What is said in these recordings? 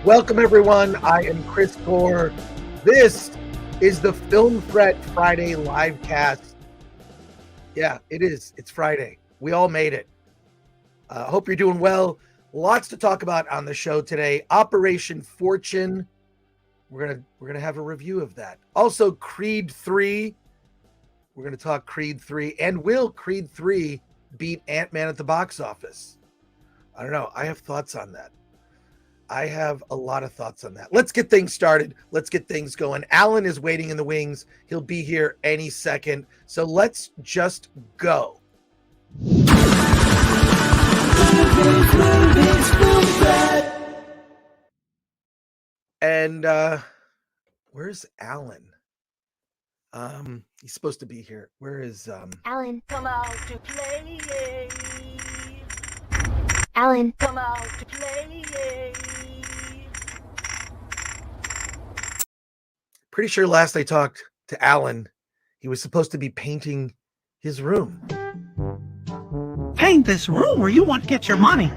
Welcome, everyone. I am Chris Gore. This is the Film Threat Friday livecast. Yeah, it is. It's Friday. We all made it. Hope you're doing well. Lots to talk about on the show today. Operation Fortune. We're gonna have a review of that. Also, Creed 3. We're gonna talk Creed 3. And will Creed 3 beat Ant-Man at the box office? I don't know. I have thoughts on that. I have a lot of thoughts on that. Let's get things started. Let's get things going. Alan is waiting in the wings. He'll be here any second. So let's just go. And where's Alan? He's supposed to be here. Where is Alan? Come out to play. Alan? Come out to play. Pretty sure last I talked to Alan, he was supposed to be painting his room. Paint this room or you won't get your money.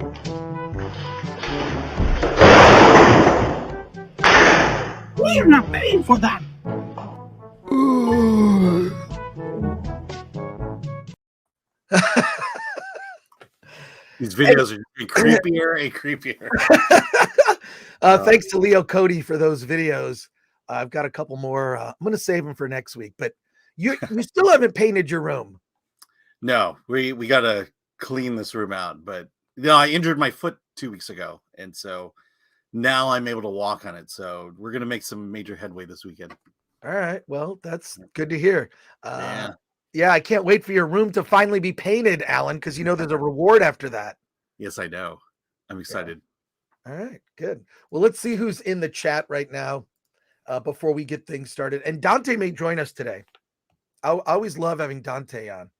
We're not paying for that. These videos are getting creepier and creepier. Thanks to Leo Cody for those videos. I've got a couple more. I'm going to save them for next week. But you still haven't painted your room. No, we got to clean this room out. But I injured my foot 2 weeks ago, and so now I'm able to walk on it. So we're going to make some major headway this weekend. All right. Well, that's good to hear. Yeah, I can't wait for your room to finally be painted, Alan, because there's a reward after that. yes, I know. I'm excited. All right, good. Well, let's see who's in the chat right now before we get things started. And Dante may join us today. I always love having Dante on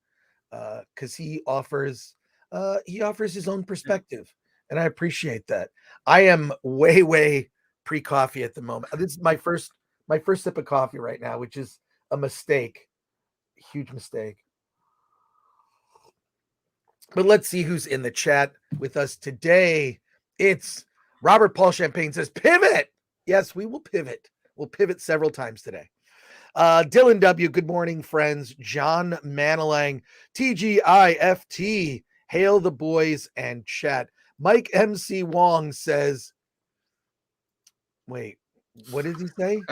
because he offers his own perspective, and I appreciate that. I am way pre-coffee at the moment. This is my first sip of coffee right now, which is a mistake. Huge mistake. But let's see who's in the chat with us today. It's Robert Paul Champagne says, pivot. Yes, we will pivot. We'll pivot several times today. Dylan W., good morning, friends. John Manilang, TGIFT, hail the boys and chat. Mike MC Wong says, wait, what did he say?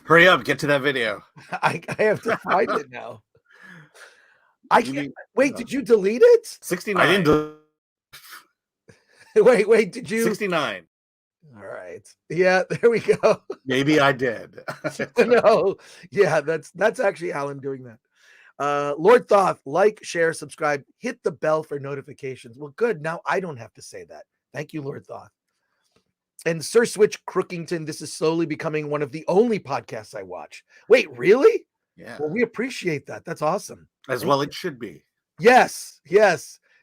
Hurry up, get to that video. I have to find it now. I can't wait. Did you delete it? 69. I didn't. Wait, did you? 69. All right. Yeah, there we go. Maybe I did. No. Yeah, that's actually Alan doing that. Lord Thoth, like, share, subscribe, hit the bell for notifications. Well, good. Now I don't have to say that. Thank you, Lord Thoth. And Sir Switch Crookington, this is slowly becoming one of the only podcasts I watch. Wait, really? Yeah. Well, we appreciate that. That's awesome. As well it should be. Yes.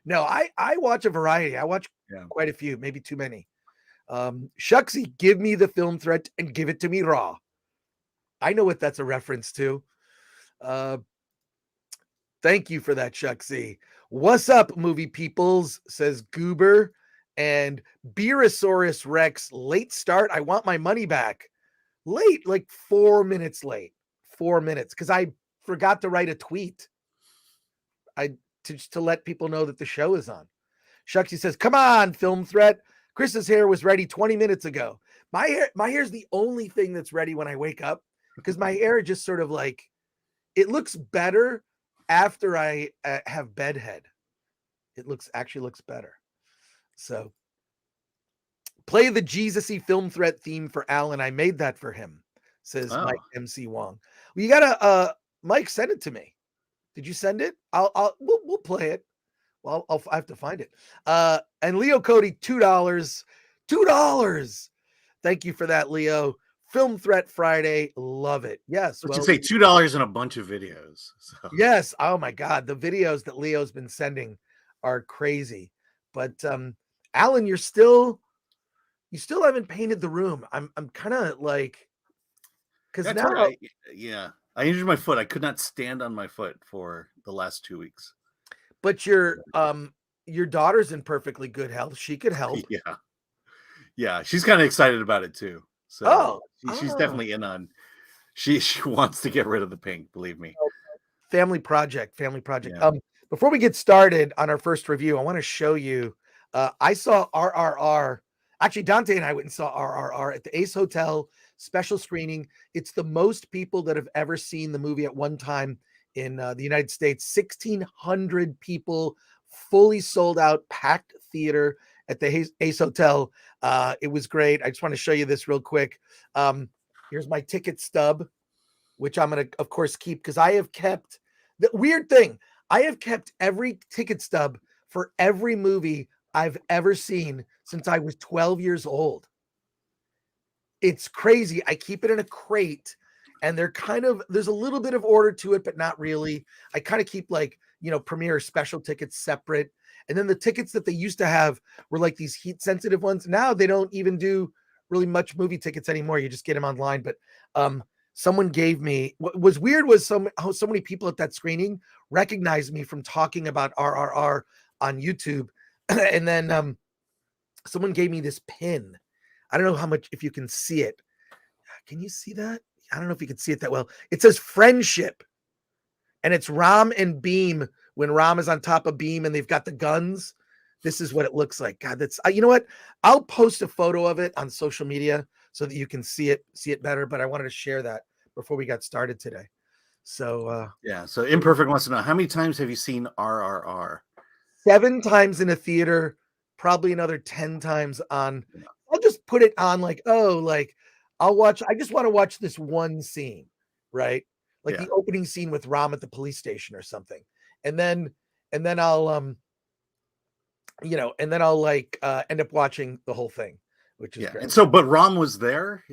No, I watch a variety. I watch quite a few, maybe too many. Shucksy, give me the film threat and give it to me raw. I know what that's a reference to. Thank you for that, Shucksy. What's up, movie peoples, says Goober. And Beerosaurus Rex, late start. I want my money back. Late, like 4 minutes late. 4 minutes, because I forgot to write a tweet. To let people know that the show is on. Shucksy says, come on, Film Threat. Chris's hair was ready 20 minutes ago. My hair is the only thing that's ready when I wake up, because my hair just sort of like, it looks better after I have bedhead. It actually looks better. So play the Jesus-y Film Threat theme for Alan. I made that for him, says Mike MC Wong. Well, you gotta Mike, send it to me. Did you send it? We'll play it. Well, I have to find it. And Leo Cody, $2. Thank you for that, Leo. Film Threat Friday, love it. Yes. Let's just say $2 in a bunch of videos. So. Yes. Oh my God, the videos that Leo's been sending are crazy. But Alan, you still haven't painted the room. I'm kind of like, because now, I injured my foot. I could not stand on my foot for the last 2 weeks. But your daughter's in perfectly good health. She could help. Yeah, she's kind of excited about it too. So she's Oh. definitely in on. She wants to get rid of the pink. Believe me. Family project. Yeah. Before we get started on our first review, I want to show you. I saw RRR. Actually, Dante and I went and saw RRR at the Ace Hotel special screening. It's the most people that have ever seen the movie at one time in the United States. 1,600 people, fully sold out, packed theater at the Ace Hotel. It was great. I just want to show you this real quick. Here's my ticket stub, which I'm going to, of course, keep because I have kept the weird thing. I have kept every ticket stub for every movie I've ever seen since I was 12 years old. It's crazy. I keep it in a crate and there's a little bit of order to it, but not really. I kind of keep premiere special tickets separate. And then the tickets that they used to have were like these heat sensitive ones. Now they don't even do really much movie tickets anymore. You just get them online. But someone gave me, what was weird was how so many people at that screening recognized me from talking about RRR on YouTube. And then someone gave me this pin. I don't know how much, if you can see it. Can you see that? I don't know if you can see it that well. It says friendship. And it's Ram and Beam when Ram is on top of Beam and they've got the guns. This is what it looks like. God, that's, you know what? I'll post a photo of it on social media so that you can see it better. But I wanted to share that before we got started today. So, yeah. So Imperfect wants to know, how many times have you seen RRR? 7 times in a theater, probably another 10 times on. I'll just put it on I'll watch. I just want to watch this one scene, right? Like the opening scene with Ram at the police station or something. And then I'll, end up watching the whole thing, which is great. And so, but Ram was there?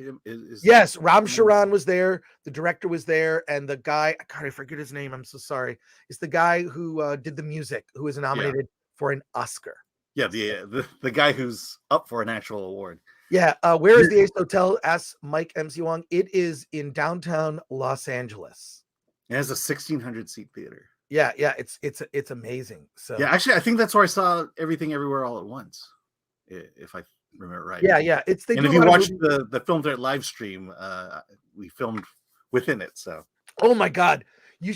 Yes, Ram Charan was there. The director was there. And the guy, I forget his name. I'm so sorry. It's the guy who did the music, who was nominated for an Oscar. Yeah, the guy who's up for an actual award. Yeah. Where is the Ace Hotel? Asks Mike MC Wong. It is in downtown Los Angeles. It has a 1,600 seat theater. Yeah. It's amazing. So yeah, actually, I think that's where I saw Everything Everywhere All at Once, if I remember right. Yeah. And if you watch the Film Threat live stream, we filmed within it. So. Oh my God.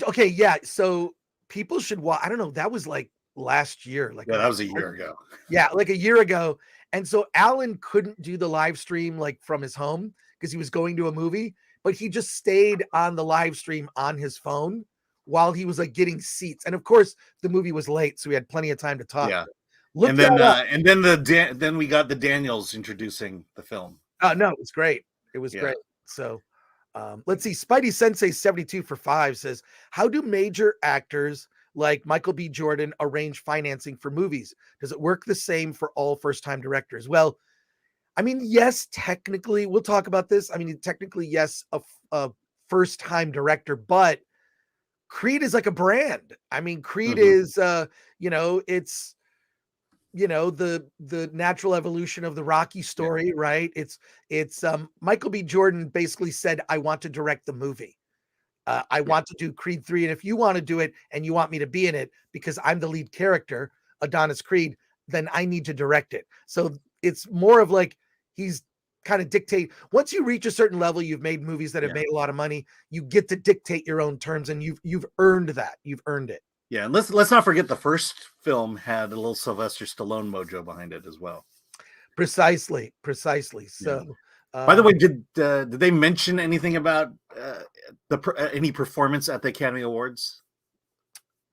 Okay. Yeah. So people should watch. I don't know. That was like last year. That was a year ago. Yeah, like a year ago. And so Alan couldn't do the live stream from his home because he was going to a movie, but he just stayed on the live stream on his phone while he was getting seats. And of course, the movie was late, so we had plenty of time to talk. Yeah. Then we got the Daniels introducing the film. No, it was great. It was great. So let's see. Spidey Sensei 72 for 5 says, how do major actors like Michael B. Jordan arrange financing for movies? Does it work the same for all first-time directors? Well, I mean, yes, technically, we'll talk about this. I mean, technically, yes, a first-time director, but Creed is like a brand. I mean, Creed is, it's, the natural evolution of the Rocky story, right? It's Michael B. Jordan basically said, I want to direct the movie. I want to do Creed 3. And if you want to do it and you want me to be in it because I'm the lead character, Adonis Creed, then I need to direct it. So it's more of he's kind of dictate. Once you reach a certain level, you've made movies that have made a lot of money. You get to dictate your own terms and you've earned that. You've earned it. Yeah. And let's not forget the first film had a little Sylvester Stallone mojo behind it as well. Precisely. So, by the way, did they mention anything about any performance at the Academy Awards?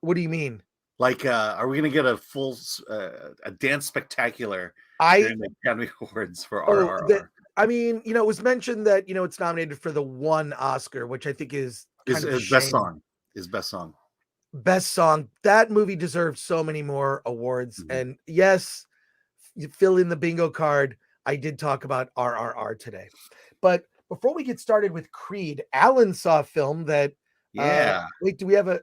What do you mean? Are we going to get a full a dance spectacular during the Academy Awards for RRR? It was mentioned that it's nominated for the one Oscar, which I think is best song. Is best song. Best song. That movie deserves so many more awards. And yes, you fill in the bingo card. I did talk about RRR today. But before we get started with Creed, Alan saw a film that wait, do we have a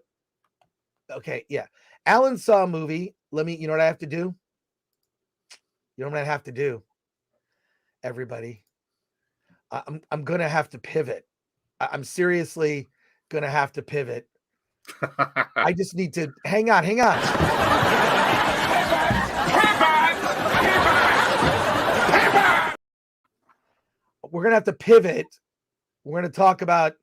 okay, yeah. Alan saw a movie. You know what I have to do? You know what I have to do? Everybody. I'm gonna have to pivot. I'm seriously gonna have to pivot. I just need to hang on. we're gonna have to pivot. We're gonna talk about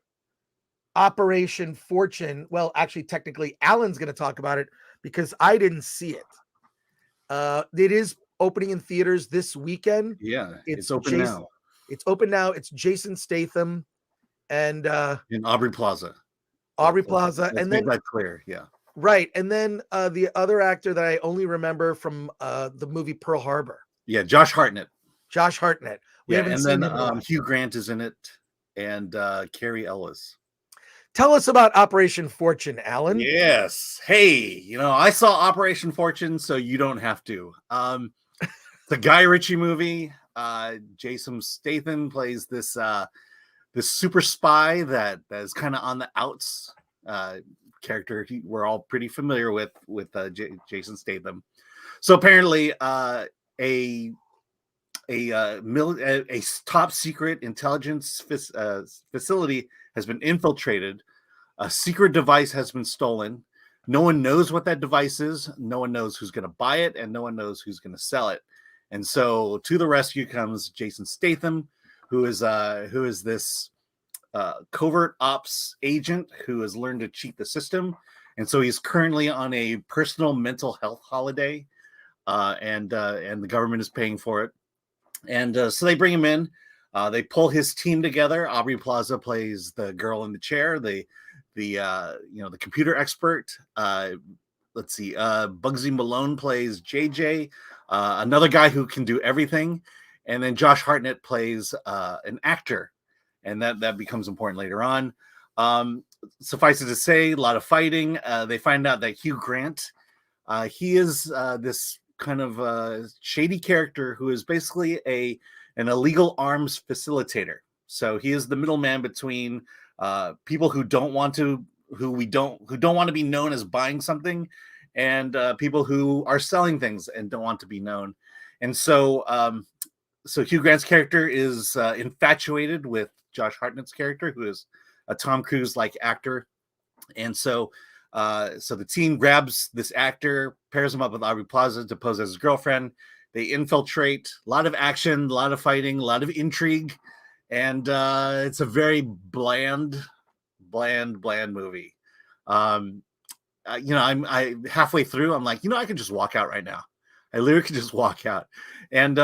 Operation Fortune. Well, actually, technically, Alan's gonna talk about it because I didn't see it. It is opening in theaters this weekend. Yeah, it's open now. It's open now. It's Jason Statham and In Aubrey Plaza. Aubrey Plaza, Let's and make then that clear. Yeah. right, and then the other actor that I only remember from the movie Pearl Harbor, Yeah, Josh Hartnett. Josh Hartnett. We Yeah, haven't and seen then him in a while. Hugh Grant is in it, and Carrie Ellis. Tell us about Operation Fortune, Alan. Yes. Hey, I saw Operation Fortune, so you don't have to. It's a Guy Ritchie movie. Jason Statham plays this super spy that is kind of on the outs. Character we're all pretty familiar with Jason Statham. So apparently, a top secret intelligence facility has been infiltrated. A secret device has been stolen. No one knows what that device is. No one knows who's going to buy it, and no one knows who's going to sell it. And so to the rescue comes Jason Statham, who is this covert ops agent who has learned to cheat the system. And so he's currently on a personal mental health holiday, and the government is paying for it. And so they bring him in. They pull his team together. Aubrey Plaza plays the girl in the chair, the computer expert. Let's see. Bugsy Malone plays JJ, another guy who can do everything. And then Josh Hartnett plays an actor, and that becomes important later on. Suffice it to say, a lot of fighting. They find out that Hugh Grant, he is this kind of shady character who is basically an illegal arms facilitator. So he is the middleman between people who don't want to be known as buying something, and people who are selling things and don't want to be known. And so Hugh Grant's character is infatuated with Josh Hartnett's character, who is a Tom Cruise-like actor. And so the team grabs this actor, pairs him up with Aubrey Plaza to pose as his girlfriend. They infiltrate, a lot of action, a lot of fighting, a lot of intrigue. And it's a very bland movie. I'm halfway through, I'm like, I could just walk out right now. I literally could just walk out. And,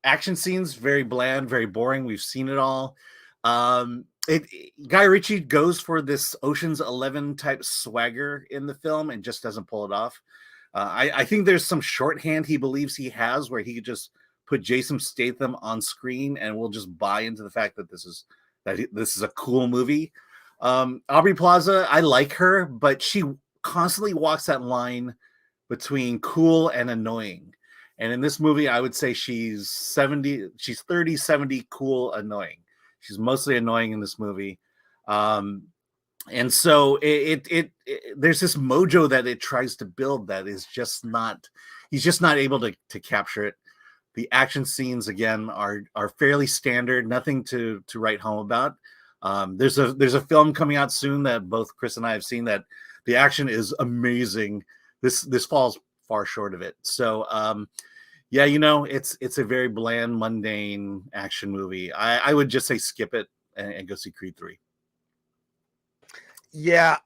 action scenes, very bland, very boring. We've seen it all. Guy Ritchie goes for this Ocean's 11 type swagger in the film and just doesn't pull it off. I think there's some shorthand he believes he has where he could just put Jason Statham on screen and we'll just buy into the fact that this is a cool movie. Aubrey Plaza, I like her, but she constantly walks that line between cool and annoying. And in this movie, I would say she's 30, 70, cool, annoying. She's mostly annoying in this movie. And so it there's this mojo that it tries to build that is just not, he's just not able to capture it. The action scenes, again, are fairly standard, nothing to write home about. There's a film coming out soon that both Chris and I have seen that the action is amazing. This falls far short of it. So it's a very bland, mundane action movie. I would just say skip it and go see Creed 3. Yeah,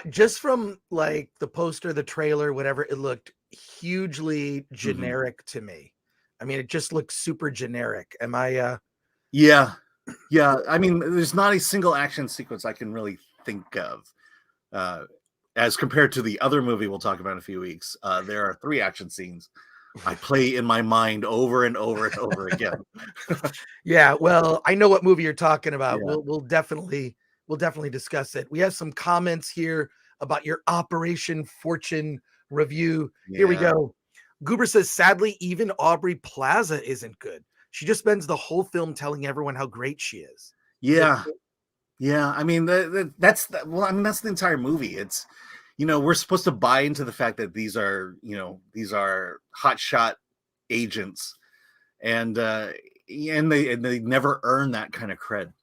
just from like the poster, the trailer, whatever, it looked hugely generic to me. I mean, it just looks super generic. Am I? Yeah. I mean, there's not a single action sequence I can really think of. As compared to the other movie we'll talk about in a few weeks, there are 3 action scenes I play in my mind over and over and over again. Yeah, well, I know what movie you're talking about. Yeah. We'll definitely discuss it. We have some comments here about your Operation Fortune review. Here we go. Goober says, sadly, even Aubrey Plaza isn't good. She just spends the whole film telling everyone how great she is. Yeah. I mean, that's the entire movie. It's, we're supposed to buy into the fact that these are hotshot agents, and they never earn that kind of cred.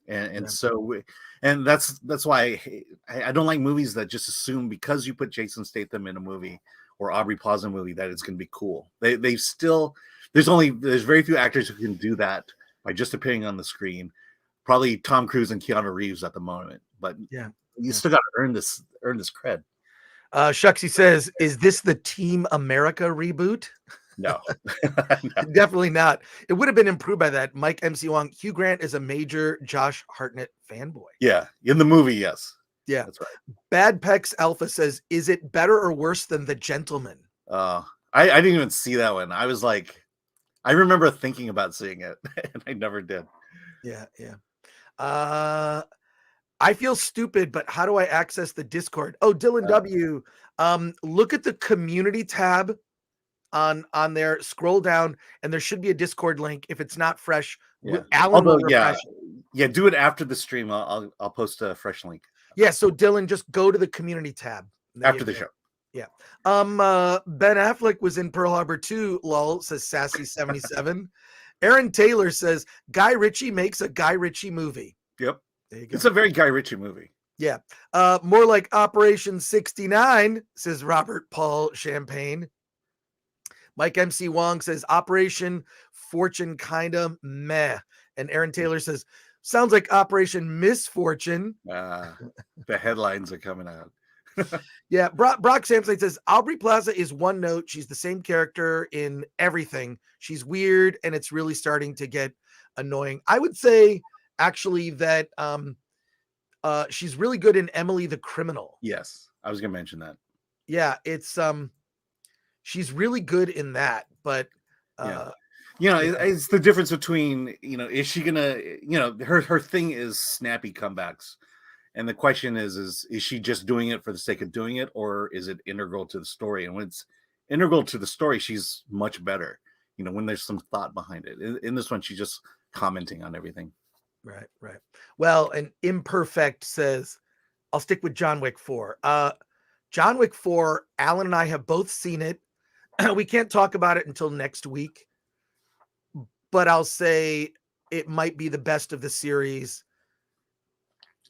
And so that's why I don't like movies that just assume because you put Jason Statham in a movie or Aubrey Plaza movie that it's going to be cool. They still there's very few actors who can do that by just appearing on the screen. Probably Tom Cruise and Keanu Reeves at the moment, but you still got to earn this cred. Shucksy says, "Is this the Team America reboot?" No. No. Definitely not. It would have been improved by that. Mike MC Wong, Hugh Grant is a major Josh Hartnett fanboy. Yeah, in the movie, yes. Yeah, that's right. Bad Pecs Alpha says, "Is it better or worse than The Gentleman?" I didn't even see that one. I was like, I remember thinking about seeing it, and I never did. Yeah. I feel stupid, but how do I access the Discord? Oh, Dylan W. Look at the community tab on there. Scroll down, and there should be a Discord link. If it's not fresh, Alan will refresh it. Do it after the stream. I'll post a fresh link. Yeah. So Dylan, just go to the community tab After the show. Yeah. Ben Affleck was in Pearl Harbor 2, lol, says Sassy77. Aaron Taylor says Guy Ritchie makes a Guy Ritchie movie. Yep. There you go. It's a very Guy Ritchie movie. Yeah. More like Operation 69, says Robert Paul Champagne. Mike MC Wong says Operation Fortune kinda meh. And Aaron Taylor says, sounds like Operation Misfortune. The headlines are coming out. Yeah, Brock Sampson says Aubrey Plaza is one note. She's the same character in everything. She's weird, and it's really starting to get annoying. I would say actually that she's really good in Emily the Criminal. Yes, I was gonna mention that. Yeah, it's she's really good in that, but it's the difference between, is she gonna, her thing is snappy comebacks. And the question is she just doing it for the sake of doing it, or is it integral to the story? And when it's integral to the story, she's much better. When there's some thought behind it. In this one, she's just commenting on everything. Right. Well, and Imperfect says, I'll stick with John Wick 4. John Wick 4, Alan and I have both seen it. We can't talk about it until next week, but I'll say it might be the best of the series.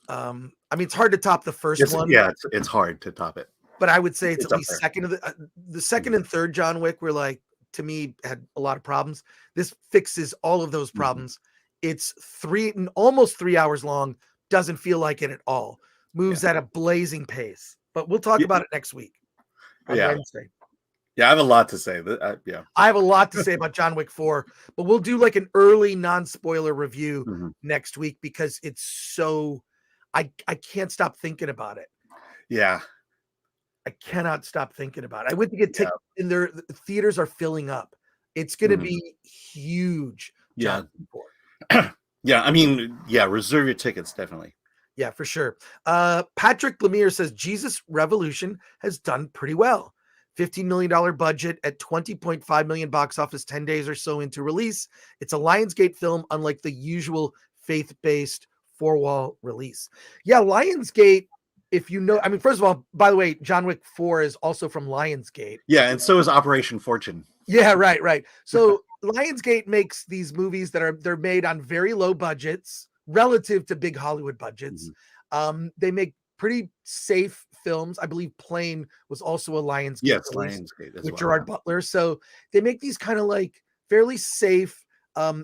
I mean, it's hard to top the first one. Yeah, it's hard to top it. But I would say it's at least second of the second and third John Wick were like, to me, had a lot of problems. This fixes all of those problems. It's almost 3 hours long. Doesn't feel like it at all. Moves at a blazing pace. But we'll talk about it next week. On Wednesday. Yeah, I have a lot to say. I have a lot to say about John Wick 4, but we'll do like an early non-spoiler review next week because it's so I can't stop thinking about it. Yeah. I cannot stop thinking about it. I went to get tickets and the theaters are filling up. It's going to be huge. Yeah. Yeah. I mean, reserve your tickets. Definitely. Yeah, for sure. Patrick Lemire says Jesus Revolution has done pretty well. $15 million budget at $20.5 million box office 10 days or so into release. It's a Lionsgate film, unlike the usual faith-based four-wall release. Yeah, Lionsgate, if you know, I mean, first of all, by the way, John Wick 4 is also from Lionsgate. Yeah, and so is Operation Fortune. Yeah, right. So Lionsgate makes these movies they're made on very low budgets relative to big Hollywood budgets. They make pretty safe films. I believe Plane was also a Lionsgate, Lionsgate with Gerard Butler. So they make these kind of like fairly safe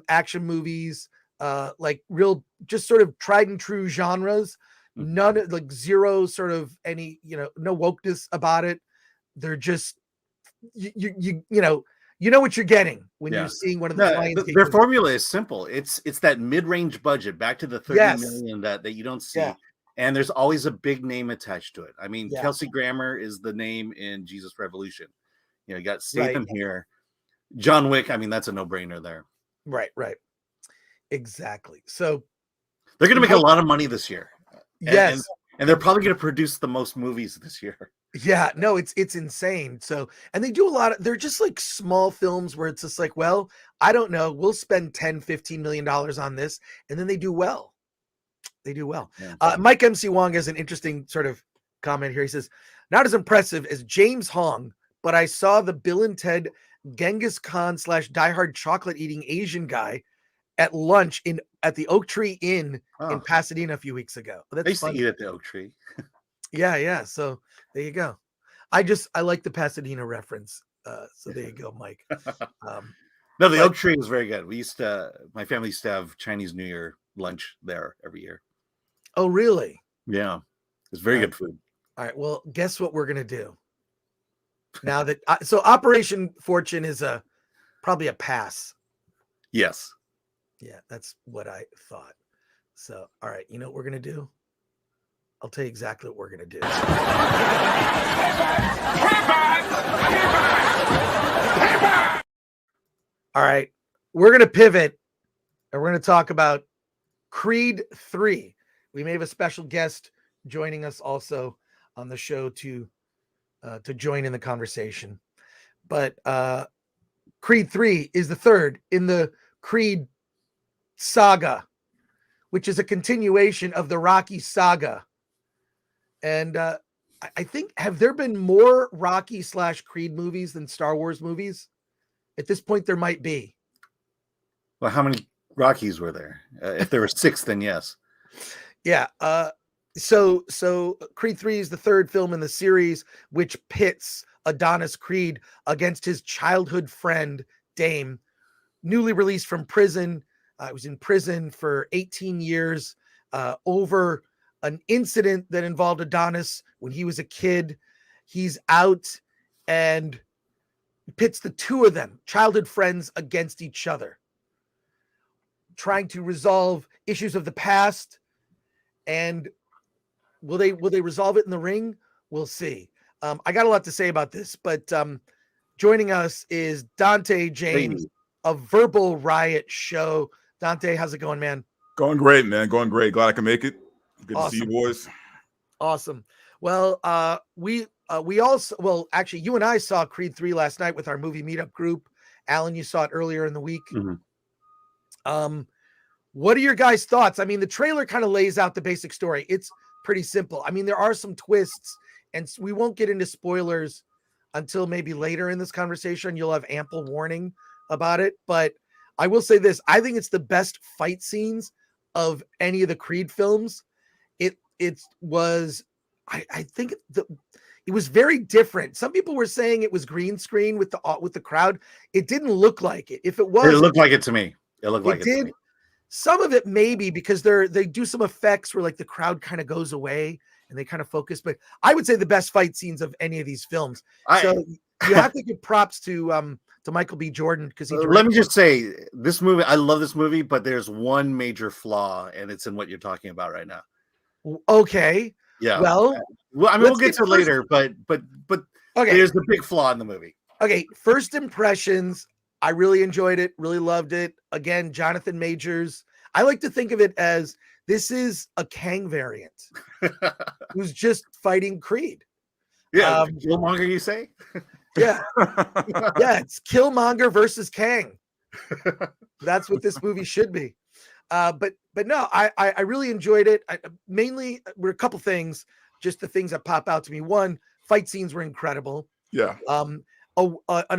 action movies, like real, just sort of tried and true genres. None, like zero sort of any, no wokeness about it. They're just you know what you're getting when you're seeing one of the Lionsgate. Their formula is simple. It's that mid-range budget back to the 30 million that you don't see. And there's always a big name attached to it. I mean, Kelsey Grammer is the name in Jesus Revolution. You got Statham here. John Wick, I mean, that's a no-brainer there. Right. Exactly. So they're going to make a lot of money this year. Yes. And they're probably going to produce the most movies this year. Yeah, no, it's insane. So, and they do a lot of, they're just like small films where it's just like, well, I don't know, we'll spend $10-15 million on this. And then they do well. Mike MC Wong has an interesting sort of comment here. He says, not as impressive as James Hong, but I saw the Bill and Ted Genghis Khan / diehard chocolate eating Asian guy at lunch at the Oak Tree Inn in Pasadena a few weeks ago. I used to eat at the Oak Tree. Yeah. So there you go. I like the Pasadena reference. So there you go, Mike. No, the oak tree was very good. My family used to have Chinese New Year lunch there every year. Oh, really? Yeah, it's very good food. All right. Well, guess what we're gonna do now that so Operation Fortune is probably a pass. Yes. Yeah, that's what I thought. So, all right, you know what we're gonna do? I'll tell you exactly what we're gonna do. All right, we're going to pivot and we're going to talk about Creed 3. We may have a special guest joining us also on the show to join in the conversation. But Creed 3 is the third in the Creed saga, which is a continuation of the Rocky saga. And I think, have there been more Rocky / Creed movies than Star Wars movies? At this point, there might be. Well, how many Rockies were there? If there were 6, then yes. Yeah. So Creed 3 is the third film in the series, which pits Adonis Creed against his childhood friend, Dame, newly released from prison. I was in prison for 18 years over an incident that involved Adonis when he was a kid. He's out and pits the two of them, childhood friends, against each other, trying to resolve issues of the past. And will they resolve it in the ring? We'll see. I got a lot to say about this, but joining us is Dante James of Verbal Riot Show. Dante, how's it going, man? Going great, man. Going great. Glad I can make it. Good to see you boys. Awesome. Well, we also, well, actually, you and I saw Creed 3 last night with our movie meetup group. Alan, you saw it earlier in the week. Mm-hmm. What are your guys' thoughts? I mean, the trailer kind of lays out the basic story. It's pretty simple. I mean, there are some twists, and we won't get into spoilers until maybe later in this conversation. You'll have ample warning about it. But I will say this. I think it's the best fight scenes of any of the Creed films. It was, I think it was very different. Some people were saying it was green screen with the crowd. It didn't look like it. If it was, it looked like it to me. It looked like it did. To me. Some of it maybe because they do some effects where like the crowd kind of goes away and they kind of focus. But I would say the best fight scenes of any of these films. So you have to give props to Michael B. Jordan because he. Let me just say, this movie. I love this movie, but there's one major flaw, and it's in what you're talking about right now. Okay. Yeah. Well, I mean, we'll get to it later, but okay. There's the big flaw in the movie. Okay. First impressions. I really enjoyed it. Really loved it. Again, Jonathan Majors. I like to think of it as this is a Kang variant who's just fighting Creed. Yeah. Killmonger, you say? Yeah. Yeah. It's Killmonger versus Kang. That's what this movie should be. But no, I really enjoyed it. Mainly were a couple things, just the things that pop out to me. One, fight scenes were incredible. Yeah. An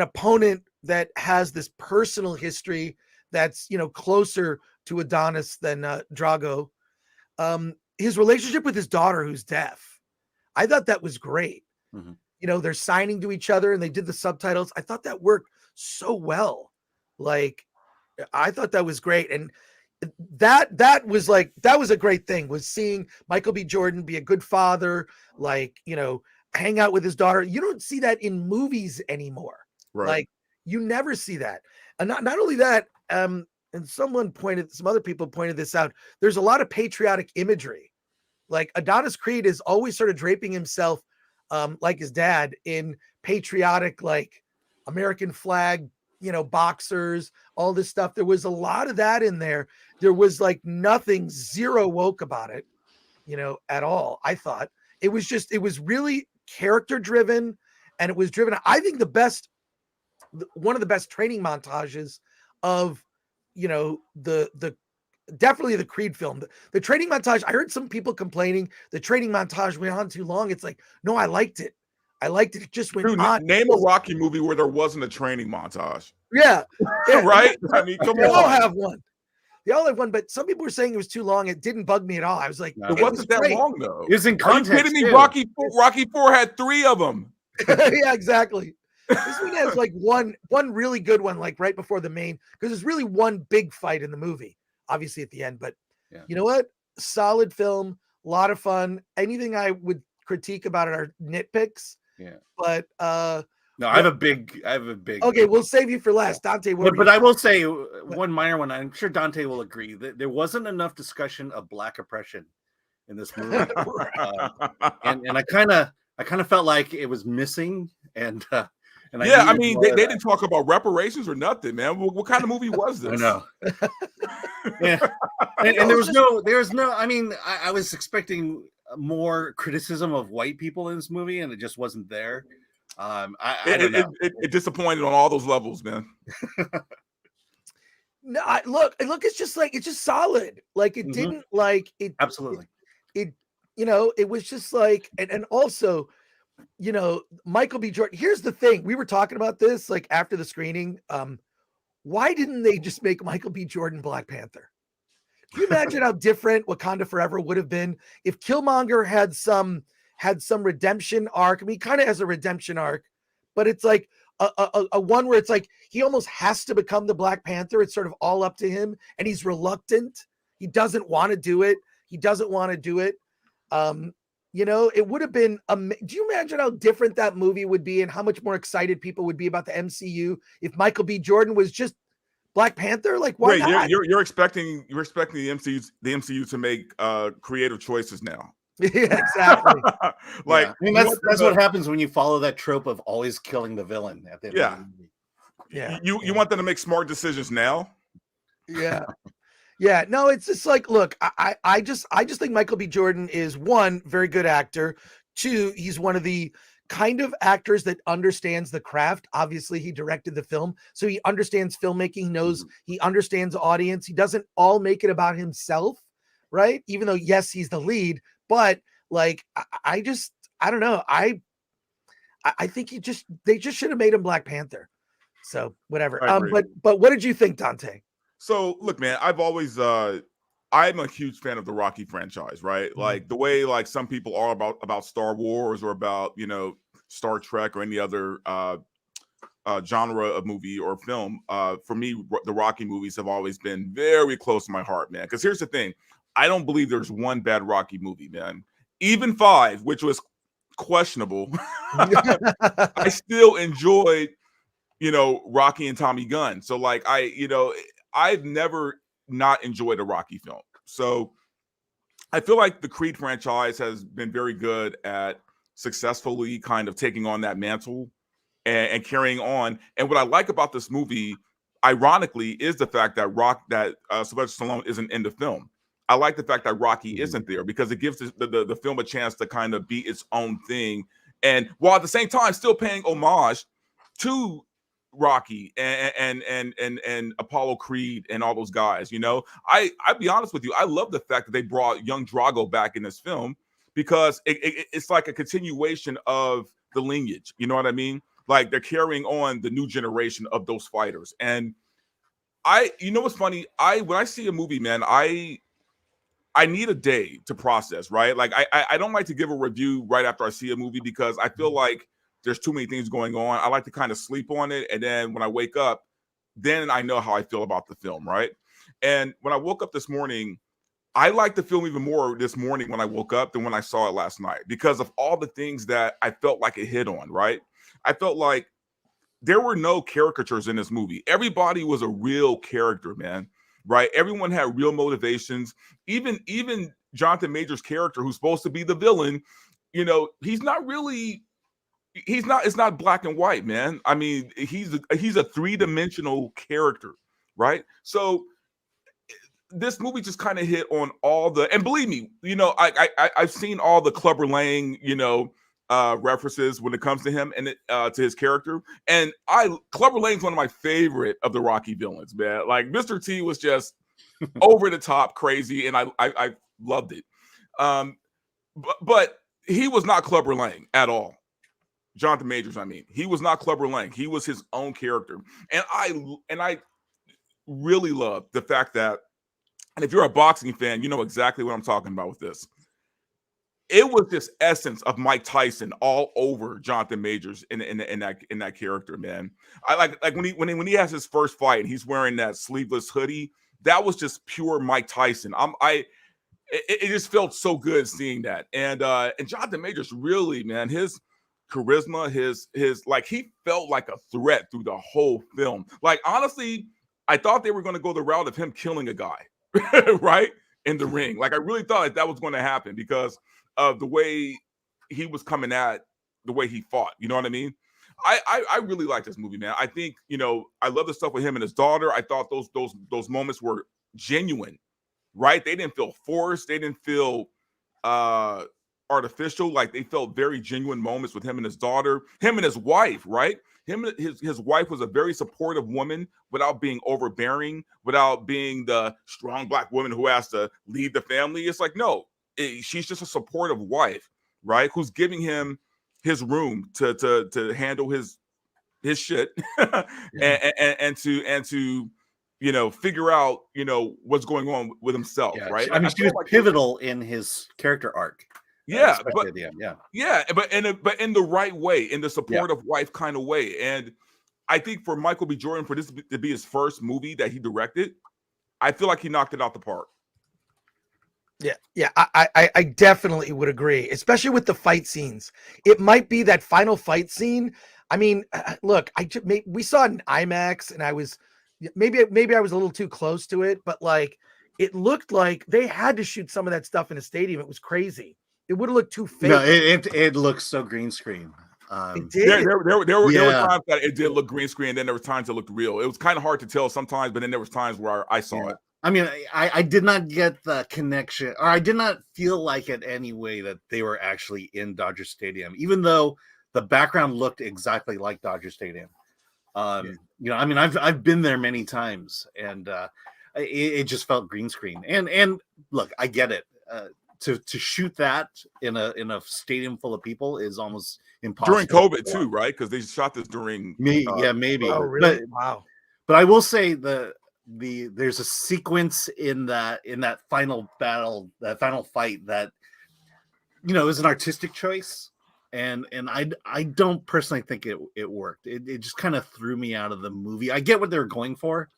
opponent that has this personal history that's closer to Adonis than Drago. His relationship with his daughter, who's deaf, I thought that was great. Mm-hmm. They're signing to each other, and they did the subtitles. I thought that worked so well. Like, I thought that was great, and that was a great thing, was seeing Michael B. Jordan be a good father, hang out with his daughter. You don't see that in movies anymore. Right. Like, you never see that. And not only that, and some other people pointed this out, there's a lot of patriotic imagery. Like, Adonis Creed is always sort of draping himself like his dad in patriotic, like American flag, boxers, all this stuff. There was a lot of that in there. There was nothing, zero woke about it, at all. I thought it was really character driven, and it was driven. I think one of the best training montages of, definitely the Creed film. The training montage, I heard some people complaining the training montage went on too long. It's like, no, I liked it. It just went on. Name a Rocky movie where there wasn't a training montage. Yeah. Right? I mean, come on. They all have one. But some people were saying it was too long. It didn't bug me at all. I was like, it wasn't that long, though. It was in context. Are you kidding me? Rocky 4 had 3 of them. Yeah, exactly. This one has like one really good one, like right before the main, because there's really one big fight in the movie, obviously at the end. But Yeah. you know what? Solid film, a lot of fun. Anything I would critique about it are nitpicks. Yeah. But No, I have a big. okay, we'll save you for last. Dante, what But I will say one minor one. I'm sure Dante will agree that there wasn't enough discussion of Black oppression in this movie, and I kind of felt like it was missing. And yeah, I mean, they didn't talk about reparations or nothing, man. What kind of movie was this? I know. Yeah, and there's no. I mean, I was expecting more criticism of white people in this movie, and it just wasn't there. I don't know. It disappointed on all those levels, man. No, look, it's just solid. Like it didn't like it. Absolutely. It it was just like, and also, Michael B. Jordan. Here's the thing: we were talking about this like after the screening. Why didn't they just make Michael B. Jordan Black Panther? Can you imagine how different Wakanda Forever would have been if Killmonger had some redemption arc? I mean, he kind of has a redemption arc, but it's like a one where it's like he almost has to become the Black Panther. It's sort of all up to him, and he's reluctant. He doesn't want to do it. It would have been. Do you imagine how different that movie would be, and how much more excited people would be about the MCU if Michael B. Jordan was just Black Panther? Like, why not? You're expecting the MCU to make creative choices now. Yeah, exactly. Like, I mean, that's what happens when you follow that trope of always killing the villain at the end of the movie. Yeah. You want them to make smart decisions now? Yeah. Yeah. No, it's just like, look, I just think Michael B. Jordan is, one, very good actor. Two, he's one of the kind of actors that understands the craft. Obviously, he directed the film, so he understands filmmaking, knows he understands audience. He doesn't all make it about himself, right? Even though, yes, he's the lead, but like, I don't know. I think they just should have made him Black Panther. So whatever. But what did you think, Dante? So look, man, I've always I'm a huge fan of the Rocky franchise, right? Like the way like some people are about Star Wars or about, Star Trek or any other genre of movie or film. For me, the Rocky movies have always been very close to my heart, man. Because here's the thing. I don't believe there's one bad Rocky movie, man. Even 5, which was questionable, I still enjoyed, Rocky and Tommy Gunn. So like I've never not enjoyed a Rocky film. So I feel like the Creed franchise has been very good at successfully kind of taking on that mantle and carrying on. And what I like about this movie, ironically, is the fact that Sylvester Stallone isn't in the film. I like the fact that Rocky isn't there because it gives the film a chance to kind of be its own thing. And while at the same time still paying homage to Rocky and Apollo Creed and all those guys, I'll be honest with you. I love the fact that they brought young Drago back in this film because it's like a continuation of the lineage. You know what I mean? Like they're carrying on the new generation of those fighters. And what's funny? When I see a movie, man, I need a day to process, right? Like I don't like to give a review right after I see a movie because I feel like there's too many things going on. I like to kind of sleep on it. And then when I wake up, then I know how I feel about the film, right? And when I woke up this morning, I liked the film even more this morning when I woke up than when I saw it last night because of all the things that I felt like it hit on, right? I felt like there were no caricatures in this movie. Everybody was a real character, man. Right? Everyone had real motivations. Even Jonathan Major's character, who's supposed to be the villain, he's not really. It's not black and white, man. I mean, he's a three-dimensional character, right? So this movie just kind of hit on all the, and believe me, I've seen all the Clubber Lang, references when it comes to him and to his character. And Clubber Lang's one of my favorite of the Rocky villains, man. Like Mr. T was just over the top crazy, and I loved it. But he was not Clubber Lang at all. Jonathan Majors, I mean, he was not Clubber Lang. He was his own character, and I really love the fact that, and if you're a boxing fan, you know exactly what I'm talking about with this. it was this essence of Mike Tyson all over Jonathan Majors in that character, man. I like when he has his first fight and he's wearing that sleeveless hoodie. That was just pure Mike Tyson. It just felt so good seeing that. And Jonathan Majors really, man, his charisma, his like he felt like a threat through the whole film. Like honestly, I thought they were going to go the route of him killing a guy, right? In the ring. Like I really thought that was going to happen because of the way he was coming at the way he fought. You know what I mean? I really like this movie, man. I think, I love the stuff with him and his daughter. I thought those moments were genuine, right? They didn't feel forced. They didn't feel artificial. Like they felt very genuine moments with him and his daughter, him and his wife, right? His wife was a very supportive woman without being overbearing, without being the strong Black woman who has to lead the family. It's like, no, she's just a supportive wife, right? Who's giving him his room to handle his shit and to figure out what's going on with himself, right? I mean, she was pivotal in his character arc. Yeah, but at the end, but in the right way, in the supportive wife kind of way. And I think for Michael B. Jordan, for this to be his first movie that he directed, I feel like he knocked it out the park. Yeah, I definitely would agree, especially with the fight scenes. It might be that final fight scene. I mean, look, we saw it in IMAX, and I was maybe I was a little too close to it, but like it looked like they had to shoot some of that stuff in a stadium. It was crazy. It would have looked too fake. No, it looks so green screen. It did. There were times that it did look green screen, and then there were times it looked real. It was kind of hard to tell sometimes, but then there was times where I saw it. I mean, I did not get the connection, or I did not feel like it anyway that they were actually in Dodger Stadium, even though the background looked exactly like Dodger Stadium. I mean, I've been there many times, and it just felt green screen. And look, I get it. To shoot that in a stadium full of people is almost impossible during COVID too, right? Because they shot this during maybe. Oh, really? Wow. But I will say there's a sequence in that final battle, that final fight that is an artistic choice, and I don't personally think it worked. It just kind of threw me out of the movie. I get what they were going for.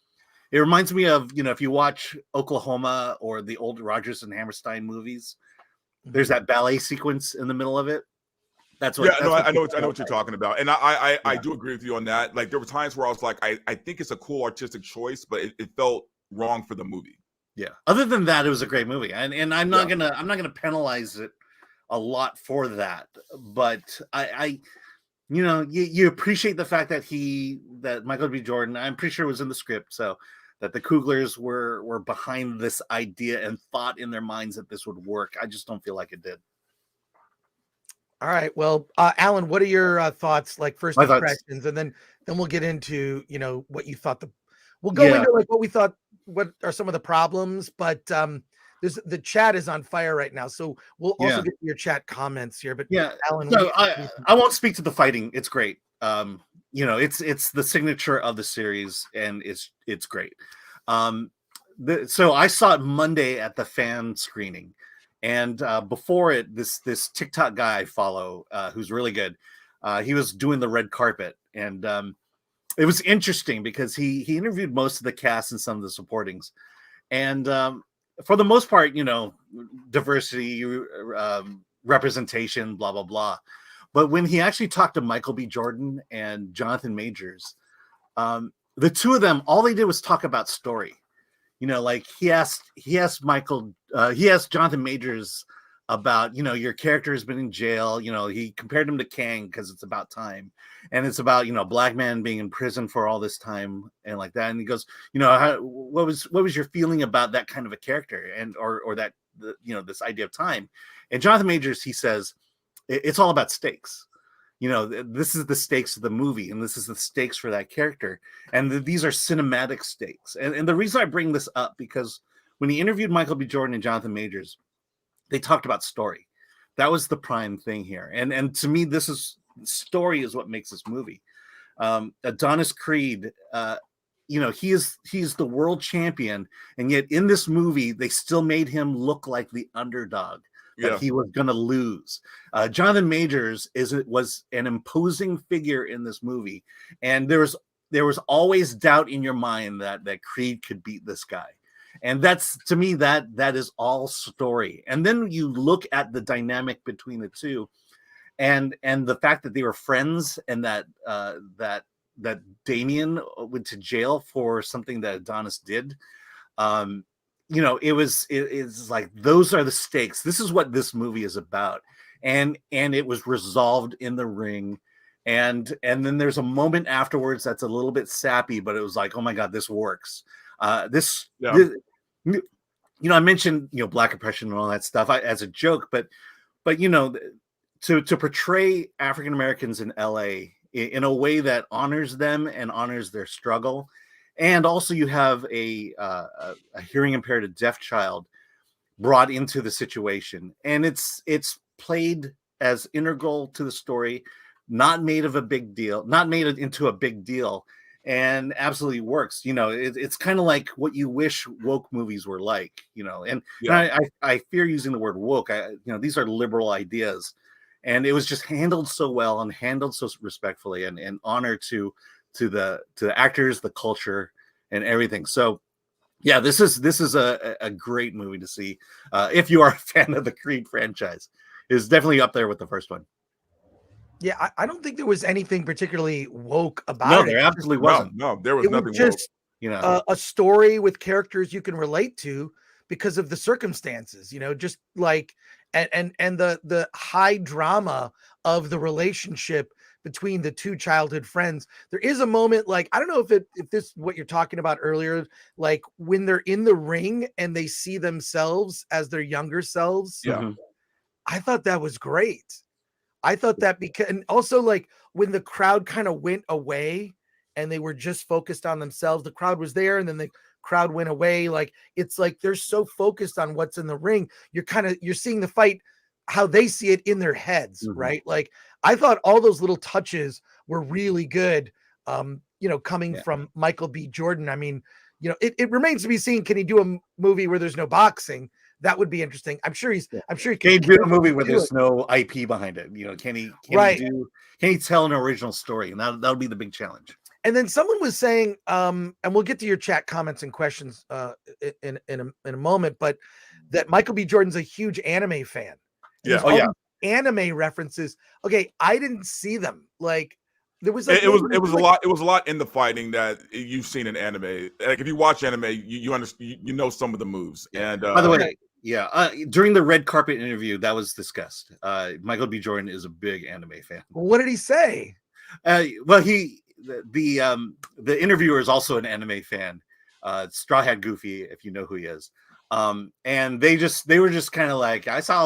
It reminds me of, if you watch Oklahoma or the old Rodgers and Hammerstein movies, there's that ballet sequence in the middle of it. That's what. Yeah, I know what you're talking about, and I do agree with you on that. Like there were times where I was like, I think it's a cool artistic choice, but it felt wrong for the movie. Yeah. Other than that, it was a great movie, and I'm not gonna penalize it a lot for that, but you appreciate the fact that Michael B. Jordan, I'm pretty sure it was in the script, so that the Kuglers were behind this idea and thought in their minds that this would work. I just don't feel like it did. All right. Well, Alan, what are your thoughts? Like first impressions, and then we'll get into what you thought. We'll go into like what we thought. What are some of the problems? But the chat is on fire right now, so we'll also get to your chat comments here. But Alan, so I won't speak to the fighting. It's great. It's the signature of the series, and it's great. So I saw it Monday at the fan screening. And before it, this TikTok guy I follow, who's really good, he was doing the red carpet, and it was interesting because he interviewed most of the cast and some of the supportings, and for the most part, diversity, representation, blah blah blah. But when he actually talked to Michael B. Jordan and Jonathan Majors, the two of them, all they did was talk about story. Like he asked Jonathan Majors about, your character has been in jail. He compared him to Kang because it's about time, and it's about, Black man being in prison for all this time and like that. And he goes, what was your feeling about that kind of a character and or that this idea of time? And Jonathan Majors, he says, it's all about stakes. This is the stakes of the movie, and this is the stakes for that character. And these are cinematic stakes. And the reason I bring this up, because when he interviewed Michael B. Jordan and Jonathan Majors, they talked about story. That was the prime thing here. And to me, story is what makes this movie. Adonis Creed, he's the world champion, and yet in this movie they still made him look like the underdog, that he was going to lose. Jonathan Majors was an imposing figure in this movie, and there was always doubt in your mind that Creed could beat this guy. And that's, to me, that is all story. And then you look at the dynamic between the two, and the fact that they were friends, and that Damien went to jail for something that Adonis did. It's like, those are the stakes. This is what this movie is about. And it was resolved in the ring. And then there's a moment afterwards that's a little bit sappy, but it was like, oh my God, this works. I mentioned, Black oppression and all that stuff as a joke, but to portray African Americans in LA in a way that honors them and honors their struggle. And also you have a hearing impaired, a deaf child brought into the situation, and it's played as integral to the story, not made into a big deal, and absolutely works. It's kind of like what you wish woke movies were like, and I fear using the word woke. These are liberal ideas, and it was just handled so well and handled so respectfully, and honor to the actors, the culture, and everything. So yeah, this is a great movie to see if you are a fan of the Creed franchise. It's definitely up there with the first one. Yeah, I don't think there was anything particularly woke about it. No, there absolutely wasn't. No, there was nothing just woke. A story with characters you can relate to because of the circumstances, just like and the high drama of the relationship between the two childhood friends. There is a moment, like, I don't know if this is what you're talking about earlier, like when they're in the ring and they see themselves as their younger selves. Yeah. I thought that was great. I thought that and also, like, when the crowd kind of went away and they were just focused on themselves, the crowd was there and then the crowd went away. Like, it's like they're so focused on what's in the ring. You're seeing the fight how they see it in their heads, right? Like, I thought all those little touches were really good. Coming from Michael B. Jordan. I mean, it remains to be seen. Can he do a movie where there's no boxing? That would be interesting. I'm sure he can do a movie where there's no IP behind it. Can he tell an original story? And that'll be the big challenge. And then someone was saying, and we'll get to your chat comments and questions in a moment, but that Michael B. Jordan's a huge anime fan. Yeah. Anime references. Okay, I didn't see them. Like, there was it was a lot in the fighting that you've seen in anime. Like, if you watch anime, you understand, you know some of the moves. And by the way, during the red carpet interview, that was discussed. Michael B. Jordan is a big anime fan. What did he say? The interviewer is also an anime fan. Straw Hat Goofy, if you know who he is. And they were just kind of like, I saw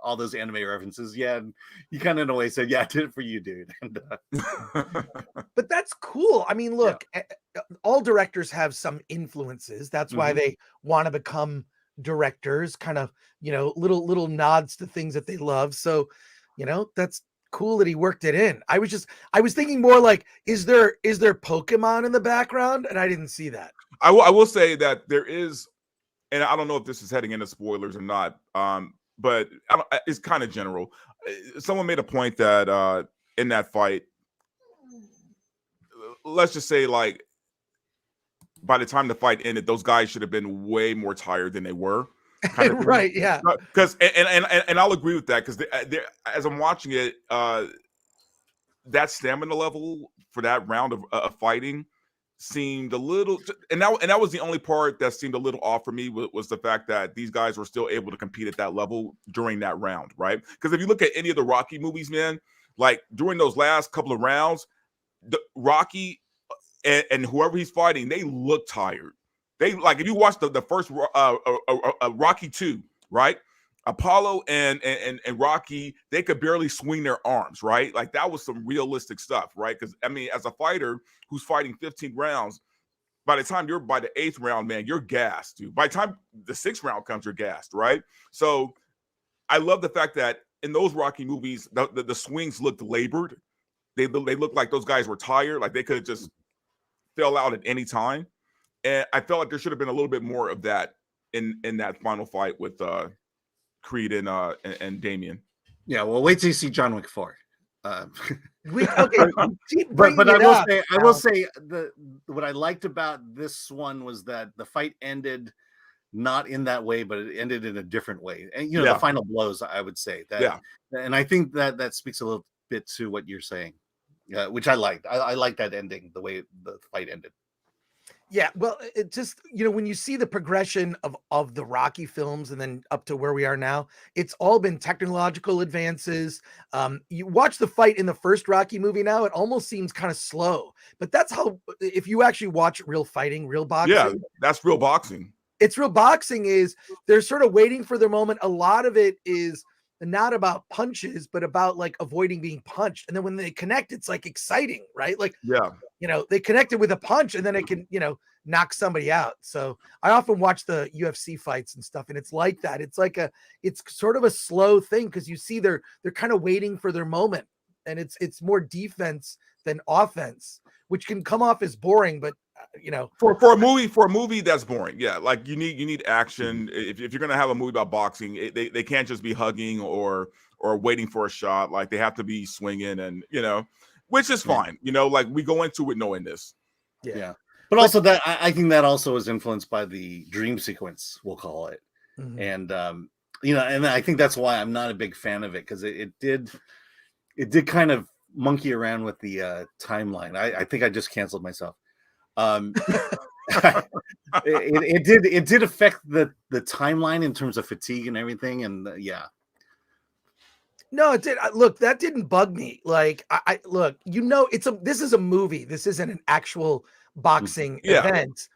all those anime references. Yeah, and he kind of in a way said, "Yeah, I did it for you, dude." And, but that's cool. I mean, look, all directors have some influences. That's why they want to become directors. Kind of, little nods to things that they love. So, that's cool that he worked it in. I was thinking more like, is there Pokemon in the background? And I didn't see that. I will say that there is. And I don't know if this is heading into spoilers or not, but it's kind of general. Someone made a point that in that fight, let's just say, like, by the time the fight ended, those guys should have been way more tired than they were. Right? Yeah. Because and I'll agree with that, because as I'm watching it, that stamina level for that round of fighting seemed a little, and that was the only part that seemed a little off for me, was the fact that these guys were still able to compete at that level during that round, right? Because if you look at any of the Rocky movies, man, like during those last couple of rounds, the Rocky and whoever he's fighting, they look tired. They, like, if you watch the first Rocky 2, right? Apollo and Rocky, they could barely swing their arms, right? Like, that was some realistic stuff, right? Because, I mean, as a fighter who's fighting 15 rounds, by the time you're by the 8th round, man, you're gassed, dude. By the time the 6th round comes, you're gassed, right? So I love the fact that in those Rocky movies, the swings looked labored. They looked like those guys were tired. Like, they could have just fell out at any time, and I felt like there should have been a little bit more of that in that final fight with Creed and Damien. Yeah, well, wait till you see John Wick 4. Okay, keep but bringing I it will up. say, what I liked about this one was that the fight ended not in that way, but it ended in a different way. And the final blows, I would say that, and I think that speaks a little bit to what you're saying, which I liked. I like that ending, the way the fight ended. Yeah, well, it just, when you see the progression of the Rocky films and then up to where we are now, it's all been technological advances. You watch the fight in the first Rocky movie now, it almost seems kind of slow, but that's how, if you actually watch real fighting, real boxing. Yeah, that's real boxing. It's real boxing is they're sort of waiting for their moment. A lot of it is not about punches, but about like avoiding being punched. And then when they connect, it's like exciting, right? Like, they connected with a punch and then it can, knock somebody out. So I often watch the UFC fights and stuff, and it's like that. It's like it's sort of a slow thing because you see they're kind of waiting for their moment, and it's more defense than offense, which can come off as boring, but for a movie that's boring. Yeah, like you need action. If you're gonna have a movie about boxing, they can't just be hugging or waiting for a shot. Like they have to be swinging, and which is fine. Like we go into it knowing this. Yeah. But also that I think that also is influenced by the dream sequence, we'll call it. Mm-hmm. And and I think that's why I'm not a big fan of it, because it did kind of monkey around with the timeline. I think I just canceled myself. It did affect the timeline in terms of fatigue and everything, and No, it did. Look, that didn't bug me. Like I look, this is a movie. This isn't an actual boxing event.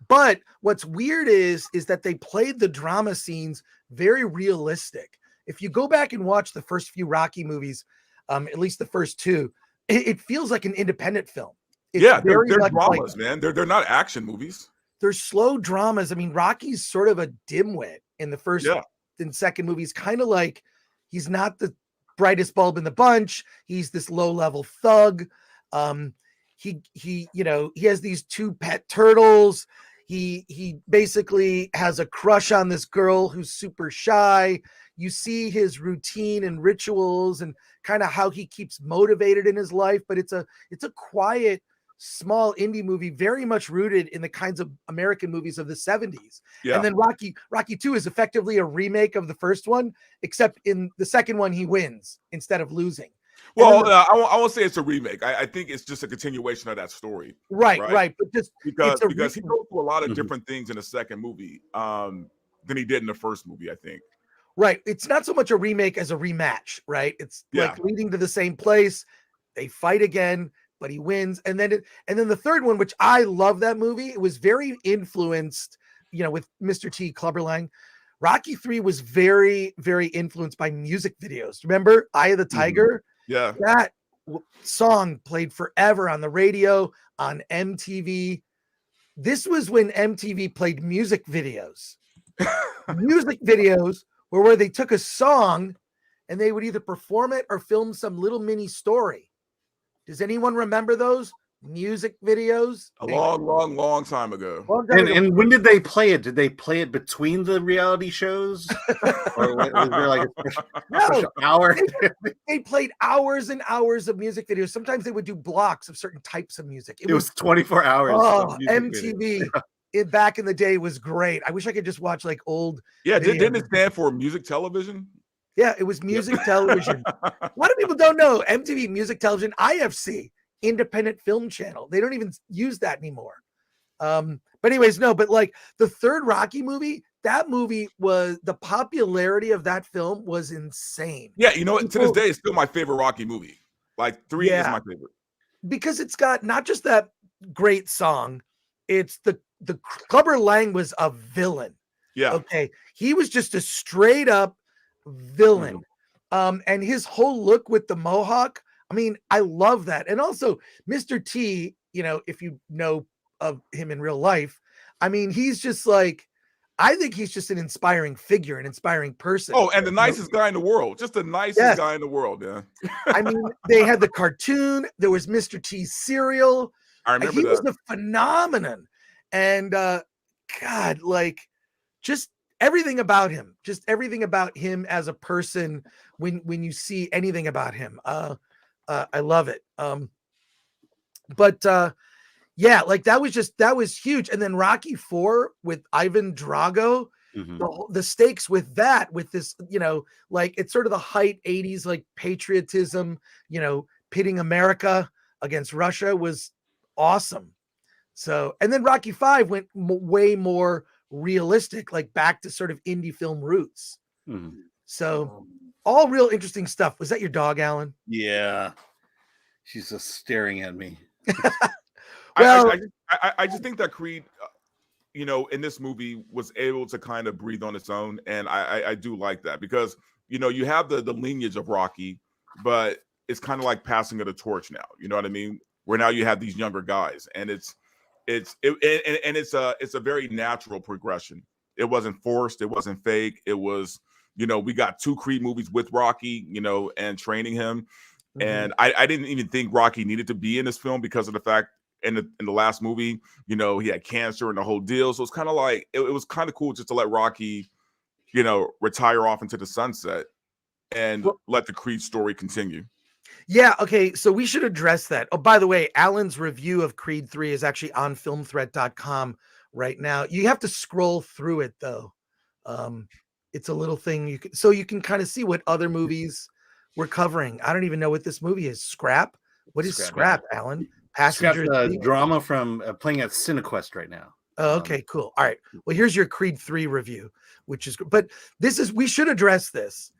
But what's weird is that they played the drama scenes very realistic. If you go back and watch the first few Rocky movies, at least the first two, it feels like an independent film. They're dramas, man. They're not action movies. They're slow dramas. I mean, Rocky's sort of a dimwit in the first and second movies, kind of like he's not the brightest bulb in the bunch. He's this low-level thug. He has these two pet turtles. He basically has a crush on this girl who's super shy. You see his routine and rituals and kind of how he keeps motivated in his life, but it's a quiet, small indie movie, very much rooted in the kinds of American movies of the 70s. And then Rocky 2 is effectively a remake of the first one, except in the second one he wins instead of losing. Well, I won't say it's a remake. I think it's just a continuation of that story. Right. But just because he goes through a lot of different things in the second movie than he did in the first movie, I think. Right. It's not so much a remake as a rematch, right? It's like leading to the same place. They fight again, but he wins. And then the third one, which I love that movie, it was very influenced, with Mr. T, Clubber Lang. Rocky 3 was very, very influenced by music videos. Remember Eye of the Tiger? Yeah. That song played forever on the radio, on MTV. This was when MTV played music videos. Music videos were where they took a song and they would either perform it or film some little mini story. Does anyone remember those music videos? A long time ago. And when did they play it? Did they play it between the reality shows? Or was there like a special hour? They played hours and hours of music videos. Sometimes they would do blocks of certain types of music. It was 24 hours. Oh, MTV back in the day was great. I wish I could just watch like old. Yeah, didn't it stand for music television? Yeah, it was music television. A lot of people don't know MTV Music Television, IFC, Independent Film Channel. They don't even use that anymore. But anyways, but like the third Rocky movie, that movie was, the popularity of that film was insane. Yeah, to this day, it's still my favorite Rocky movie. Like 3 is my favorite. Because it's got not just that great song, it's the Clubber Lang was a villain. Yeah. Okay. He was just a straight up villain. And his whole look with the mohawk, I mean, I love that. And also Mr. T, if you know of him in real life, I mean, he's just like, I think he's just an inspiring figure, an inspiring person. Oh, and the nicest guy in the world. Just the nicest guy in the world, yeah. I mean, they had the cartoon, there was Mr. T's cereal. I remember he was that. a phenomenon. And God, like just everything about him, as a person. When you see anything about him, I love it. But yeah, like that was huge. And then Rocky 4 with Ivan Drago, the stakes with this, like it's sort of the height 80s, like patriotism, pitting America against Russia was awesome. So, and then Rocky 5 went way more realistic, like back to sort of indie film roots. So, all real interesting stuff. Was that your dog, Alan? Yeah. She's just staring at me. Well, I just think that Creed, in this movie was able to kind of breathe on its own, and I do like that because you have the lineage of Rocky, but it's kind of like passing of the torch now. You know what I mean? Where now you have these younger guys, and it's a very natural progression. It wasn't forced. It wasn't fake. It was we got 2 Creed movies with Rocky, and training him. And I didn't even think Rocky needed to be in this film because of the fact in the last movie, he had cancer and the whole deal. So it's kind of like it was kind of cool just to let Rocky, retire off into the sunset and let the Creed story continue. Yeah, okay, so we should address that. Oh, by the way, Alan's review of Creed 3 is actually on filmthreat.com right now. You have to scroll through it though. It's a little thing you can kind of see what other movies we're covering. I don't even know what this movie is. Scrap? What is Scrap, Alan? Passengers. Drama from playing at Cinequest right now. Oh, okay, cool. All right. Well, here's your Creed 3 review, which is, but we should address this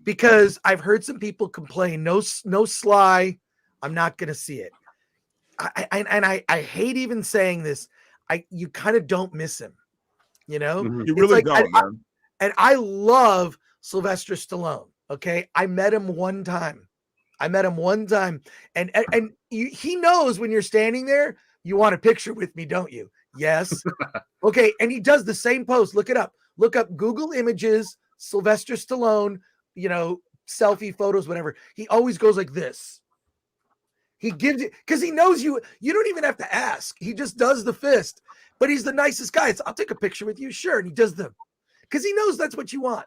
because I've heard some people complain, no Sly, I'm not going to see it. I hate even saying this. You kind of don't miss him, You really don't, man. And I love Sylvester Stallone. Okay. I met him one time. And he knows when you're standing there, you want a picture with me, don't you? Yes. Okay. And he does the same pose. Look it up. Look up Google Images, Sylvester Stallone, selfie photos, whatever. He always goes like this. He gives it because he knows you don't even have to ask. He just does the fist, but he's the nicest guy. I'll take a picture with you. Sure. And he does because he knows that's what you want.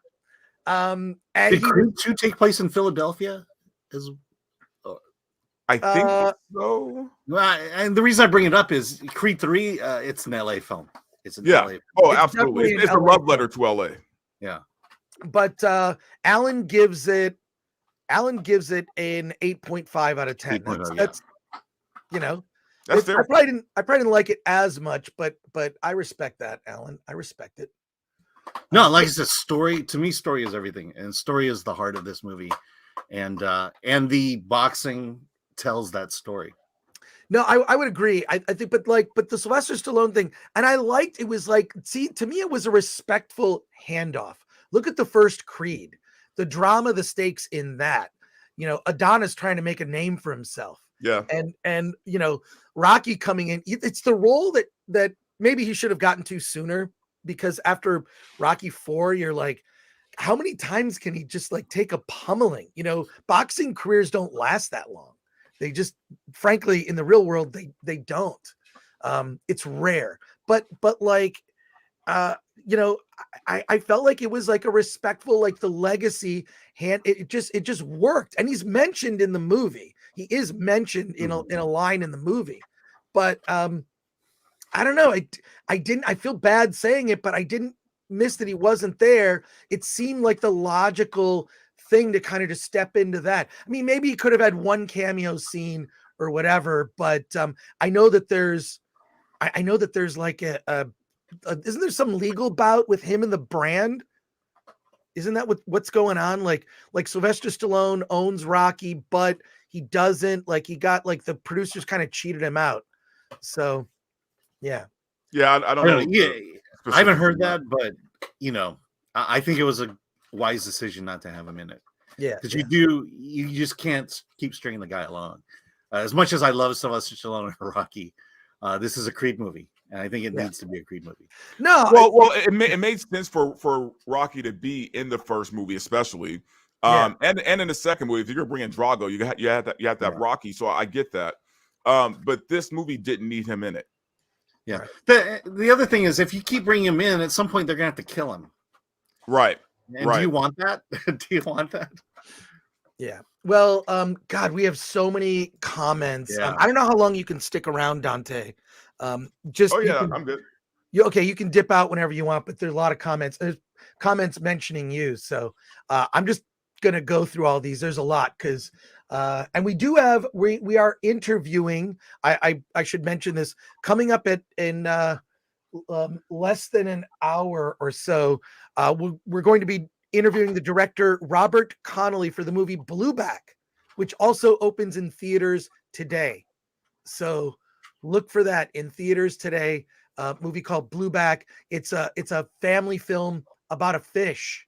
And did Creed 2 take place in Philadelphia? I think so. Well, and the reason I bring it up is Creed 3, it's an LA film. It's an LA film. Oh, absolutely. It's a love letter to LA. Yeah. But Alan gives it an 8.5 out of 10. That's that's fair. I probably didn't like it as much, but I respect that, Alan. I respect it. No, like I said, story is everything, and story is the heart of this movie, and the boxing tells that story. No, I would agree. I think, but the Sylvester Stallone thing, and I liked it was like, see, to me, it was a respectful handoff. Look at the first Creed, the drama, the stakes in that. Adonis trying to make a name for himself. Yeah, and Rocky coming in. It's the role that maybe he should have gotten to sooner. Because after Rocky 4, you're like, how many times can he just like take a pummeling? Boxing careers don't last that long. They just, frankly, in the real world, they don't. It's rare. But like, I felt like it was like a respectful, like the legacy hand. It just worked. And he's mentioned in the movie. He is mentioned in a line in the movie. But I don't know. I feel bad saying it, but I didn't miss that he wasn't there. It seemed like the logical thing to kind of just step into that. I mean, maybe he could have had one cameo scene or whatever, but I know that there's like isn't there some legal bout with him and the brand? Isn't that what's going on? Like Sylvester Stallone owns Rocky, but he doesn't. Like he got like the producers kind of cheated him out. So. Yeah. I don't know. Yeah, I haven't heard that, but I think it was a wise decision not to have him in it. Yeah, because you just can't keep stringing the guy along. As much as I love Sylvester Stallone and Rocky, this is a Creed movie, and I think it needs to be a Creed movie. No, well, it made sense for Rocky to be in the first movie, especially, and in the second movie. If you're bringing Drago, you have to have Rocky. So I get that. But this movie didn't need him in it. Yeah. The other thing is, if you keep bringing him in, at some point they're gonna have to kill him. Right. And do you want that? Do you want that? Yeah. Well, God, we have so many comments. Yeah. I don't know how long you can stick around, Dante. Just Oh you yeah, can- I'm good. you can dip out whenever you want, but there's a lot of comments. There's comments mentioning you, so I'm just gonna go through all these. There's a lot because, and we are interviewing. I should mention this coming up in less than an hour or so. We're going to be interviewing the director Robert Connolly for the movie Blueback, which also opens in theaters today. So look for that in theaters today. Movie called Blueback. It's a family film about a fish.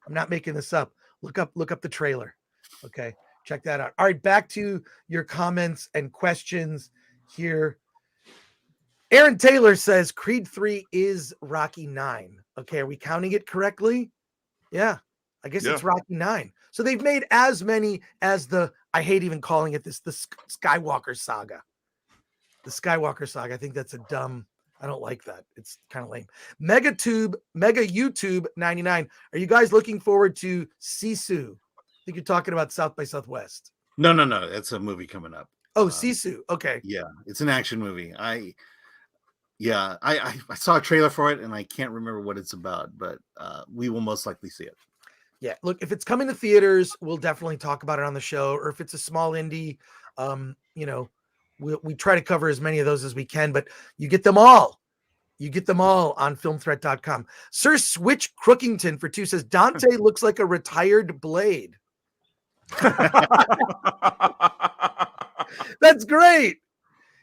I'm not making this up. Look up the trailer. Okay, check that out. All right, back to your comments and questions here. Aaron Taylor says Creed 3 is Rocky 9. Okay, are we counting it correctly? Yeah, I guess it's Rocky 9. So they've made as many as I hate even calling it the Skywalker saga. The Skywalker saga. I think that's I don't like that. It's kind of lame. Mega YouTube 99. Are you guys looking forward to Sisu? I think you're talking about South by Southwest. No. It's a movie coming up. Oh, Sisu. Okay. Yeah, it's an action movie. I saw a trailer for it and I can't remember what it's about, but we will most likely see it. Yeah, look, if it's coming to theaters, we'll definitely talk about it on the show. Or if it's a small indie, we try to cover as many of those as we can, but you get them all. You get them all on filmthreat.com. Sir Switch Crookington for 2 says Dante looks like a retired Blade. That's great.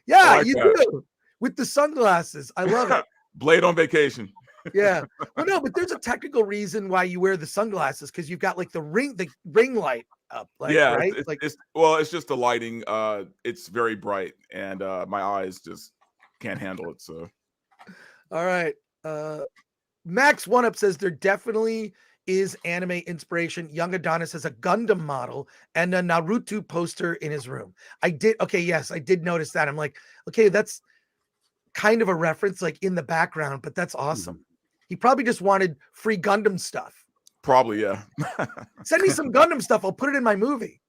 Yeah, like you that. do. With the sunglasses. I love it. Blade on vacation. Yeah. Well, no, but there's a technical reason why you wear the sunglasses, because you've got like the ring light up. Like, yeah, right? It's just the lighting. It's very bright, and my eyes just can't handle it. So, all right. Max One Up says there definitely is anime inspiration. Young Adonis has a Gundam model and a Naruto poster in his room. I did notice that. I'm like, okay, that's kind of a reference like in the background, but that's awesome. He probably just wanted free Gundam stuff. Probably, yeah. Send me some Gundam stuff. I'll put it in my movie.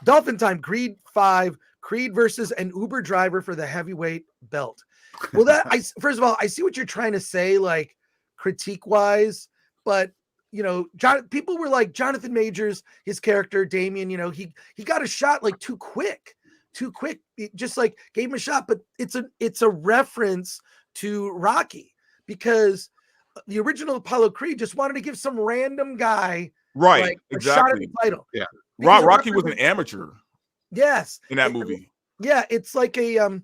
Dolphin Time, Creed 5, Creed versus an Uber driver for the heavyweight belt. Well, first of all, I see what you're trying to say, like critique wise, but people were like Jonathan Majors, his character Damien, he got a shot like too quick. It just like gave him a shot, but it's a reference to Rocky, because the original Apollo Creed just wanted to give some random guy a shot at the title. Yeah, Rocky was an amateur. Yes, in that movie. Yeah, it's like a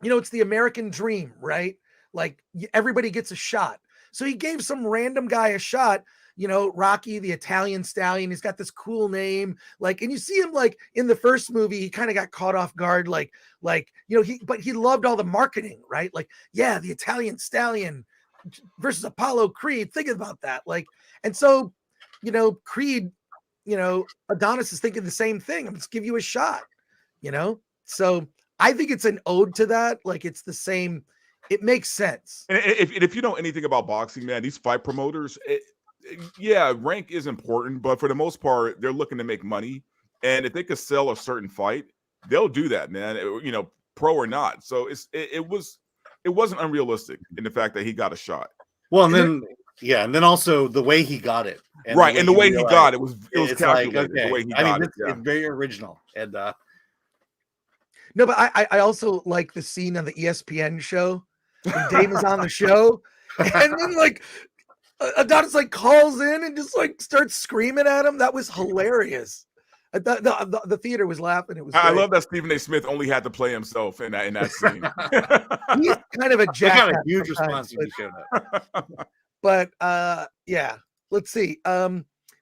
it's the American dream, right? Like everybody gets a shot. So he gave some random guy a shot. Rocky, the Italian stallion, he's got this cool name. Like, and you see him like in the first movie, he kind of got caught off guard. But he loved all the marketing, right? Like, yeah, the Italian stallion versus Apollo Creed. Think about that. Like, and so, Creed, Adonis is thinking the same thing. I'm just give you a shot, So I think it's an ode to that. Like, it's the same. It makes sense. And if you know anything about boxing, man, these fight promoters, rank is important, but for the most part, they're looking to make money. And if they could sell a certain fight, they'll do that, man. Pro or not. So it wasn't unrealistic in the fact that he got a shot. Well, and then also the way he got it, and the way he got it was calculated. Like, okay. The way he got it, it's very original. And no, but I also like the scene on the ESPN show when Dave is on the show, and then like Adonis like calls in and just like starts screaming at him. That was hilarious. The theater was laughing. It was. I love that Stephen A. Smith only had to play himself in that scene. He's kind of a jack. Got a huge response when he showed up. But let's see.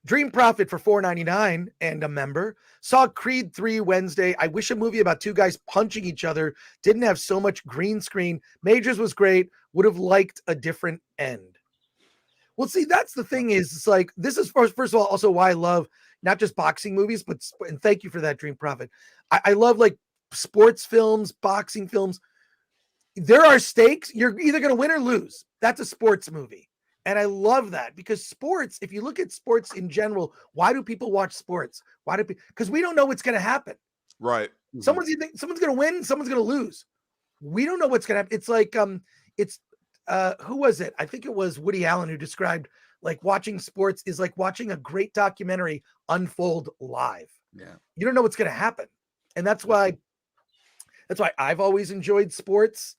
Dream Profit for $4.99 and a member. Saw Creed 3 Wednesday. I wish a movie about two guys punching each other didn't have so much green screen. Majors was great. Would have liked a different end. Well, see, that's the thing is, it's like, this is first of all, also why I love not just boxing movies, and thank you for that, Dream Profit. I love like sports films, boxing films, there are stakes. You're either going to win or lose. That's a sports movie. And I love that because sports, if you look at sports in general, why do people watch sports? Because we don't know what's going to happen. Right. Someone's going to win, someone's going to lose. We don't know what's going to happen. It's like, who was it? I think it was Woody Allen who described like watching sports is like watching a great documentary unfold live. Yeah. You don't know what's going to happen. And that's why I've always enjoyed sports.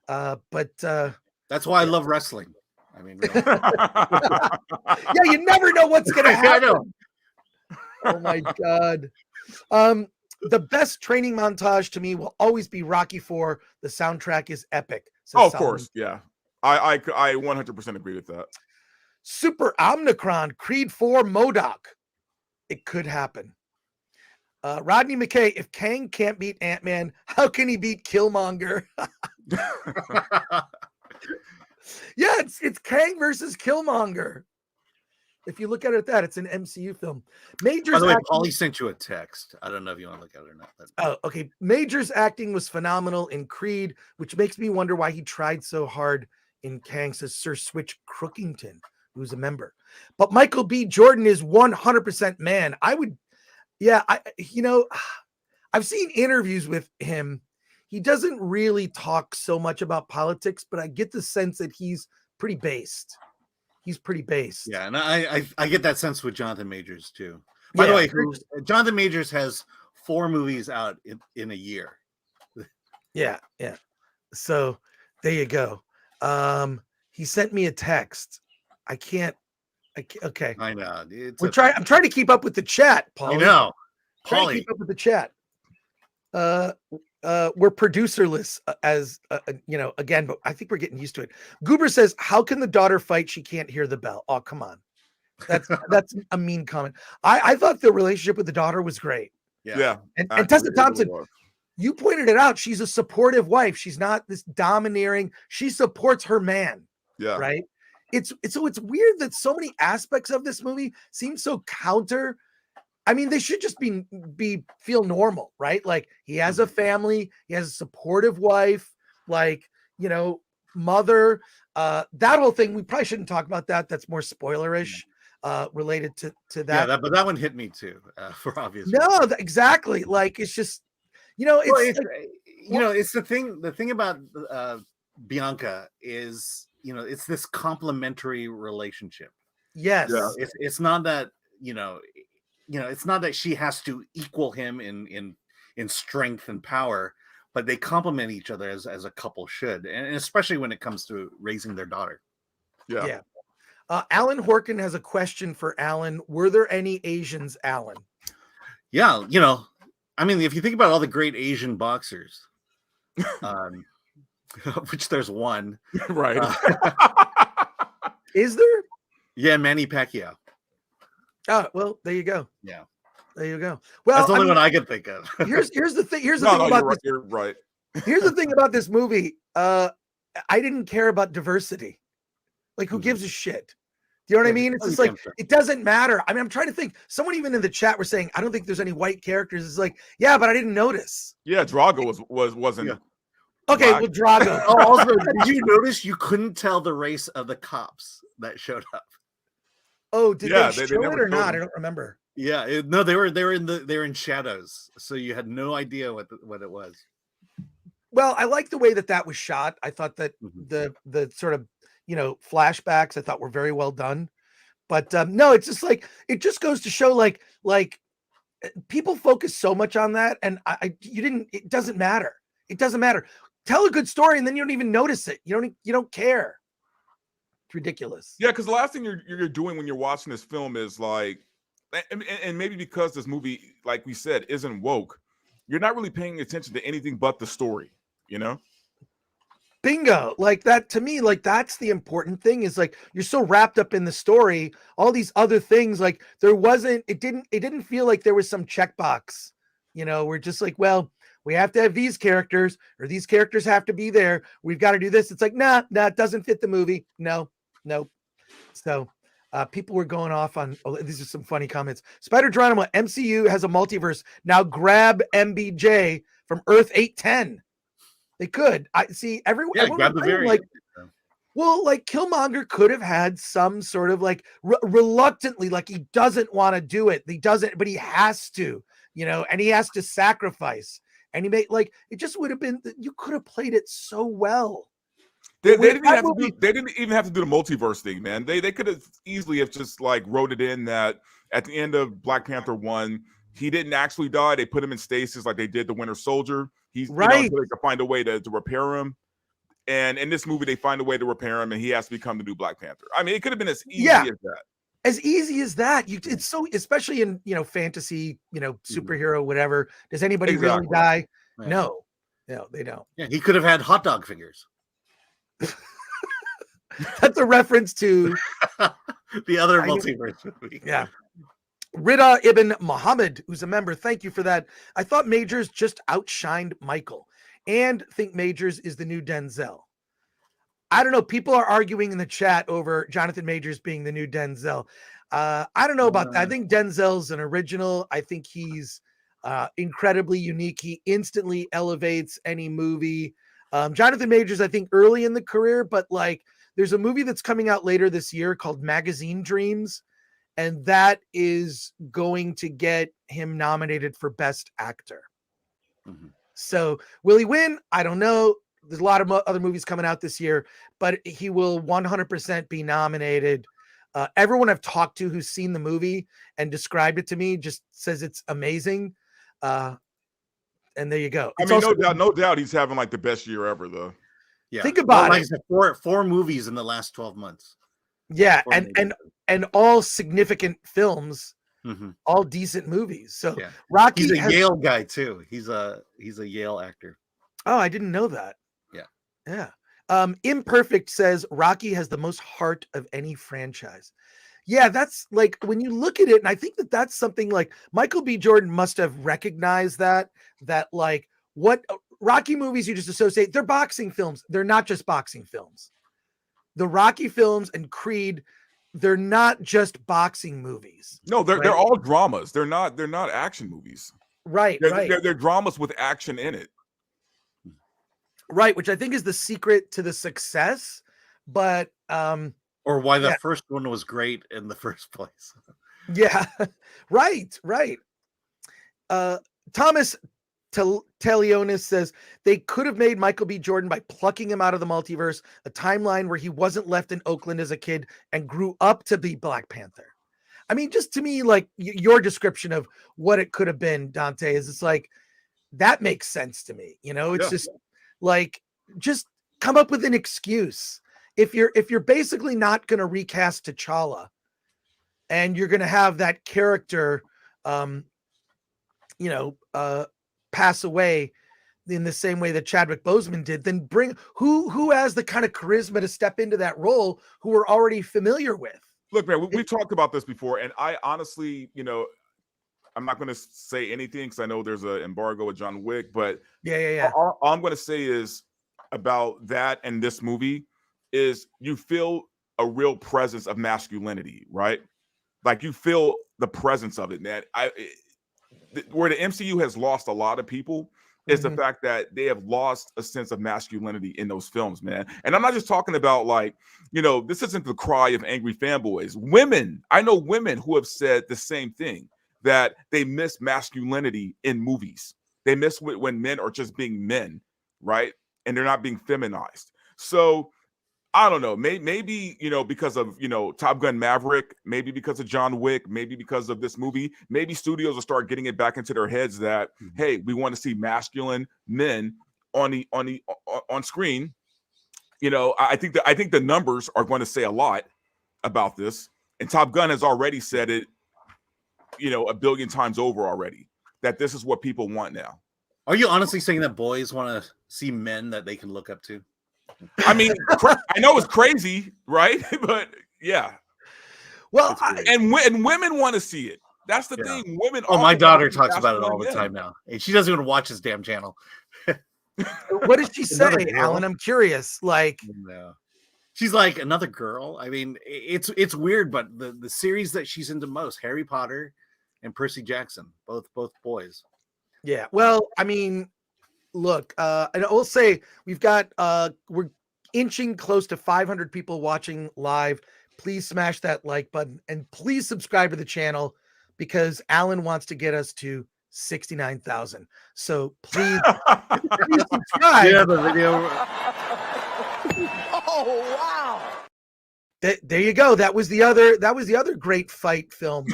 But that's why I love wrestling. I mean, really. Yeah, you never know what's going to happen. Oh my God. The best training montage to me will always be Rocky IV. The soundtrack is epic. Of course. Yeah. I 100% agree with that. Super Omnicron, Creed 4, MODOK. It could happen. Rodney McKay, if Kang can't beat Ant-Man, how can he beat Killmonger? Yeah, it's Kang versus Killmonger. If you look at it that, it's an MCU film. Major's By the way, acting... Paulie sent you a text. I don't know if you want to look at it or not. But... Oh, okay. Major's acting was phenomenal in Creed, which makes me wonder why he tried so hard in Kang, says Sir Switch Crookington, who's a member. But Michael B. Jordan is 100% man. I've seen interviews with him. He doesn't really talk so much about politics, but I get the sense that he's pretty based. He's pretty based. Yeah, and I get that sense with Jonathan Majors too. By the way, Jonathan Majors has 4 movies out in a year. Yeah. So there you go. He sent me a text. Okay. I know. I'm trying to keep up with the chat, Paul. I know. Trying to keep up with the chat. We're producerless again, but I think we're getting used to it. Goober says, how can the daughter fight? She can't hear the bell. Oh, come on. That's a mean comment. I thought the relationship with the daughter was great. Yeah. And Tessa Thompson, you pointed it out. She's a supportive wife. She's not this domineering. She supports her man. Yeah. Right. It's weird that so many aspects of this movie seem so counter. I mean, they should just feel normal, right? Like he has a family, he has a supportive wife, mother. That whole thing, we probably shouldn't talk about that. That's more spoilerish, related to that. Yeah, but that one hit me too, for obvious No, reasons. Exactly. Like it's just, it's the thing. The thing about Bianca is, it's this complementary relationship. Yes. Yeah. It's not that it's not that she has to equal him in strength and power, but they complement each other as a couple should, and especially when it comes to raising their daughter. Yeah. Alan Horkin has a question for Alan. Were there any Asians, Alan? Yeah, I mean, if you think about all the great Asian boxers, which there's one, right? Is there? Yeah, Manny Pacquiao. Oh, well, there you go. Yeah. There you go. Well, that's the only one I can think of. Here's the thing. Here's the thing about this. You're right. Here's the thing about this movie. I didn't care about diversity. Like, who gives a shit? Do you know what I mean? It's just like, it doesn't matter. I mean, I'm trying to think. Someone even in the chat were saying, I don't think there's any white characters. It's like, yeah, but I didn't notice. Yeah, Drago wasn't. Yeah. Okay, black. well, Drago. Also, did you notice you couldn't tell the race of the cops that showed up? Oh, did they show it or not? I don't remember. Yeah, no, they were in shadows, so you had no idea what it was. Well, I like the way that was shot. I thought that the sort of flashbacks I thought were very well done. But no, it's just like, it just goes to show like people focus so much on that, and it doesn't matter. It doesn't matter. Tell a good story, and then you don't even notice it. You don't care. It's ridiculous. Yeah, because the last thing you're doing when you're watching this film is like, and maybe because this movie, like we said, isn't woke, you're not really paying attention to anything but the story, Bingo. Like that, to me, like that's the important thing, is like you're so wrapped up in the story, all these other things, like it didn't feel like there was some checkbox, we're just like, well, we have to have these characters, or these characters have to be there. We've got to do this. It's like, nah, it doesn't fit the movie. No. So People were going off on. Oh, these are some funny comments. Spider Geronimo, MCU has a multiverse now. Grab MBJ from Earth 810. They could. I see. Everyone grab the variant. like. Well, like Killmonger could have had some sort of like reluctantly, like he doesn't want to do it. He doesn't, but he has to, and he has to sacrifice. And he made like it just would have been. You could have played it so well. They didn't even have to do the multiverse thing, man. They could have easily have just like wrote it in that at the end of Black Panther 1, he didn't actually die. They put him in stasis like they did the Winter Soldier. He's right. So they could find a way to repair him. And in this movie, they find a way to repair him, and he has to become the new Black Panther. I mean, it could have been as easy as that. As easy as that. It's so, especially in fantasy, superhero, whatever. Does anybody really die? Yeah. No, they don't. Yeah, he could have had hot dog fingers. That's a reference to the other multiverse movie. Yeah. Rida Ibn Muhammad, who's a member. Thank you for that. I thought Majors just outshined Michael. And think Majors is the new Denzel. I don't know. People are arguing in the chat over Jonathan Majors being the new Denzel. I don't know about that. I think Denzel's an original. I think he's incredibly unique. He instantly elevates any movie. Jonathan Majors, I think early in the career, but like there's a movie that's coming out later this year called Magazine Dreams. And that is going to get him nominated for Best Actor. Mm-hmm. So will he win? I don't know. There's a lot of other movies coming out this year, but he will 100% be nominated. Everyone I've talked to who's seen the movie and described it to me just says it's amazing. And there you go. I mean, no doubt he's having like the best year ever, though. Yeah. Think about it. Like four movies in the last 12 months. Yeah. And all significant films. Mm-hmm. All decent movies. So Rocky, he's a Yale guy too. He's a Yale actor. Oh, I didn't know that. Yeah. Imperfect says Rocky has the most heart of any franchise. Yeah, that's like when you look at it, and I think that's something like Michael B. Jordan must have recognized that like what Rocky movies you just associate, they're boxing films. They're not just boxing films. The Rocky films and Creed, they're not just boxing movies. No, they're all dramas. They're not action movies. Right. They're dramas with action in it. Right, which I think is the secret to the success, but or why the first one was great in the first place. Yeah. Right. Thomas Telionis says they could have made Michael B. Jordan by plucking him out of the multiverse, a timeline where he wasn't left in Oakland as a kid and grew up to be Black Panther. I mean, just to me, like your description of what it could have been, Dante, is it's like, that makes sense to me. It's just like, just come up with an excuse. If you're basically not going to recast T'Challa and you're going to have that character, pass away in the same way that Chadwick Boseman did, then bring who has the kind of charisma to step into that role who we're already familiar with. Look, man, we talked about this before, and I honestly, I'm not going to say anything because I know there's an embargo with John Wick, but all I'm going to say is about that and this movie is you feel a real presence of masculinity, right? Like you feel the presence of it, man. Where the MCU has lost a lot of people is the fact that they have lost a sense of masculinity in those films, man. And I'm not just talking about like, this isn't the cry of angry fanboys. Women, I know women who have said the same thing, that they miss masculinity in movies. They miss when men are just being men, right? And they're not being feminized. So I don't know, maybe, because of, Top Gun Maverick, maybe because of John Wick, maybe because of this movie, maybe studios will start getting it back into their heads that, hey, we want to see masculine men on screen. I think the numbers are going to say a lot about this. And Top Gun has already said it, 1 billion times over already, that this is what people want now. Are you honestly saying that boys want to see men that they can look up to? I mean, I know it's crazy, right? But yeah. Well, and women want to see it. That's the thing. Women. Oh, my daughter talks about it all the time now, and she doesn't even watch this damn channel. What did she say, Alan? I'm curious. Like, She's like another girl. I mean, it's weird, but the series that she's into most, Harry Potter and Percy Jackson, both boys. Yeah. Well, I mean, look, and I will say we've got we're inching close to 500 people watching live. Please smash that like button and please subscribe to the channel because Alan wants to get us to 69,000. So please, please subscribe. Yeah, the video. Oh, wow. There you go. That was the other great fight film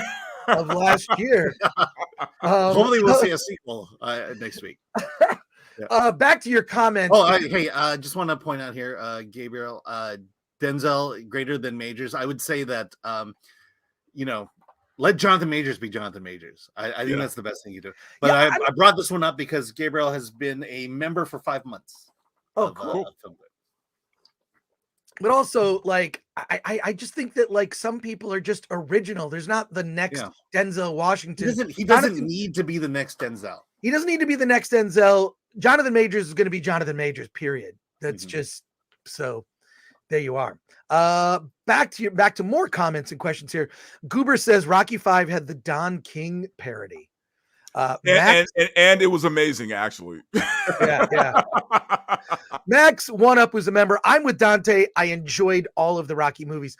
of last year. Hopefully, we'll see a sequel next week. Back to your comments. Oh, hey, just want to point out here, Gabriel, Denzel greater than Majors. I would say that, let Jonathan Majors be Jonathan Majors. I think that's the best thing you do. But Yeah, I brought this one up because Gabriel has been a member for 5 months. Oh, cool. But also, like, I just think that like some people are just original. There's not the next Denzel Washington. He doesn't need to be the next Denzel. He doesn't need to be the next Denzel. Jonathan Majors is going to be Jonathan Majors, period. That's just so. There you are. Back to more comments and questions here. Goober says Rocky V had the Don King parody. And it was amazing, actually. Yeah. Max One Up was a member. I'm with Dante. I enjoyed all of the Rocky movies.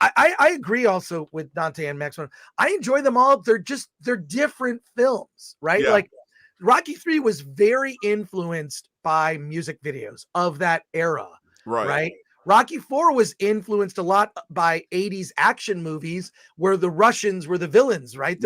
I agree also with Dante and Max One. I enjoy them all. They're different films, right? Yeah. Like Rocky 3 was very influenced by music videos of that era, right? Rocky 4 was influenced a lot by 80s action movies where the Russians were the villains, right?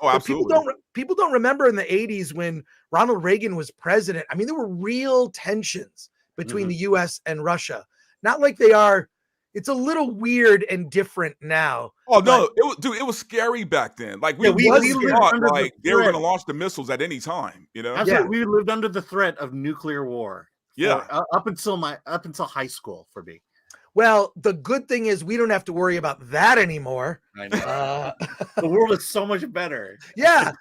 Absolutely. People don't remember in the 80s when Ronald Reagan was president. I mean, there were real tensions between the US and Russia. Not like they are. It's a little weird and different now. Oh no, it was scary back then. Like we thought like they were going to launch the missiles at any time, you know? Absolutely. We lived under the threat of nuclear war. Yeah, up until high school for me. Well, the good thing is we don't have to worry about that anymore. I know. The world is so much better. Yeah.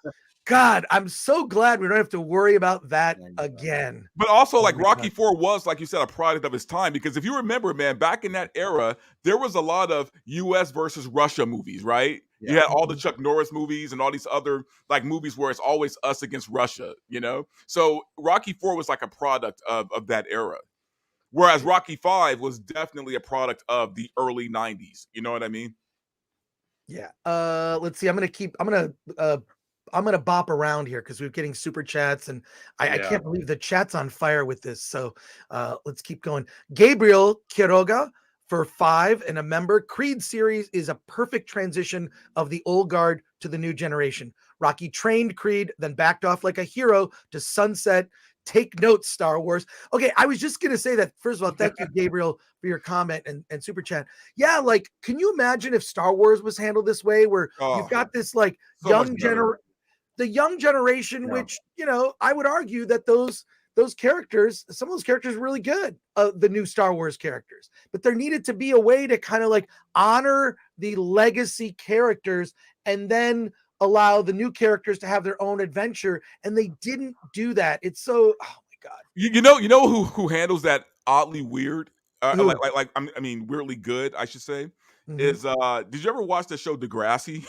God, I'm so glad we don't have to worry about that again. But also, like Rocky 4 was, like you said, a product of its time. Because if you remember, man, back in that era, there was a lot of U.S. versus Russia movies, right? Yeah. You had all the Chuck Norris movies and all these other like movies where it's always us against Russia, you know? So Rocky 4 was like a product of that era. Whereas Rocky 5 was definitely a product of the early 90s. You know what I mean? Yeah. Let's see. I'm gonna bop around here because we're getting super chats and I can't believe the chat's on fire with this. So let's keep going. Gabriel Quiroga for 5 and a member. Creed series is a perfect transition of the old guard to the new generation. Rocky trained Creed, then backed off like a hero to sunset. Take notes, Star Wars. Okay, I was just gonna say that. First of all, thank you, Gabriel, for your comment and super chat. Yeah, like, can you imagine if Star Wars was handled this way, where you've got this like young generation, which I would argue that those characters, some of those characters, are really good. The new Star Wars characters, but there needed to be a way to kind of like honor the legacy characters and then allow the new characters to have their own adventure, and they didn't do that. It's so, oh my god. You know who handles that oddly weird, weirdly good, I should say, is did you ever watch the show Degrassi?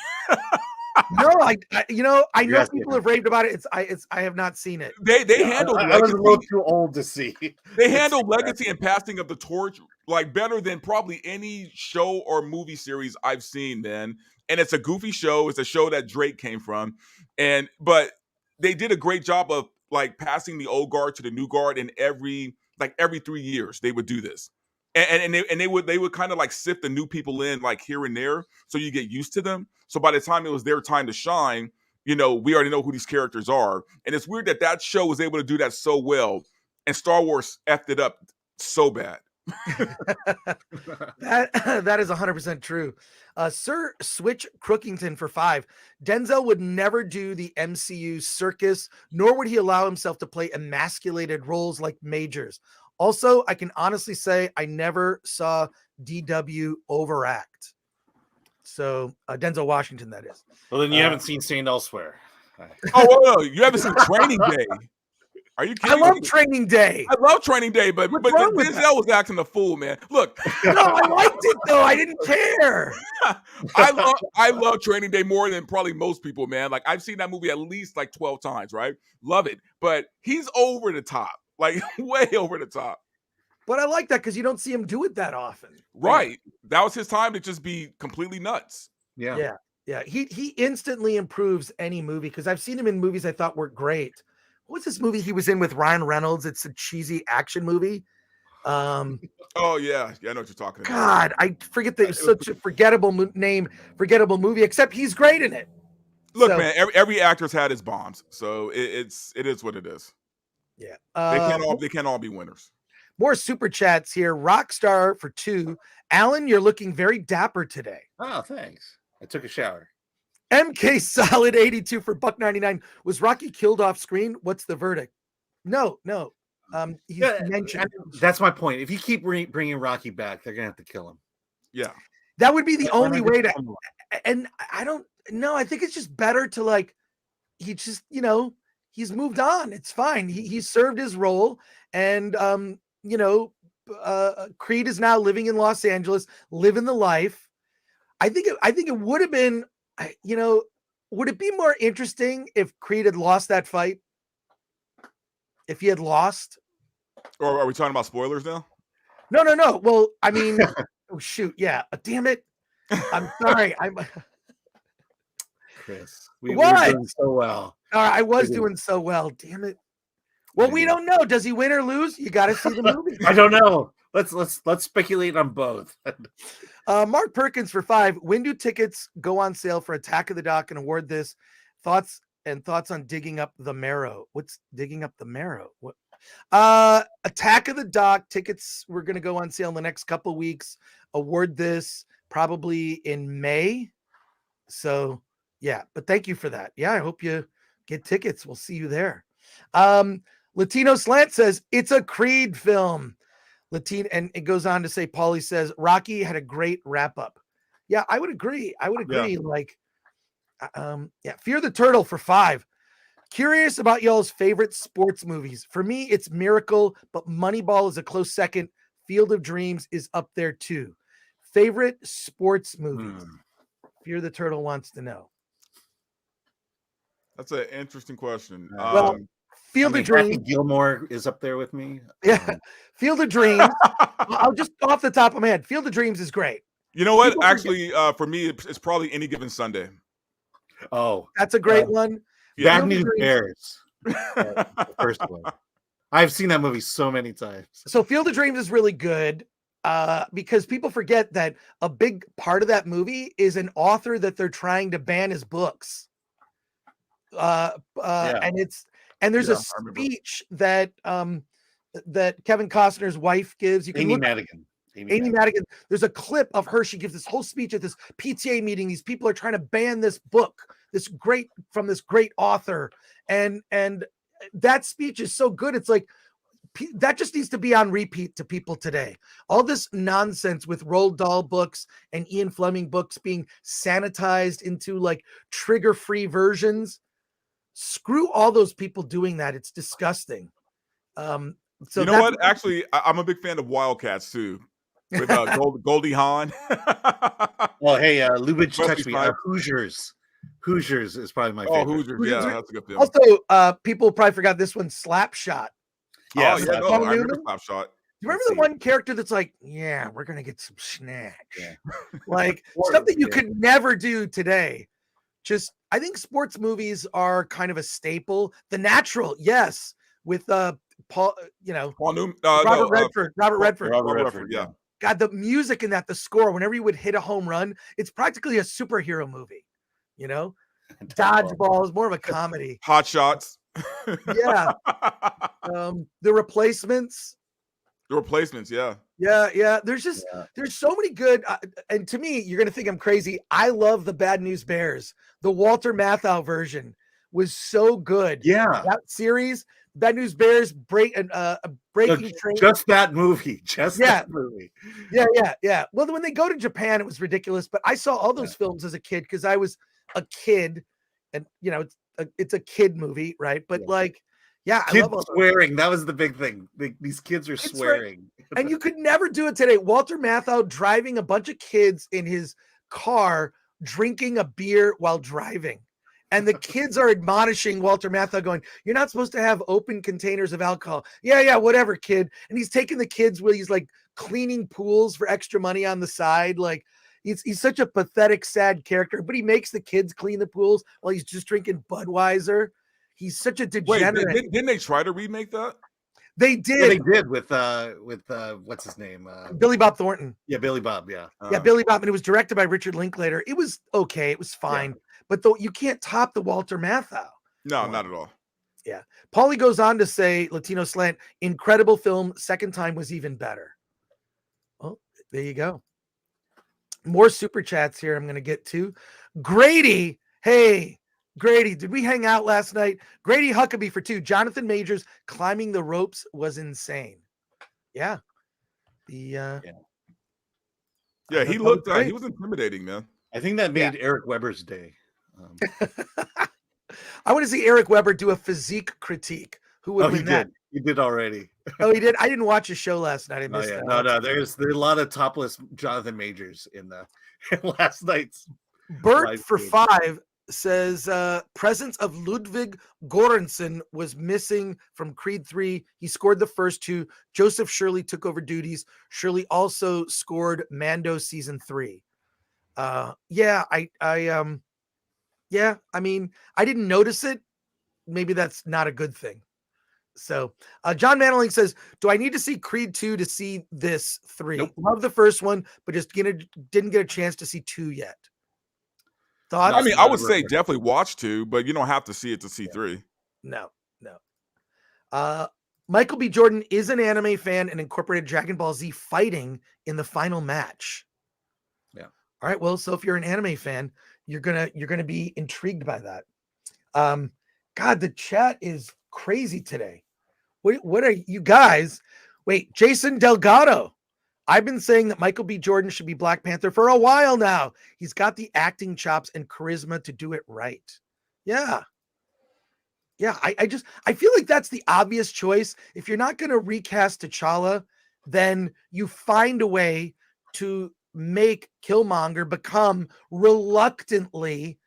No, I know people have raved about it. I have not seen it. They handled I was a little too old to see. They handled legacy and passing of the torch like better than probably any show or movie series I've seen, man. And it's a goofy show. It's a show that Drake came from. But they did a great job of like passing the old guard to the new guard, and every 3 years they would do this. And they would kind of like sift the new people in like here and there, so you get used to them. So by the time it was their time to shine, we already know who these characters are. And it's weird that show was able to do that so well, and Star Wars effed it up so bad. that is 100% true. Sir Switch Crookington for 5. Denzel would never do the MCU circus, nor would he allow himself to play emasculated roles like Majors. Also, I can honestly say I never saw DW overact. So Denzel Washington, that is. Well, then you haven't seen St. Elsewhere. Oh, well, you haven't seen Training Day. Are you I kidding love me? Training Day. I love Training Day, but What's wrong with Denzel was acting a fool, man. Look, No, I liked it though. I didn't care. I love Training Day more than probably most people, man. Like I've seen that movie at least like 12 times, right? Love it. But he's over the top. Like way over the top. But I like that because you don't see him do it that often. Right. That was his time to just be completely nuts. Yeah. Yeah. He instantly improves any movie because I've seen him in movies I thought were great. What was this movie he was in with Ryan Reynolds? It's a cheesy action movie. Oh yeah. Yeah, I know what you're talking about. God, I forget that it's such a forgettable name, forgettable movie, except he's great in it. Look, So, man, every actor's had his bombs. So it is what it is. Yeah. They can't all be winners. More super chats here. Rockstar for 2. Alan, you're looking very dapper today. Oh, thanks. I took a shower. MK Solid 82 for $1.99. Was Rocky killed off screen? What's the verdict? No. He's mentioned. That's my point. If you keep bringing Rocky back, they're gonna have to kill him. Yeah. That would be the only Why not way just to. kill him? And I don't know. I think it's just better to like. He just he's moved on. It's fine. He served his role, and Creed is now living in Los Angeles, living the life. I think it would have been, would it be more interesting if Creed had lost that fight? If he had lost? Or are we talking about spoilers now? No. Well, I mean, oh shoot, yeah. Damn it. I'm sorry. Chris, we What? were doing so well. I was doing so well. Damn it. Well, we don't know. Does he win or lose? You got to see the movie. I don't know. Let's speculate on both. Mark Perkins for 5. When do tickets go on sale for Attack of the Dock and award this? Thoughts on digging up the marrow. What's digging up the marrow? What? Attack of the Dock tickets were going to go on sale in the next couple weeks. Award this probably in May. So yeah, but thank you for that. Yeah, I hope you get tickets. We'll see you there. Latino Slant says it's a Creed film. And it goes on to say, Paulie says Rocky had a great wrap up. Yeah, I would agree. Yeah. Like, Fear the Turtle for 5. Curious about y'all's favorite sports movies. For me, it's Miracle, but Moneyball is a close second. Field of Dreams is up there too. Favorite sports movies. Fear the Turtle wants to know. That's an interesting question. Well, Field of Dreams. Happy Gilmore is up there with me. Yeah, Field of Dreams. I'll just off the top of my head. Field of Dreams is great. You know what? Actually, for me, it's probably Any Given Sunday. Oh, that's a great one. Yeah. Bad News Bears. The first one. I've seen that movie so many times. So Field of Dreams is really good because people forget that a big part of that movie is an author that they're trying to ban his books. And there's a speech that Kevin Costner's wife gives. You can Amy look Madigan. Amy Madigan. There's a clip of her. She gives this whole speech at this PTA meeting. These people are trying to ban this book, this great author, and that speech is so good. It's like that just needs to be on repeat to people today. All this nonsense with Roald Dahl books and Ian Fleming books being sanitized into like trigger-free versions. Screw all those people doing that. It's disgusting. So you know what? Actually, I'm a big fan of Wildcats too, with Goldie Hawn. Well, hey, Lubitsch touched me. Hoosiers. Hoosiers is probably my favorite. Hoosiers, yeah, that's a good film. Also, people probably forgot this one, Slapshot. Yeah, I remember Slapshot. You remember the one character that's like, yeah, we're gonna get some snacks, like stuff that you could never do today. Just, I think sports movies are kind of a staple. The Natural, yes, with Paul Newman, Robert Redford, yeah. God, the music in that, the score, whenever you would hit a home run, it's practically a superhero movie. Dodgeball is more of a comedy. Hot Shots. Yeah. The Replacements. Yeah. Yeah. There's so many good. And to me, you're going to think I'm crazy. I love the Bad News Bears. The Walter Matthau version was so good. Yeah. That series, Bad News Bears, Breaking Train. Just that movie. That movie. Yeah. Well, when they go to Japan, it was ridiculous. But I saw all those films as a kid because I was a kid, and it's a kid movie, right? But Yeah, I Kids love all those. swearing. That was the big thing. These kids are Kids swear- swearing. And you could never do it today. Walter Matthau driving a bunch of kids in his car, drinking a beer while driving. And the kids are admonishing Walter Matthau, going, "You're not supposed to have open containers of alcohol." Yeah, whatever, kid. And he's taking the kids where he's like cleaning pools for extra money on the side. Like he's such a pathetic, sad character, but he makes the kids clean the pools while he's just drinking Budweiser. He's such a Wait, degenerate. didn't they try to remake that? They Yeah, they did. did with what's his name? Billy Bob Thornton. Yeah, Billy Bob. Yeah. Yeah, Billy Bob, and it was directed by Richard Linklater. It was okay. It was fine. But though you can't top the Walter Matthau. No, not at all. Yeah. Paulie goes on to say, Latino Slant, incredible film. Second time was even better. Well, there you go. More super chats here I'm going to get to. Grady. Hey, Grady, did we hang out last night? Grady Huckabee for 2. Jonathan Majors climbing the ropes was insane. Yeah. Yeah, he looked. He was intimidating, man. I think that made Eric Weber's day. I want to see Eric Weber do a physique critique. Who would win that? He did already. Oh, he did. I didn't watch his show last night. I missed that. No. There's a lot of topless Jonathan Majors in the last night's. Bert for 5 says presence of Ludwig Göransson was missing from Creed 3. He scored the first 2. Joseph Shirley took over duties. Shirley also scored Mando season 3. I mean, I didn't notice it. Maybe that's not a good thing. So John Manoling says, do I need to see Creed 2 to see this 3? Nope. Love the first one, but just didn't get a chance to see 2 yet. Thoughts? I mean, I would say definitely watch 2, but you don't have to see it to see 3. No. Michael B. Jordan is an anime fan and incorporated Dragon Ball Z fighting in the final match. Yeah. All right. Well, so if you're an anime fan, you're gonna be intrigued by that. God, the chat is crazy today. What are you guys? Wait, Jason Delgado. I've been saying that Michael B. Jordan should be Black Panther for a while now. He's got the acting chops and charisma to do it right. Yeah. I feel like that's the obvious choice. If you're not going to recast T'Challa, then you find a way to make Killmonger become reluctantly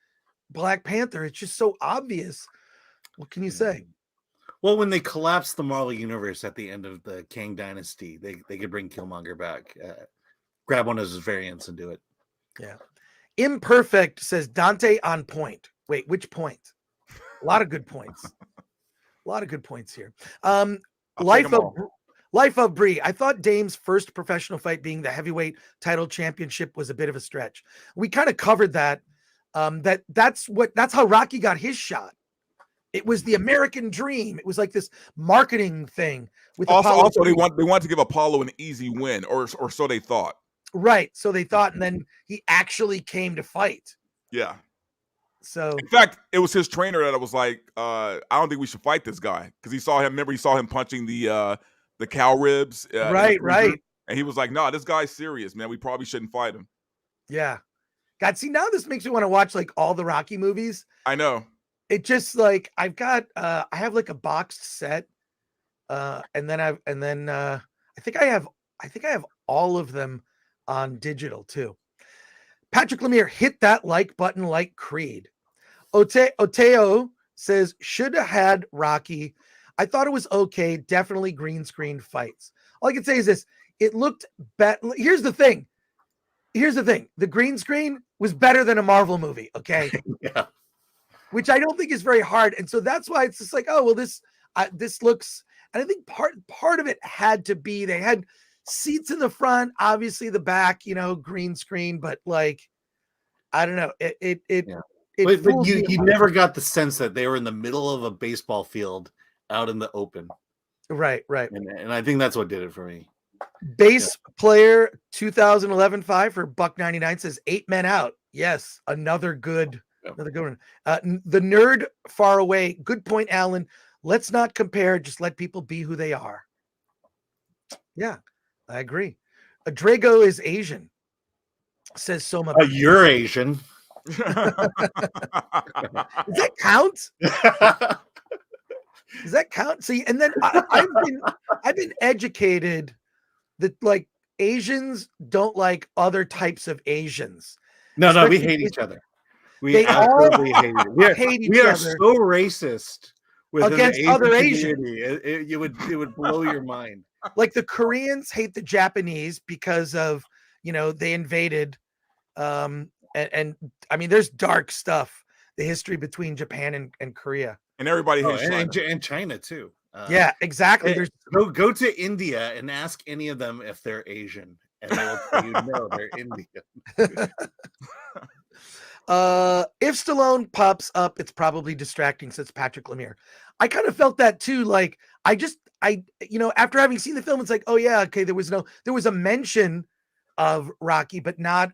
Black Panther. It's just so obvious. What can you say? Well, when they collapsed the Marvel universe at the end of the Kang Dynasty, they could bring Killmonger back, grab one of his variants and do it. Yeah. Imperfect says Dante on point. Wait, which point? A lot of good points. Here. Life of Brie. I thought Dame's first professional fight being the heavyweight title championship was a bit of a stretch. We kind of covered that. That's how Rocky got his shot. It was the American dream. It was like this marketing thing with also they want to give Apollo an easy win, or so they thought. Right. So they thought, and then he actually came to fight. Yeah. So in fact, it was his trainer that was like, I don't think we should fight this guy, because he saw him punching the cow ribs. Right. And he was like, "No, this guy's serious, man. We probably shouldn't fight him." Yeah. God, see, now this makes me want to watch like all the Rocky movies. I know. It just like I have like a boxed set, and then I think I have all of them on digital too. Patrick Lemire, hit that like button like Creed. Oteo says should have had Rocky. I thought it was okay. Definitely green screen fights. All I can say is this: it looked better. Here's the thing. The green screen was better than a Marvel movie. Okay. Yeah. Which I don't think is very hard. And so that's why it's just like, oh, well, this looks, and I think part of it had to be, they had seats in the front, obviously the back, green screen, but like, I don't know. But you never got the sense that they were in the middle of a baseball field out in the open. Right. And I think that's what did it for me. Base player 2011-5 for $1.99 says 8 men out. Yes. Another good one. The nerd far away. Good point, Alan. Let's not compare. Just let people be who they are. Yeah, I agree. Drago is Asian. Says Soma. You're Asian. Does that count? Does that count? See, and then I've been educated that like Asians don't like other types of Asians. No, we Especially hate with- each other. We They absolutely hate it. hate We each are other so racist within against the other Asian Asians. community. It would blow your mind. Like the Koreans hate the Japanese because of they invaded. And I mean, there's dark stuff. The history between Japan and Korea. And everybody hates China. And China too. Yeah, exactly. There's Go to India and ask any of them if they're Asian, and they will tell you no, they're Indian. If Stallone pops up, it's probably distracting, says Patrick Lemire. I kind of felt that too. Like after having seen the film, it's like, oh yeah, okay, there was a mention of Rocky, but not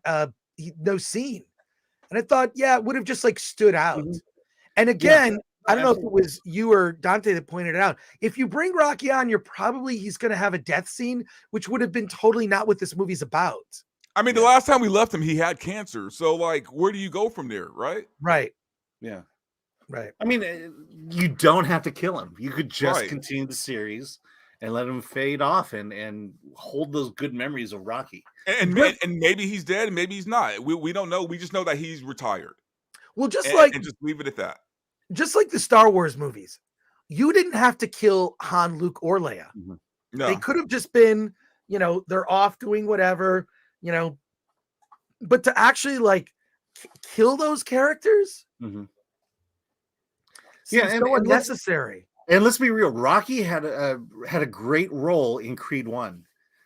no scene. And I thought, yeah, it would have just like stood out. Mhm. And again, Yeah, I don't know if it was you or Dante that pointed it out. If you bring Rocky on, he's going to have a death scene, which would have been totally not what this movie's about. I mean, the last time we left him, he had cancer. So, like, where do you go from there, right? Right. Yeah. Right. I mean, you don't have to kill him. You could just Right. continue the series and let him fade off and hold those good memories of Rocky. And maybe he's dead, and maybe he's not. We don't know. We just know that he's retired. Well, just just leave it at that. Just like the Star Wars movies, you didn't have to kill Han, Luke, or Leia. Mhm. No. They could have just been, they're off doing whatever, but to actually like kill those characters, Mhm. seems Yeah, so and let's- unnecessary. And let's be real, Rocky had a great role in Creed 1.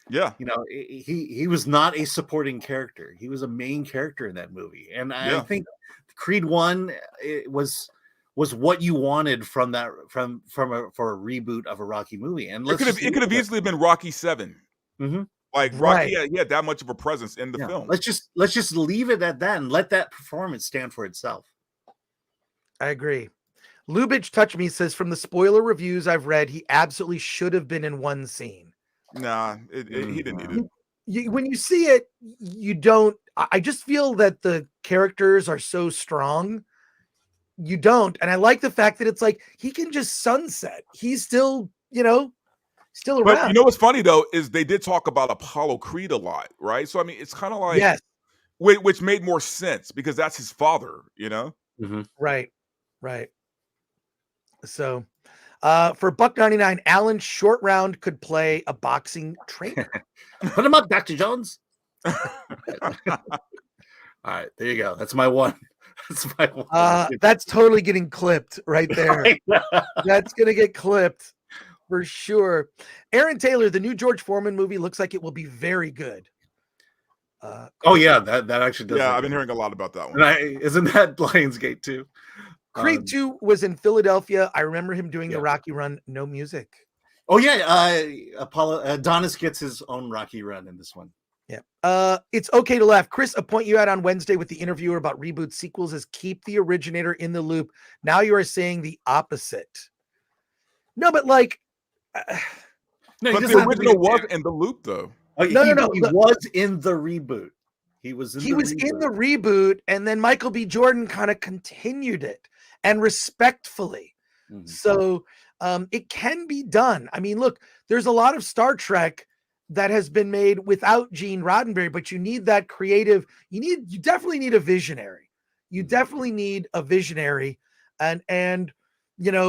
Yeah. He was not a supporting character. He was a main character in that movie. And I think Creed 1 was what you wanted from that for a reboot of a Rocky movie. And It could have easily been Rocky 7. Mhm. Like Right. Rocky, he had that much of a presence in the Yeah. film. Let's just leave it at that and let that performance stand for itself. I agree. Lubitsch Touch Me says, from the spoiler reviews I've read, he absolutely should have been in one scene. Nah, he didn't need it. When you see it, you don't. I just feel that the characters are so strong. You don't. And I like the fact that it's like he can just sunset. He's still, still around. But you know what's funny though is they did talk about Apollo Creed a lot, right? So I mean, it's kind of like Yes. which made more sense because that's his father, Right. So, for $1.99, Alan Short Round could play a boxing trainer. Put him up, Dr. Jones. All right, there you go. That's my one. That's my one. That's totally getting clipped right there. Right. That's gonna get clipped for sure. Aaron Taylor, the new George Foreman movie looks like it will be very good. Oh yeah, that actually does. Yeah, look I've been good. hearing a lot about that one. And isn't that Lionsgate too? Creed 2 was in Philadelphia. I remember him doing the Yeah. Rocky Run, no music. Oh yeah, Adonis gets his own Rocky run in this one. Yeah. It's okay to laugh. Chris, a point you had on Wednesday with the interviewer about reboot sequels is keep the originator in the loop. Now you are saying the opposite. No, but like, No, But the original was in the loop though. No. No. He was in the reboot. He was in the reboot, and then Michael B. Jordan kind of continued it and respectfully. Mhm. So it can be done. I mean, look, there's a lot of Star Trek that has been made without Gene Roddenberry, but you need that creative. You definitely need a visionary. You definitely need a visionary, and Gene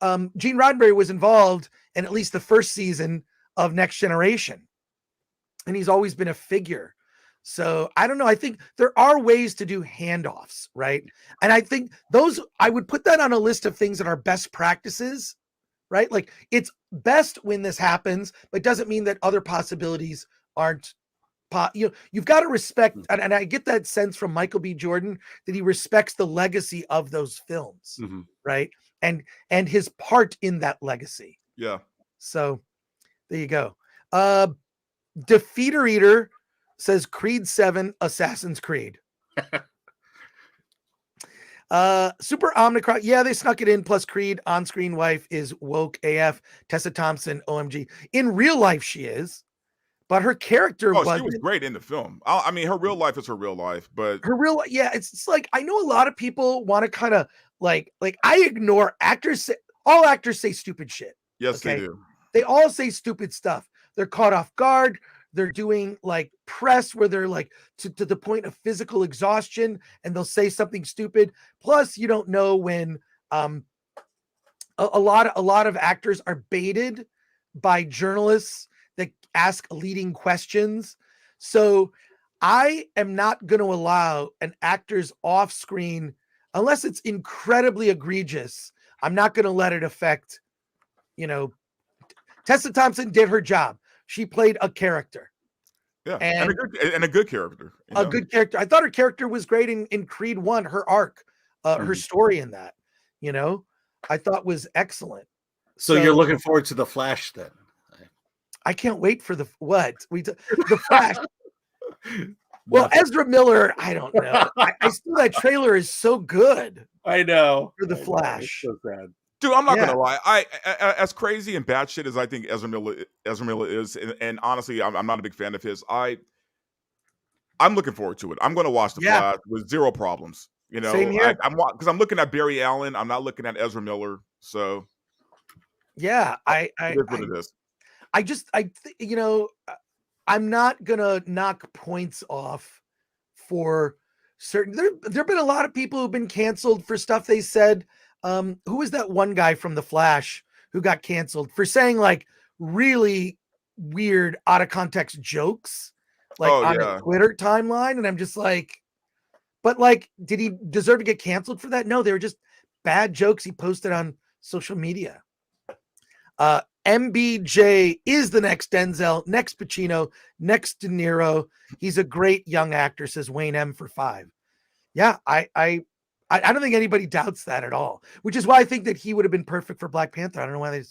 Roddenberry was involved in at least the first season of Next Generation, and he's always been a figure. So I don't know. I think there are ways to do handoffs, right? And I think I would put that on a list of things that are best practices, right? Like it's best when this happens, but doesn't mean that other possibilities aren't. You've got to respect, and I get that sense from Michael B. Jordan that he respects the legacy of those films, Mhm. right? And his part in that legacy. Yeah. So there you go. Defeater Eater says Creed 7, Assassin's Creed. Super Omnicron. Yeah, they snuck it in. Plus Creed on-screen wife is woke AF. Tessa Thompson, OMG. In real life, she is, but her character Oh, she was great in the film. I mean, her real life is her real life, but it's like I know a lot of people want to kind of like I ignore actors. all actors say stupid shit. Yes, Okay? they do. They all say stupid stuff. They're caught off guard. They're doing like press where they're like to the point of physical exhaustion, and they'll say something stupid. Plus, you don't know when a lot of actors are baited by journalists that ask leading questions. So I am not going to allow an actor's off screen, unless it's incredibly egregious. I'm not going to let it affect, Tessa Thompson did her job. She played a character. Yeah. And a good character. A good character. I thought her character was great in Creed 1, her arc, her story in that, I thought was excellent. So you're looking forward to The Flash then? I can't wait for the Flash. Well, Ezra Miller, I don't know. I still, that trailer is so good. I know. For the Flash. So sad. Dude, I'm not gonna lie. I as crazy and batshit as I think Ezra Miller is, and honestly, I'm not a big fan of his. I'm looking forward to it. I'm gonna watch the Flash with zero problems. Same here. Because I'm looking at Barry Allen. I'm not looking at Ezra Miller. So yeah, it is what it is. I'm not gonna knock points off for certain. There've been a lot of people who've been canceled for stuff they said. Who was that one guy from The Flash who got canceled for saying like really weird, out of context jokes, like on a Twitter timeline? And I'm just like, but like, did he deserve to get canceled for that? No, they were just bad jokes he posted on social media. MBJ is the next Denzel, next Pacino, next De Niro. He's a great young actor, says Wayne M for 5. Yeah, I don't think anybody doubts that at all, which is why I think that he would have been perfect for Black Panther. I don't know why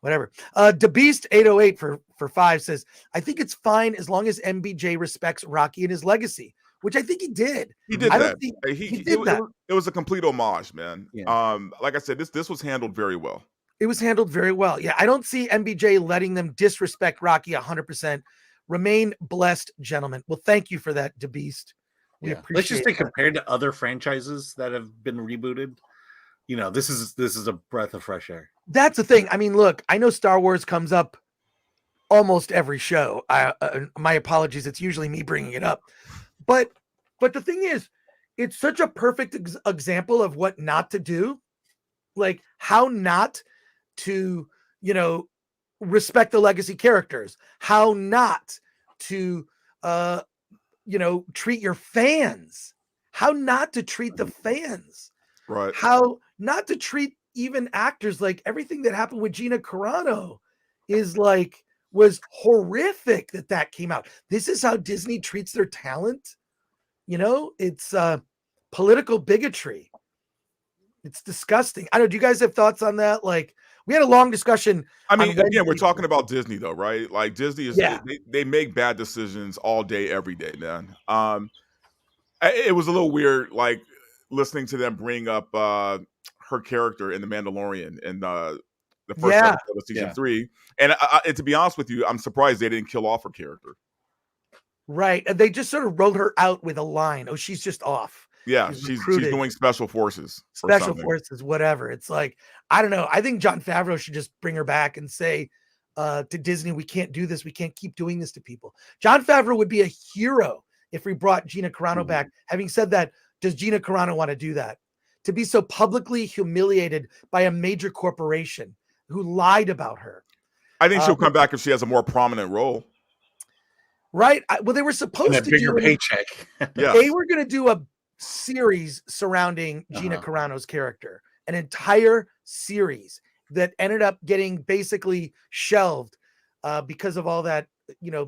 whatever. DeBeast 808 for 5 says, I think it's fine as long as MBJ respects Rocky and his legacy, which I think he did. He did that. He did that. It was a complete homage, man. Yeah. Like I said, this was handled very well. It was handled very well. Yeah, I don't see MBJ letting them disrespect Rocky 100%. Remain blessed, gentlemen. Well, thank you for that, DeBeast. Let's just say compared to other franchises that have been rebooted, this is a breath of fresh air. That's the thing. I mean, look, I know Star Wars comes up almost every show. My apologies. It's usually me bringing it up. But the thing is, it's such a perfect example of what not to do. Like how not to, respect the legacy characters, how not to, treat your fans, how not to treat the fans, right? How not to treat even actors. Like everything that happened with Gina Carano was horrific that came out. This is how Disney treats their talent. It's political bigotry. It's disgusting. I don't know. Do you guys have thoughts on that? Like, we had a long discussion. I mean, again, we're talking about Disney, though, right? Like, Disney is they make bad decisions all day, every day, man. It was a little weird, like listening to them bring up her character in The Mandalorian in the first episode of season 3. And to be honest with you, I'm surprised they didn't kill off her character. Right, and they just sort of wrote her out with a line. Oh, she's just off. Yeah, she's doing special forces. Special forces, whatever. It's like, I don't know. I think Jon Favreau should just bring her back and say to Disney, we can't do this. We can't keep doing this to people. Jon Favreau would be a hero if we brought Gina Carano back. Having said that, does Gina Carano want to do that? To be so publicly humiliated by a major corporation who lied about her? I think she'll come back if she has a more prominent role. Right. Well, they were supposed to bigger do paycheck. They were going to do a series surrounding Gina Carano's character, an entire series that ended up getting basically shelved because of all that,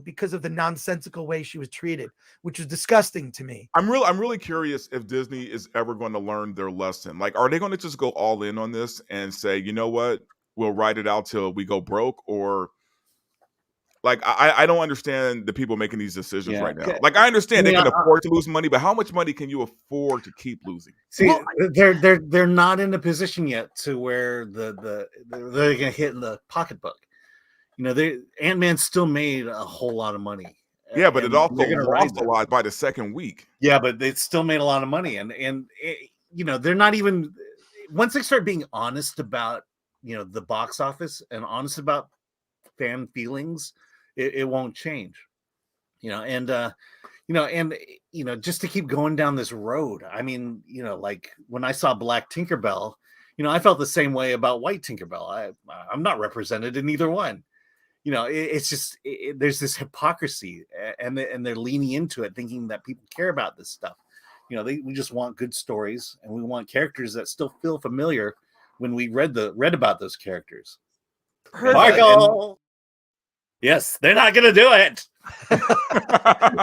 because of the nonsensical way she was treated, which was disgusting to me. I'm really curious if Disney is ever going to learn their lesson. Like, are they going to just go all in on this and say, you know what, we'll ride it out till we go broke? Or like, I don't understand the people making these decisions right now. Like, I understand they can afford to lose money, but how much money can you afford to keep losing? See, they're not in a position yet to where they're going to hit in the pocketbook. Ant-Man still made a whole lot of money. Yeah, but it also lost a lot by the second week. Yeah, but they still made a lot of money, and they're not even, once they start being honest about the box office and honest about fan feelings, it won't change. Just to keep going down this road. I mean, like when I saw Black Tinkerbell, I felt the same way about White Tinkerbell. I'm not represented in either one. It's just there's this hypocrisy, and they're leaning into it, thinking that people care about this stuff. We just want good stories, and we want characters that still feel familiar when we read about those characters. Michael, yes, they're not gonna do it.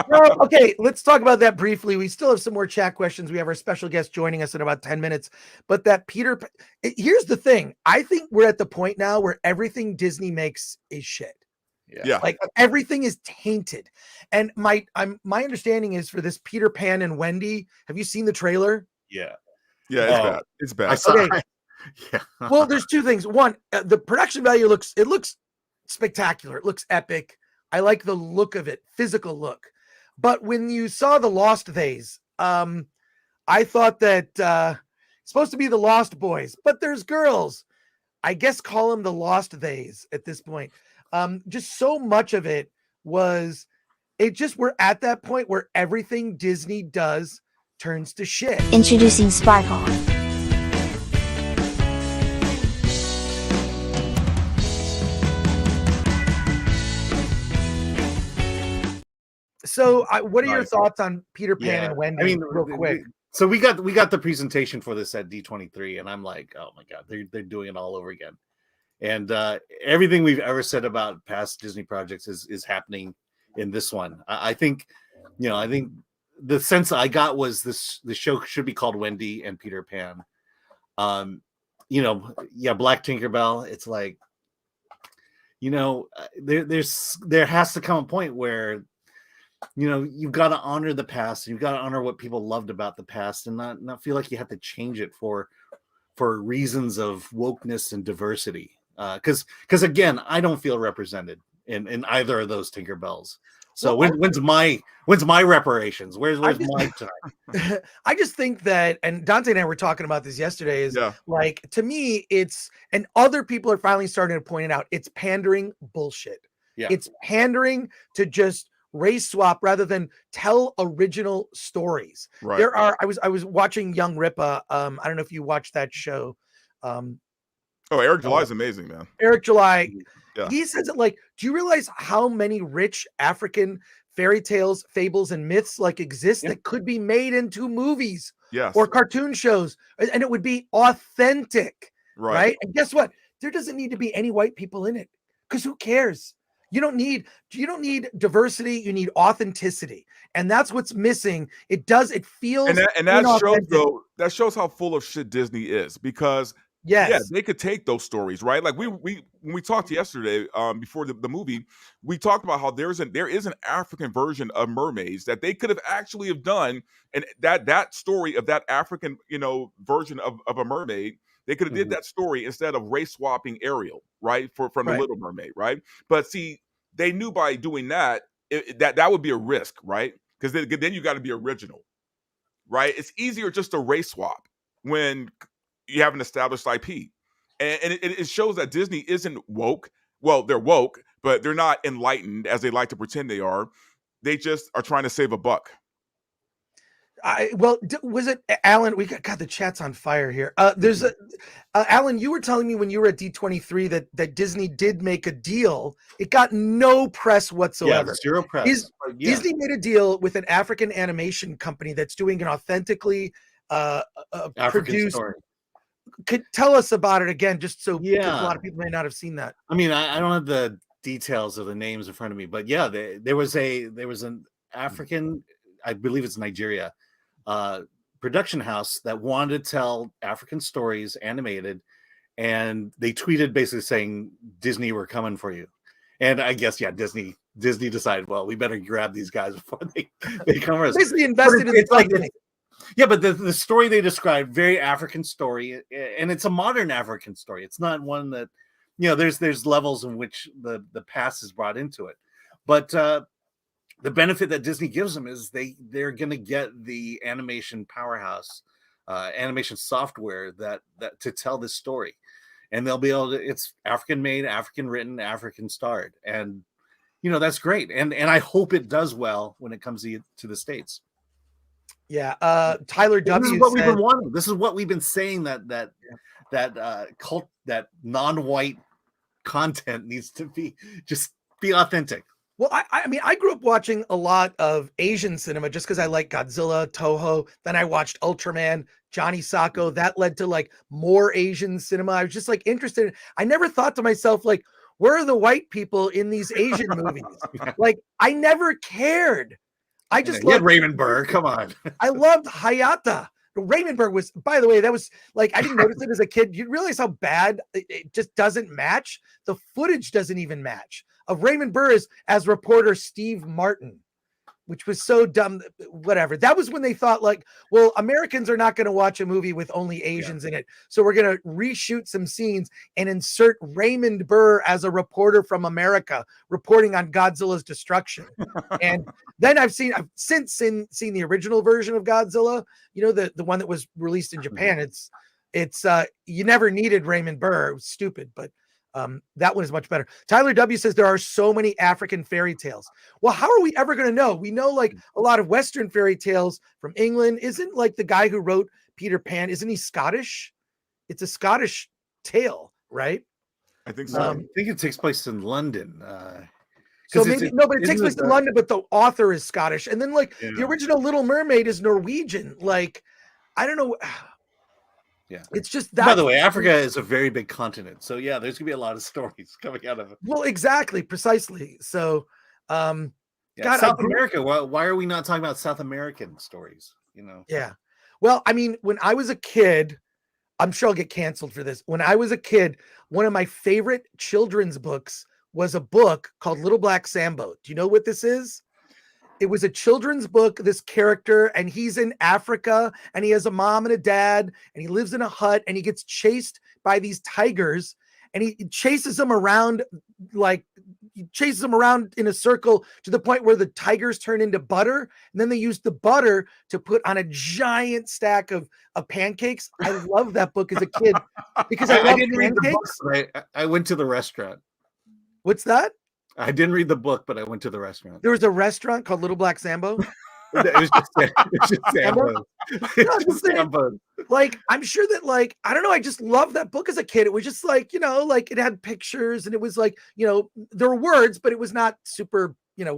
Well, okay, let's talk about that briefly. We still have some more chat questions. We have our special guest joining us in about 10 minutes. But that here's the thing. I think we're at the point now where everything Disney makes is shit. Yeah. Like everything is tainted. And my understanding is for this Peter Pan and Wendy. Have you seen the trailer? Yeah. Yeah, it's bad. It's bad. I saw Okay. Yeah. Well, there's two things. One, the production value looks spectacular. It looks epic. I like the look of it, physical look. But when you saw the Lost Days, I thought that it's supposed to be the Lost Boys, but there's girls. I guess call them the Lost Days at this point. Just so much of it was, we're at that point where everything Disney does turns to shit. Introducing Sparkle. So, what are your thoughts on Peter Pan and Wendy? I mean, real quick. So we got the presentation for this at D23, and I'm like, oh my god, they're doing it all over again. And everything we've ever said about past Disney projects is happening in this one. I think the sense I got was the show should be called Wendy and Peter Pan. Black Tinkerbell. It's like, there has to come a point where you've got to honor the past. You've got to honor what people loved about the past, and not feel like you have to change it for reasons of wokeness and diversity. Because again, I don't feel represented in either of those Tinkerbells. So when's my reparations? Where's my time? I just think that, and Dante and I were talking about this yesterday, is like, to me, and other people are finally starting to point it out, it's pandering bullshit. Yeah. It's pandering to just race swap rather than tell original stories. Right. I was watching Young Ripa. I don't know if you watched that show. Eric July is amazing, man. Eric July. Yeah. He says it like, do you realize how many rich African fairy tales, fables, and myths exist that could be made into movies or cartoon shows, and it would be authentic, right? And guess what? There doesn't need to be any white people in it, because who cares? You don't need diversity. You need authenticity, and that's what's missing. It feels and that shows how full of shit Disney is, because they could take those stories, right? Like when we talked yesterday before the movie, we talked about how there is an African version of mermaids that they could have actually have done, and that story of that African version of a mermaid. They could have did that story instead of race swapping Ariel, right? From the Little Mermaid, right? But see, they knew by doing that that would be a risk, right? Because then you got to be original, right? It's easier just to race swap when you have an established IP, and it shows that Disney isn't woke. Well, they're woke, but they're not enlightened as they like to pretend they are. They just are trying to save a buck. Was it Alan? We got the chat's on fire here. There's Alan, you were telling me when you were at D23 that Disney did make a deal. It got no press whatsoever. Yeah, zero press. Disney made a deal with an African animation company that's doing an authentically produced story. Could tell us about it again, just so because a lot of people may not have seen that. I mean, I don't have the details of the names in front of me, but there was an African, I believe it's Nigeria, production house that wanted to tell African stories animated, and they tweeted basically saying, Disney, we're coming for you. And I guess Disney decided, well, we better grab these guys before they come for us. Basically invested in the company. But the story they described, very African story, and it's a modern African story. It's not one that, there's levels in which the past is brought into it. But the benefit that Disney gives them is they're going to get the animation powerhouse, animation software that to tell this story. and they'll be able to. It's African made, African written, African starred, and that's great. And I hope it does well when it comes to the States. Yeah, Tyler W. This is what we've been wanting. This is what we've been saying that non-white content needs to be authentic. Well, I mean, I grew up watching a lot of Asian cinema just because I like Godzilla, Toho. Then I watched Ultraman, Johnny Sacco. That led to like more Asian cinema. I was just like interested. I never thought to myself, like, where are the white people in these Asian movies? Like, I never cared. I just loved Raymond Burr. Come on. I loved Hayata. Raymond Burr was, by the way, that was like, I didn't notice it as a kid. You realize how bad it just doesn't match. The footage doesn't even match of Raymond Burr as reporter Steve Martin, which was so dumb. Whatever. That was when they thought like, well, Americans are not going to watch a movie with only Asians in it. So we're going to reshoot some scenes and insert Raymond Burr as a reporter from America reporting on Godzilla's destruction. And then I've since seen the original version of Godzilla, the one that was released in Japan. It's you never needed Raymond Burr. It was stupid, but that one is much better. Tyler W says there are so many African fairy tales. Well, how are we ever going to know? We know like a lot of Western fairy tales from England. Isn't like the guy who wrote Peter Pan, isn't he Scottish? It's a Scottish tale, right? I think so. I think it takes place in London. So maybe but it takes place in London, but the author is Scottish. And then like the original Little Mermaid is Norwegian. Like, I don't know. Yeah, it's just that. By the way, Africa is a very big continent, so yeah, there's gonna be a lot of stories coming out of it. Well, exactly, precisely. So, God, South America. Why are we not talking about South American stories? Yeah. Well, I mean, when I was a kid, I'm sure I'll get canceled for this. When I was a kid, one of my favorite children's books was a book called Little Black Sambo. Do you know what this is? It was a children's book, this character, and he's in Africa, and he has a mom and a dad, and he lives in a hut, and he gets chased by these tigers, and he chases them around, in a circle to the point where the tigers turn into butter, and then they use the butter to put on a giant stack of pancakes. I love that book as a kid because I love pancakes. I went to the restaurant. What's that? I didn't read the book, but I went to the restaurant. There was a restaurant called Little Black Sambo. It was just Sambo. Sambo. Like, I'm sure that, like, I don't know. I just loved that book as a kid. It was just like, like it had pictures and it was like, there were words, but it was not super,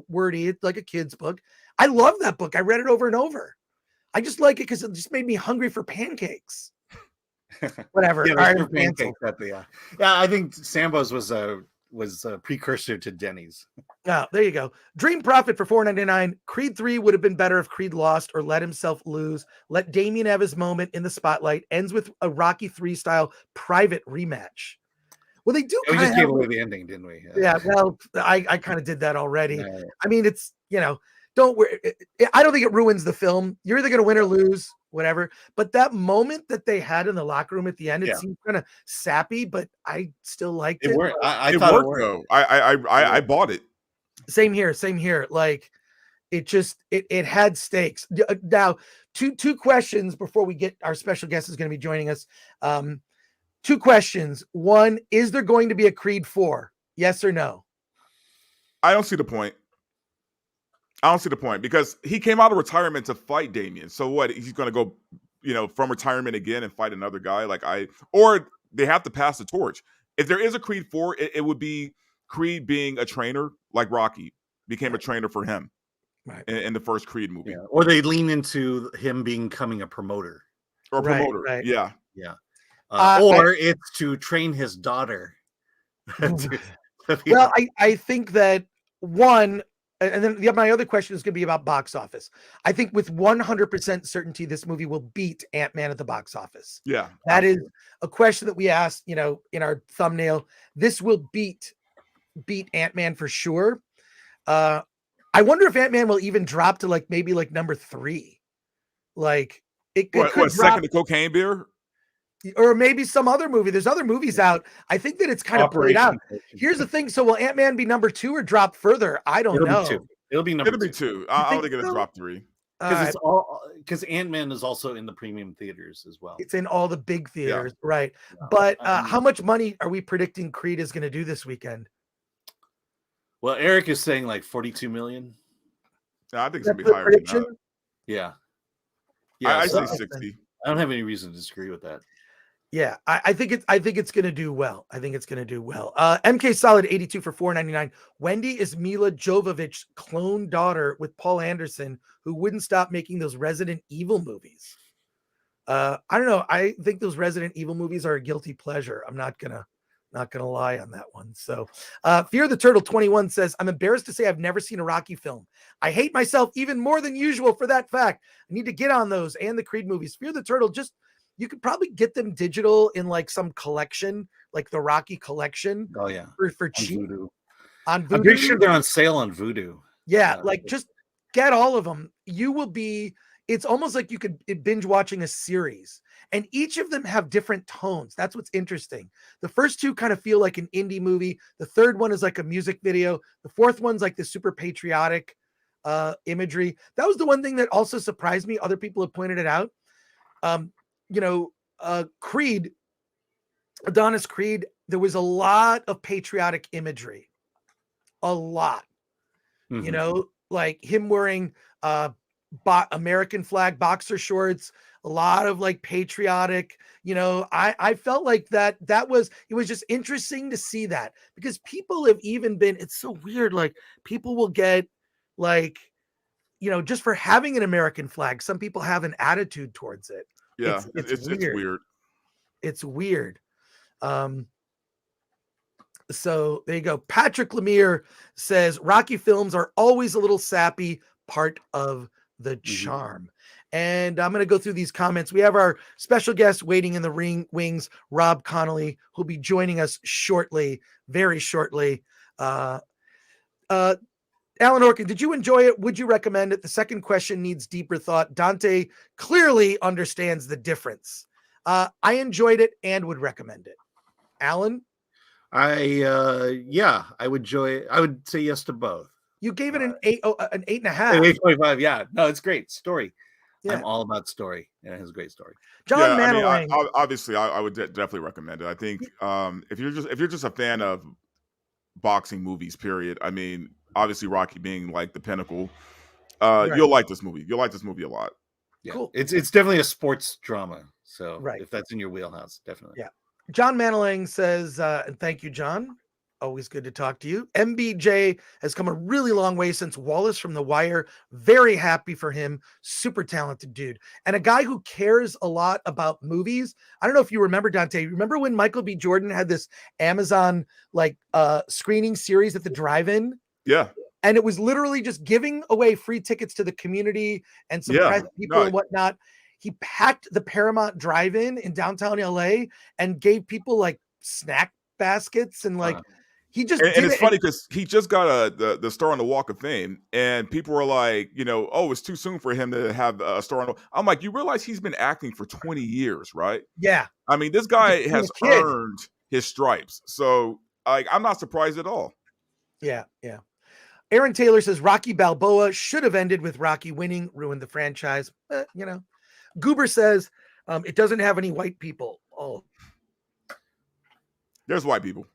wordy. It's like a kid's book. I love that book. I read it over and over. I just like it because it just made me hungry for pancakes. Whatever. Pancakes I think Sambo's was a precursor to Denny's. Oh, there you go. Dream Profit for $4.99. Creed 3 would have been better if Creed lost or let himself lose. Let Damien have his moment in the spotlight. Ends with a Rocky 3 style private rematch. Well, they do. We just gave away the ending, didn't we? Yeah. Well, I kind of did that already. Yeah. I mean, it's, don't worry. I don't think it ruins the film. You're either going to win or lose, whatever. But that moment that they had in the locker room at the end, it seemed kind of sappy, but I still liked it. It worked. I thought it worked. Though. I bought it. Same here. Like, it had stakes. Now, two questions before we get our special guest is going to be joining us. Two questions. One, is there going to be a Creed 4? Yes or no? I don't see the point. Because he came out of retirement to fight Damien. So what? He's going to go, from retirement again and fight another guy? Or they have to pass the torch. If there is a Creed 4, it would be Creed being a trainer like Rocky became a trainer for him in the first Creed movie. Yeah. Or they lean into him becoming a promoter. Or a promoter. Right. Yeah. Yeah. Or it's to train his daughter. Well, I think that one, and then my other question is going to be about box office. I think with 100% certainty, this movie will beat Ant-Man at the box office. Yeah. That is a question that we asked, in our thumbnail. This will beat Ant-Man for sure. I wonder if Ant-Man will even drop to maybe number 3. Like it could drop, second to Cocaine Bear? Or maybe some other movie. There's other movies out. I think that it's kind of played out. Here's the thing. So will Ant-Man be number 2 or drop further? I don't know. It'll be number 2. I don't think it'll drop 3. Because it's all because Ant-Man is also in the premium theaters as well. It's in all the big theaters, right? But how much money are we predicting Creed is going to do this weekend? Well, Eric is saying like 42 million. I think it's gonna be higher than that. Yeah. I so say 60. I don't have any reason to disagree with that. Yeah, I think it's gonna do well. I think it's gonna do well. MK Solid 82 for $4.99. Wendy is Mila Jovovich's clone daughter with Paul Anderson, who wouldn't stop making those Resident Evil movies. I don't know. I think those Resident Evil movies are a guilty pleasure. I'm not gonna lie on that one. So Fear the Turtle 21 says, I'm embarrassed to say I've never seen a Rocky film. I hate myself even more than usual for that fact. I need to get on those and the Creed movies. Fear the Turtle, you could probably get them digital in like some collection, like the Rocky collection. Oh yeah, for cheap. On Vudu. I'm pretty sure they're on sale on Vudu. Yeah, like just get all of them. You will be. It's almost like you could binge watching a series, and each of them have different tones. That's what's interesting. The first two kind of feel like an indie movie. The third one is like a music video. The fourth one's like the super patriotic imagery. That was the one thing that also surprised me. Other people have pointed it out. Creed, Adonis Creed, there was a lot of patriotic imagery. A lot. Mm-hmm. Like him wearing American flag boxer shorts, a lot of like patriotic, I felt like it was just interesting to see that, because people have even been, it's so weird, like people will get like, just for having an American flag, some people have an attitude towards it. Yeah, it's weird. It's weird. So there you go. Patrick Lemire says Rocky films are always a little sappy, part of the charm. And I'm going to go through these comments. We have our special guest waiting in the wings, Rob Connolly, who'll be joining us shortly, very shortly. Alan Orkin, did you enjoy it? Would you recommend it? The second question needs deeper thought. Dante clearly understands the difference. I enjoyed it and would recommend it. Alan? I would enjoy it. I would say yes to both. You gave it an 8.5. 8.5. Yeah, no, it's great story. Yeah. I'm all about story, and it has a great story. John Manalang. Obviously, I would definitely recommend it. I think if you're just a fan of boxing movies, period. I mean, obviously Rocky being like the pinnacle, you'll like this movie. You'll like this movie a lot. Yeah. Cool. It's definitely a sports drama. So if that's in your wheelhouse, definitely. Yeah. John Manalang says, and thank you, John. Always good to talk to you. MBJ has come a really long way since Wallace from The Wire. Very happy for him. Super talented dude. And a guy who cares a lot about movies. I don't know if you remember, Dante. Remember when Michael B. Jordan had this Amazon screening series at the drive-in? Yeah. And it was literally just giving away free tickets to the community and some press people and whatnot. He packed the Paramount Drive-In in downtown LA and gave people like snack baskets and he just and it's funny because he just got the star on the Walk of Fame, and people were like, oh, it's too soon for him to have a star on. I'm like, you realize he's been acting for 20 years, right? Yeah. I mean, this guy has earned his stripes, so I'm not surprised at all. Yeah. Aaron Taylor says Rocky Balboa should have ended with Rocky winning, ruined the franchise. Goober says it doesn't have any white people. Oh, there's white people.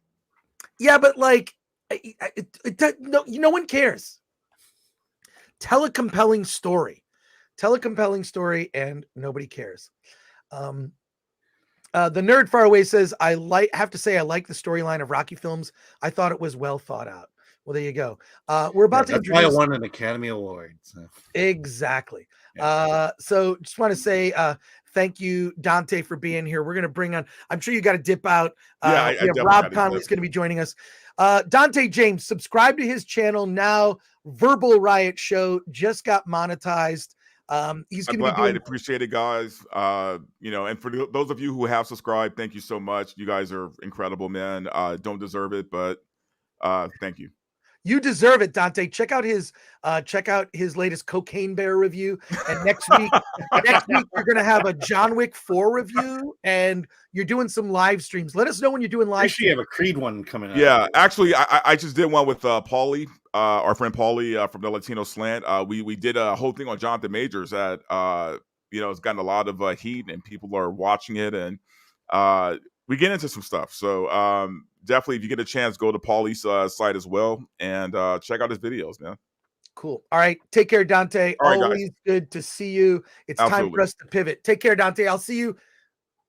Yeah, but no one cares. Tell a compelling story. And nobody cares. The Nerd Far Away says I have to say I like the storyline of Rocky films. I thought it was well thought out. Well, there you go. We're about to introduce. That's why I won an Academy Award. So. Exactly. Yeah. So just want to say thank you, Dante, for being here. We're going to bring on, I'm sure you got to dip out. Rob Connolly is going to be joining us. Dante James, subscribe to his channel now. Verbal Riot Show just got monetized. He's going to be doing. I'd appreciate it, guys. And for those of you who have subscribed, thank you so much. You guys are incredible, man. Don't deserve it, but thank you. You deserve it, Dante. Check out his latest Cocaine Bear review. And next week you're gonna have a John Wick 4 review, and you're doing some live streams. Let us know when you're doing live Actually, you streams. have a Creed one coming up. Yeah, actually, I just did one with Paulie, our friend Paulie from the Latino Slant. We did a whole thing on Jonathan Majors that it's gotten a lot of heat and people are watching it, and we get into some stuff. So definitely, if you get a chance, go to Paulie's site as well and check out his videos, man. Cool. All right. Take care, Dante. All right, Always good to see you. It's time Absolutely. for us to pivot. Take care, Dante. I'll see you.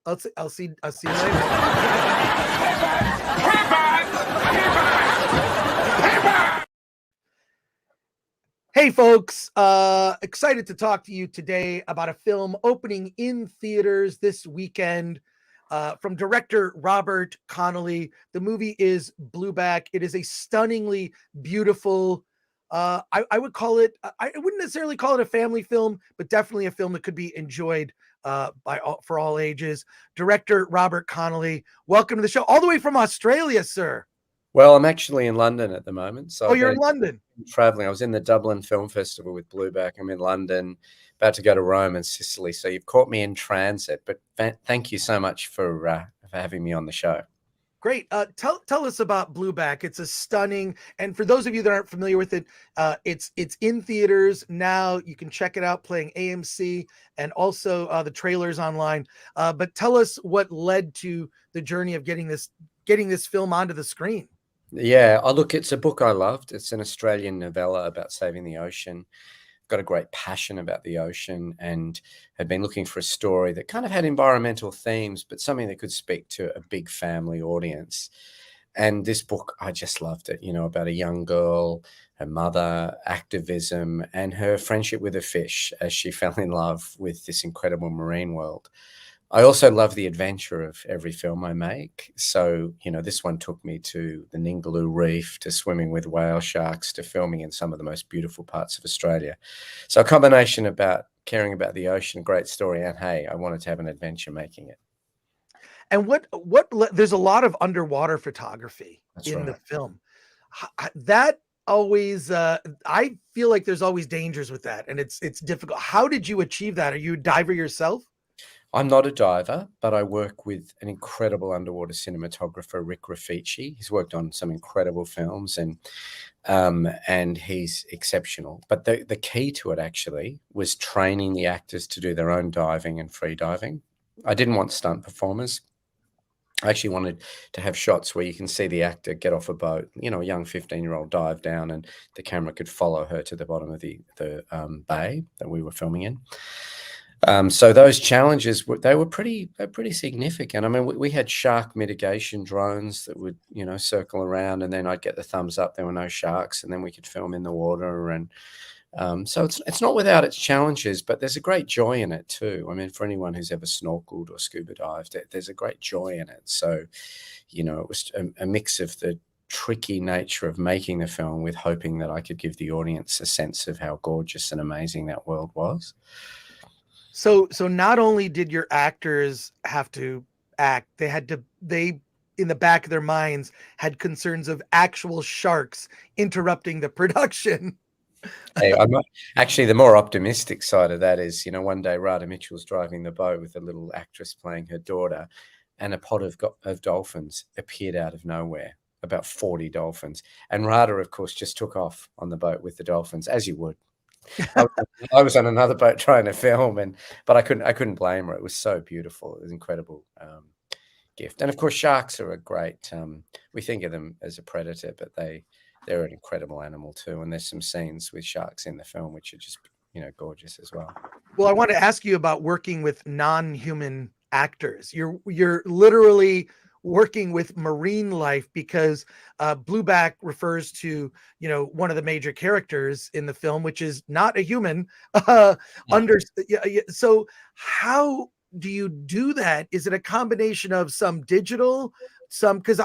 I'll see you later. Hey folks, excited to talk to you today about a film opening in theaters this weekend from director Robert Connolly. The movie is Blueback. It is a stunningly beautiful, I would call it, I wouldn't necessarily call it a family film, but definitely a film that could be enjoyed for all ages. Director Robert Connolly, welcome to the show, all the way from Australia, sir. Well, I'm actually in London at the moment. So you're in London. Traveling. I was in the Dublin Film Festival with Blueback. I'm in London, about to go to Rome and Sicily. So you've caught me in transit. But thank you so much for having me on the show. Great. Tell us about Blueback. It's a stunning, and for those of you that aren't familiar with it, it's in theaters now. You can check it out playing AMC, and also the trailers online. But tell us what led to the journey of getting this film onto the screen. Yeah, look, it's a book I loved. It's an Australian novella about saving the ocean. Got a great passion about the ocean and had been looking for a story that kind of had environmental themes, but something that could speak to a big family audience. And this book, I just loved it, about a young girl, her mother, activism, and her friendship with a fish as she fell in love with this incredible marine world. I also love the adventure of every film I make. So, this one took me to the Ningaloo Reef, to swimming with whale sharks, to filming in some of the most beautiful parts of Australia. So a combination about caring about the ocean, great story, and hey, I wanted to have an adventure making it. And there's a lot of underwater photography in the film. That always, I feel like there's always dangers with that, and it's difficult. How did you achieve that? Are you a diver yourself? I'm not a diver, but I work with an incredible underwater cinematographer, Rick Raffici. He's worked on some incredible films, and he's exceptional. But the key to it actually was training the actors to do their own diving and free diving. I didn't want stunt performers. I actually wanted to have shots where you can see the actor get off a boat, a young 15-year-old dive down, and the camera could follow her to the bottom of the bay that we were filming in. So those challenges were pretty significant. I mean, we had shark mitigation drones that would circle around, and then I'd get the thumbs up there were no sharks, and then we could film in the water. And so it's not without its challenges, but there's a great joy in it too. I mean, for anyone who's ever snorkeled or scuba dived, there's a great joy in it. So it was a mix of the tricky nature of making the film with hoping that I could give the audience a sense of how gorgeous and amazing that world was. So not only did your actors have to act, they in the back of their minds had concerns of actual sharks interrupting the production. Hey, actually, the more optimistic side of that is, one day Radha Mitchell's driving the boat with a little actress playing her daughter, and a pod of dolphins appeared out of nowhere, about 40 dolphins. And Radha, of course, just took off on the boat with the dolphins, as you would. I was on another boat trying to film, but I couldn't blame her. It was so beautiful. It was an incredible gift. And of course, sharks are a great. We think of them as a predator, but they're an incredible animal too. And there's some scenes with sharks in the film which are just gorgeous as well. Well, I want to ask you about working with non-human actors. You're literally working with marine life, because Blueback refers to one of the major characters in the film, which is not a human. So how do you do that? Is it a combination of some digital, because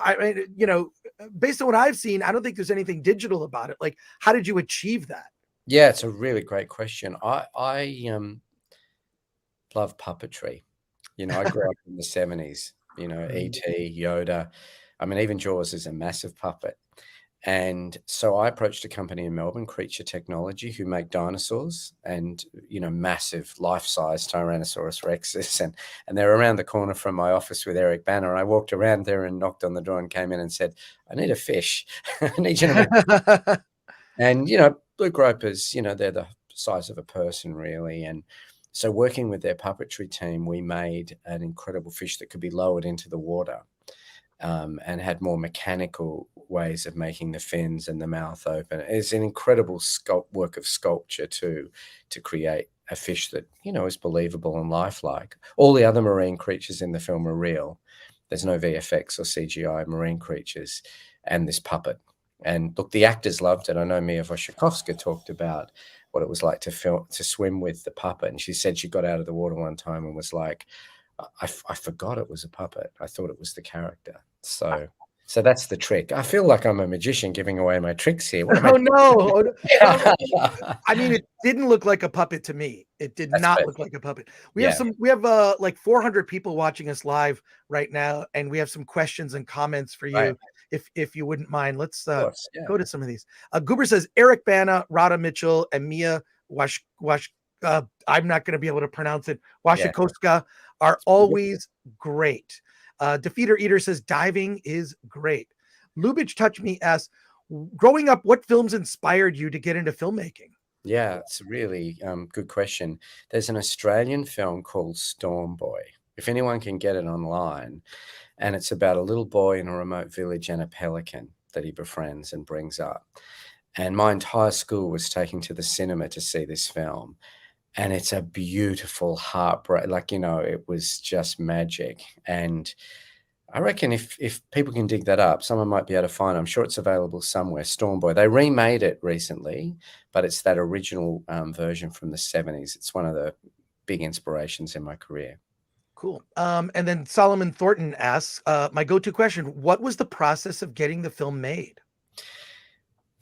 based on what I've seen, I don't think there's anything digital about it. Like, how did you achieve that? Yeah, it's a really great question. I love puppetry. I grew up in the 70s. E.T., Yoda. I mean, even Jaws is a massive puppet. And so I approached a company in Melbourne, Creature Technology, who make dinosaurs and, massive life-size Tyrannosaurus Rexes. And they're around the corner from my office with Eric Banner. And I walked around there and knocked on the door and came in and said, I need a fish. I need you to make. And, blue gropers, they're the size of a person, really. And so working with their puppetry team, we made an incredible fish that could be lowered into the water. And had more mechanical ways of making the fins and the mouth open. It's an incredible work of sculpture to create a fish that, is believable and lifelike. All the other marine creatures in the film are real. There's no VFX or CGI marine creatures and this puppet. And look, the actors loved it. I know Mia Wasikowska talked about what it was like to swim with the puppet. And she said she got out of the water one time and was like, I forgot it was a puppet. I thought it was the character. So that's the trick. I feel like I'm a magician giving away my tricks here. Oh no! I mean, it didn't look like a puppet to me. It did not look like a puppet. We have like 400 people watching us live right now, and we have some questions and comments for you. Right. If you wouldn't mind, let's go to some of these. Goober says Eric Bana, Rada Mitchell, and Mia I'm not going to be able to pronounce it. Wasikowska are always great. Defeater Eater says diving is great. Lubitch Touch Me asks, growing up, what films inspired you to get into filmmaking? Yeah, it's a really good question. There's an Australian film called Storm Boy. If anyone can get it online, and it's about a little boy in a remote village and a pelican that he befriends and brings up. And my entire school was taken to the cinema to see this film. And it's a beautiful heartbreak. Like, it was just magic. And I reckon if people can dig that up, someone might be able to find it. I'm sure it's available somewhere. Storm Boy. They remade it recently, but it's that original version from the 70s. It's one of the big inspirations in my career. Cool. And then Solomon Thornton asks, my go-to question, what was the process of getting the film made?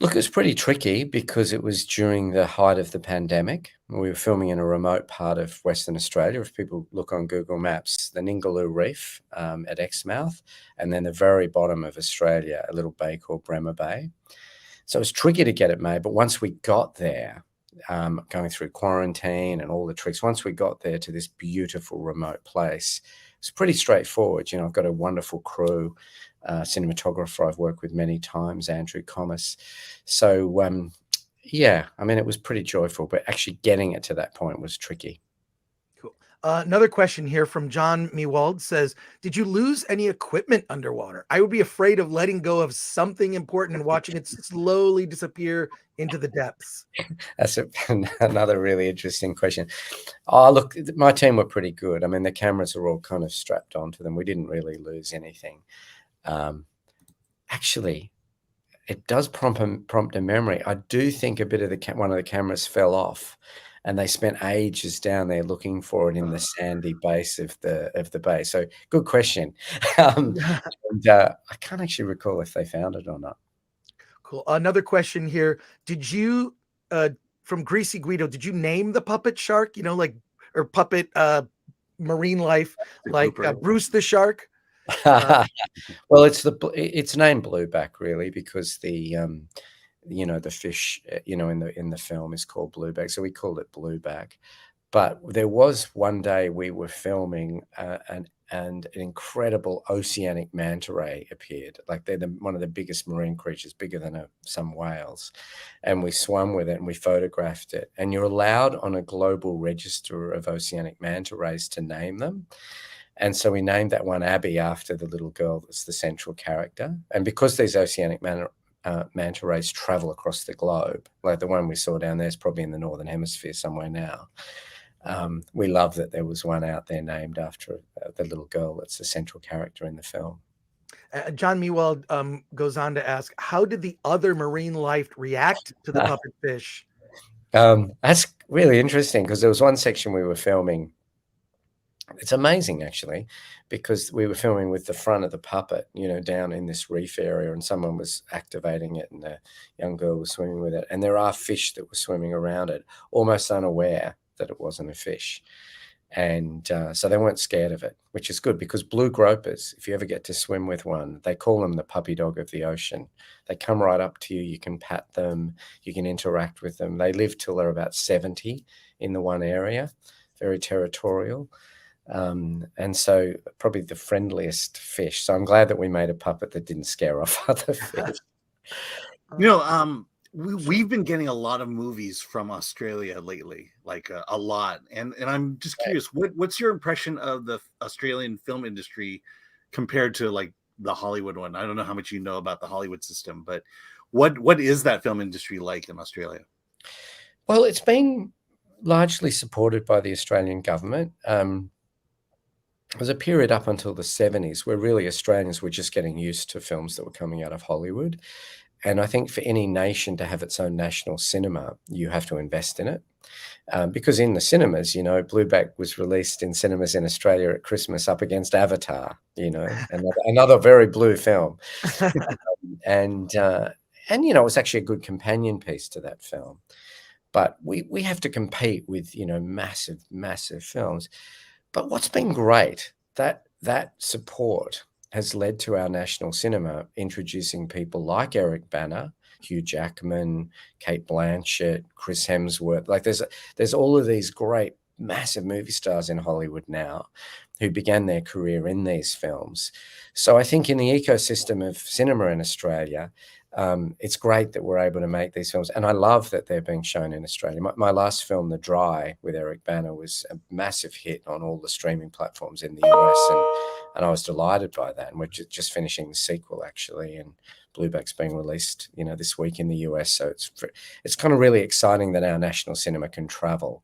Look, it was pretty tricky because it was during the height of the pandemic. We were filming in a remote part of Western Australia. If people look on Google Maps, the Ningaloo Reef at Exmouth, and then the very bottom of Australia, a little bay called Bremer Bay. So it was tricky to get it made. But once we got there, going through quarantine and all the tricks, once we got there to this beautiful remote place, it's pretty straightforward. I've got a wonderful crew. Cinematographer I've worked with many times, Andrew Comas. So, it was pretty joyful, but actually getting it to that point was tricky. Cool. Another question here from John Mewald says, did you lose any equipment underwater? I would be afraid of letting go of something important and watching it slowly disappear into the depths. That's another really interesting question. Oh, look, my team were pretty good. I mean, the cameras are all kind of strapped onto them. We didn't really lose anything. Actually, it does prompt a memory. I do think a bit of one of the cameras fell off, and they spent ages down there looking for it in the sandy base of the bay. So, good question. And, I can't actually recall if they found it or not. Cool. Another question here: did you, from Greasy Guido, did you name the puppet shark? Or puppet marine life, like Bruce the shark? Well, it's named Blueback, really, because the fish in the film is called Blueback, so we called it Blueback. But there was one day we were filming and an incredible oceanic manta ray appeared. Like they're one of the biggest marine creatures, bigger than some whales, and we swam with it and we photographed it. And you're allowed on a global register of oceanic manta rays to name them. And so we named that one Abby after the little girl that's the central character. And because these oceanic manta rays travel across the globe, like the one we saw down there is probably in the Northern Hemisphere somewhere now, we love that there was one out there named after the little girl that's the central character in the film. John Mewald goes on to ask, how did the other marine life react to the puppet fish? That's really interesting because there was one section we were filming. It's amazing, actually, because we were filming with the front of the puppet, down in this reef area, and someone was activating it and the young girl was swimming with it. And there are fish that were swimming around it, almost unaware that it wasn't a fish. And so they weren't scared of it, which is good, because blue gropers, if you ever get to swim with one, they call them the puppy dog of the ocean. They come right up to you. You can pat them. You can interact with them. They live till they're about 70 in the one area, very territorial. And so probably the friendliest fish. So I'm glad that we made a puppet that didn't scare off other fish. We've been getting a lot of movies from Australia lately, like a lot. And I'm just curious, what's your impression of the Australian film industry compared to like the Hollywood one? I don't know how much you know about the Hollywood system, but what is that film industry like in Australia? Well, it's been largely supported by the Australian government. There was a period up until the 70s where really Australians were just getting used to films that were coming out of Hollywood. And I think for any nation to have its own national cinema, you have to invest in it. Because in the cinemas, Blueback was released in cinemas in Australia at Christmas up against Avatar, another very blue film. And it was actually a good companion piece to that film. But we have to compete with, massive, massive films. But what's been great, that support has led to our national cinema introducing people like Eric Bana, Hugh Jackman, Kate Blanchett, Chris Hemsworth. Like there's all of these great, massive movie stars in Hollywood now who began their career in these films. So I think in the ecosystem of cinema in Australia, it's great that we're able to make these films. And I love that they're being shown in Australia. My last film, The Dry, with Eric Bana, was a massive hit on all the streaming platforms in the US. And I was delighted by that. And we're just finishing the sequel, actually. And Blueback's being released, this week in the US. So it's kind of really exciting that our national cinema can travel,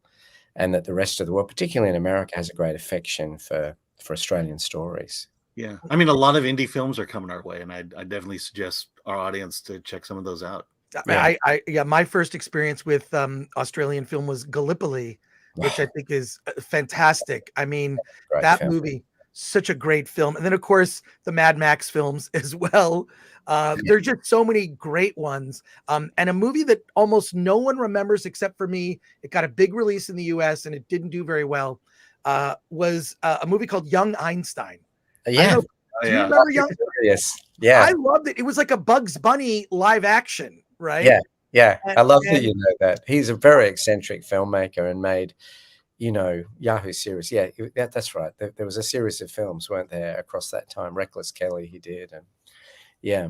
and that the rest of the world, particularly in America, has a great affection for Australian stories. Yeah. I mean, a lot of indie films are coming our way, and I definitely suggest our audience to check some of those out. My first experience with Australian film was Gallipoli, which I think is fantastic. I mean, that movie, such a great film. And then, of course, the Mad Max films as well. There's just so many great ones. And a movie that almost no one remembers except for me, it got a big release in the US and it didn't do very well, was a movie called Young Einstein. Yeah. Do you remember Young? Yes. Yeah. I loved it. It was like a Bugs Bunny live action, right? Yeah. I love that you know that. He's a very eccentric filmmaker and made, Yahoo series. Yeah, that's right. There was a series of films, weren't there, across that time? Reckless Kelly, he did. And yeah.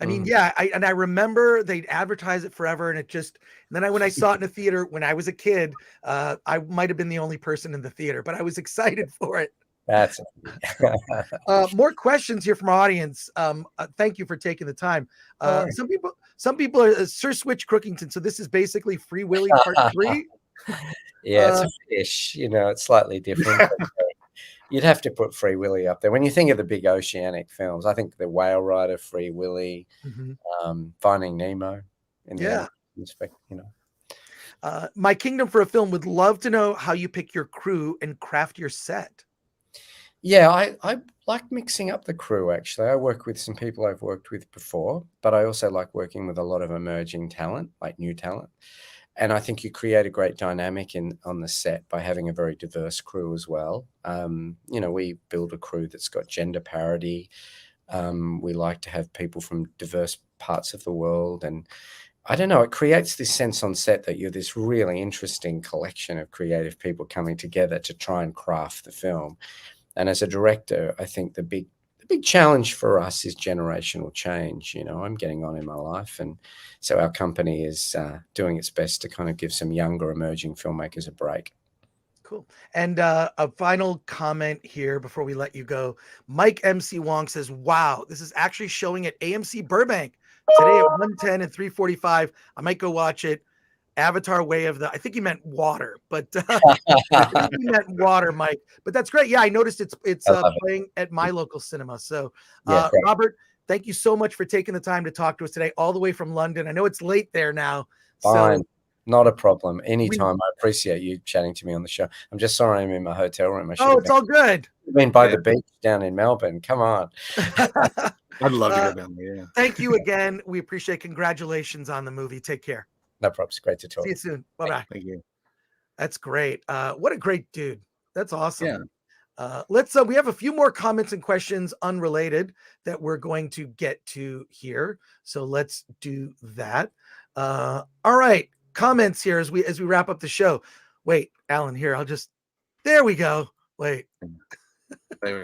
I mean, I remember they'd advertise it forever, and then when I saw it in the theater when I was a kid, I might have been the only person in the theater, but I was excited for it. That's more questions here from our audience. Thank you for taking the time. Some people are Sir Switch Crookington. So this is basically Free Willy Part 3. Yeah, it's a fish. It's slightly different. You'd have to put Free Willy up there. When you think of the big oceanic films, I think the Whale Rider, Free Willy, Finding Nemo. My Kingdom for a Film would love to know how you pick your crew and craft your set. Yeah, I like mixing up the crew, actually. I work with some people I've worked with before, but I also like working with a lot of emerging talent, like new talent. And I think you create a great dynamic on the set by having a very diverse crew as well. We build a crew that's got gender parity. We like to have people from diverse parts of the world. And I don't know, it creates this sense on set that you're this really interesting collection of creative people coming together to try and craft the film. And as a director, I think the big challenge for us is generational change. I'm getting on in my life. And so our company is doing its best to kind of give some younger emerging filmmakers a break. Cool. And a final comment here before we let you go. Mike MC Wong says, wow, this is actually showing at AMC Burbank today at 1:10 and 3:45. I might go watch it. Avatar Way of the, I think he meant water, but I think he meant water, Mike. But that's great. Yeah, I noticed it's playing at my local cinema. So, Robert, thank you so much for taking the time to talk to us today, all the way from London. I know it's late there now. Fine. So not a problem. Anytime. I appreciate you chatting to me on the show. I'm just sorry I'm in my hotel room. It's all good. I've been by the beach down in Melbourne. Come on. I'd love to go down there. Yeah. Thank you again. We appreciate it. Congratulations on the movie. Take care. No problems. Great to talk. See you soon. Bye-bye. Thank you. That's great. What a great dude. That's awesome. Yeah. Let's we have a few more comments and questions unrelated that we're going to get to here. So let's do that. All right. Comments here as we wrap up the show. Wait, Alan, here. There we go. Wait. There we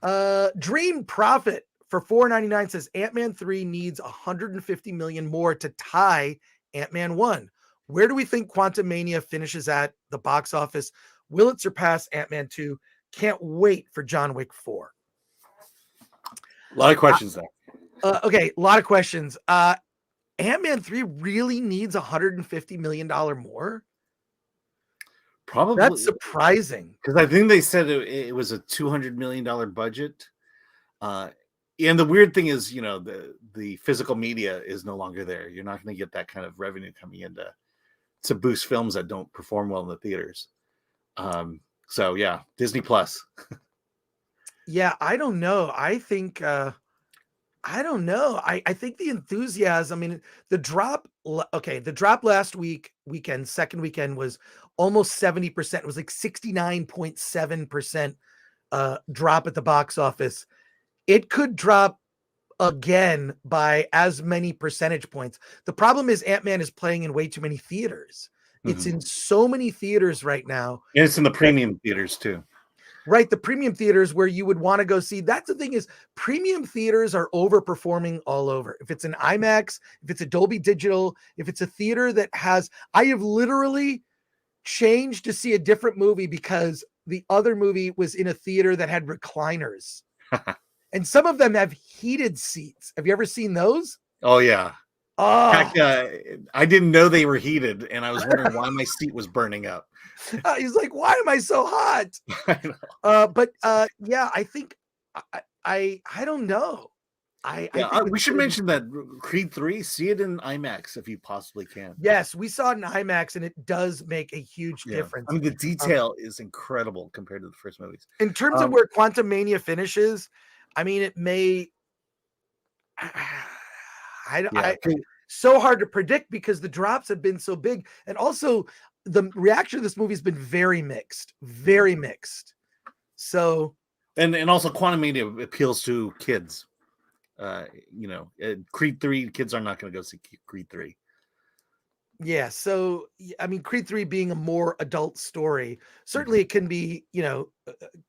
go. Dream Profit for $4.99 says Ant-Man 3 needs 150 million more to tie Ant-Man 1. Where do we think Quantumania finishes at the box office? Will it surpass Ant-Man 2? Can't wait for John Wick 4. A lot of questions there. Okay, a lot of questions. Ant-Man 3 really needs $150 million more? Probably. That's surprising. Because I think they said it was a $200 million budget. And the weird thing is, the physical media is no longer there. You're not going to get that kind of revenue coming in to boost films that don't perform well in the theaters. So yeah, Disney Plus. Yeah, I don't know. I think I don't know. I think the enthusiasm, the drop last weekend, second weekend was almost 70%. It was like 69.7% drop at the box office. It could drop again by as many percentage points. The problem is Ant-Man is playing in way too many theaters. It's in so many theaters right now. And it's in the premium theaters too. Right, the premium theaters where you would want to go see. That's the thing is premium theaters are overperforming all over. If it's an IMAX, if it's a Dolby Digital, if it's a theater that has, I have literally changed to see a different movie because the other movie was in a theater that had recliners. And some of them have heated seats. Have you ever seen those? Oh yeah. Oh, Heck, I didn't know they were heated, and I was wondering why my seat was burning up. he's like, why am I so hot? I know. But yeah, I think I don't know. I think we should mention that Creed 3, see it in IMAX if you possibly can. Yes, we saw it in IMAX, and it does make a huge difference. I mean, the detail is incredible compared to the first movies. In terms of where Quantumania finishes, it may. So hard to predict because the drops have been so big, and also the reaction to this movie has been very mixed. So, and also Quantumania appeals to kids. Creed 3, kids are not going to go see Creed 3. Yeah, so Creed 3 being a more adult story, certainly it can be,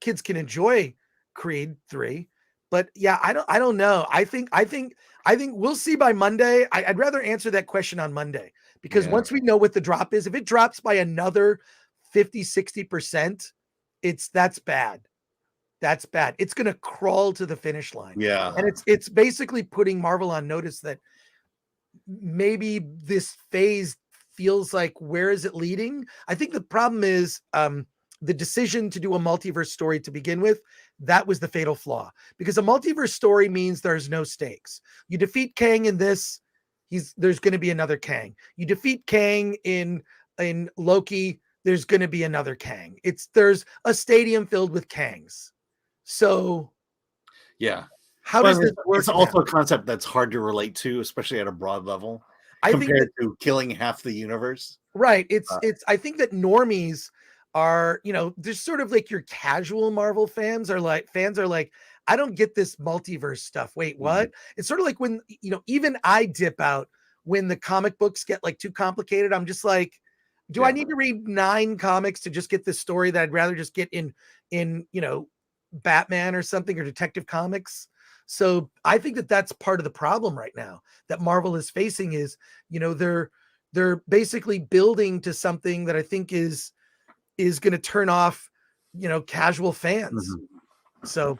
kids can enjoy Creed 3, but yeah, I don't know. I think we'll see by Monday. I'd rather answer that question on Monday because once we know what the drop is, if it drops by another 50-60%, that's bad. That's bad. It's going to crawl to the finish line. Yeah. And it's basically putting Marvel on notice that maybe this phase feels like, where is it leading? I think the problem is the decision to do a multiverse story to begin with. That was the fatal flaw, because a multiverse story means there's no stakes. You defeat Kang in this, there's going to be another Kang. You defeat Kang in Loki, there's going to be another Kang. There's a stadium filled with Kangs. So yeah, how does this work? It's also a concept that's hard to relate to, especially at a broad level, compared to killing half the universe. Right. I think that normies are, there's sort of like your casual Marvel fans are like, I don't get this multiverse stuff. Wait, what? It's sort of like when, even I dip out when the comic books get like too complicated. I'm just like, do I need to read 9 comics to just get this story that I'd rather just get in Batman or something, or Detective Comics? So I think that that's part of the problem right now that Marvel is facing is, they're basically building to something that I think is going to turn off, casual fans. So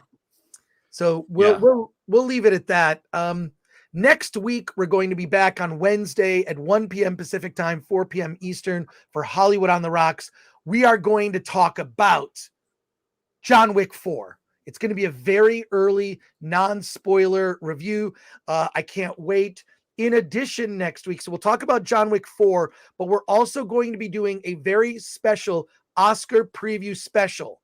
we'll leave it at that. Next week, we're going to be back on Wednesday at 1 p.m. Pacific time, 4 p.m. Eastern for Hollywood on the Rocks. We are going to talk about John Wick 4. It's going to be a very early, non-spoiler review. I can't wait. In addition, next week, so we'll talk about John Wick 4, but we're also going to be doing a very special Oscar preview special.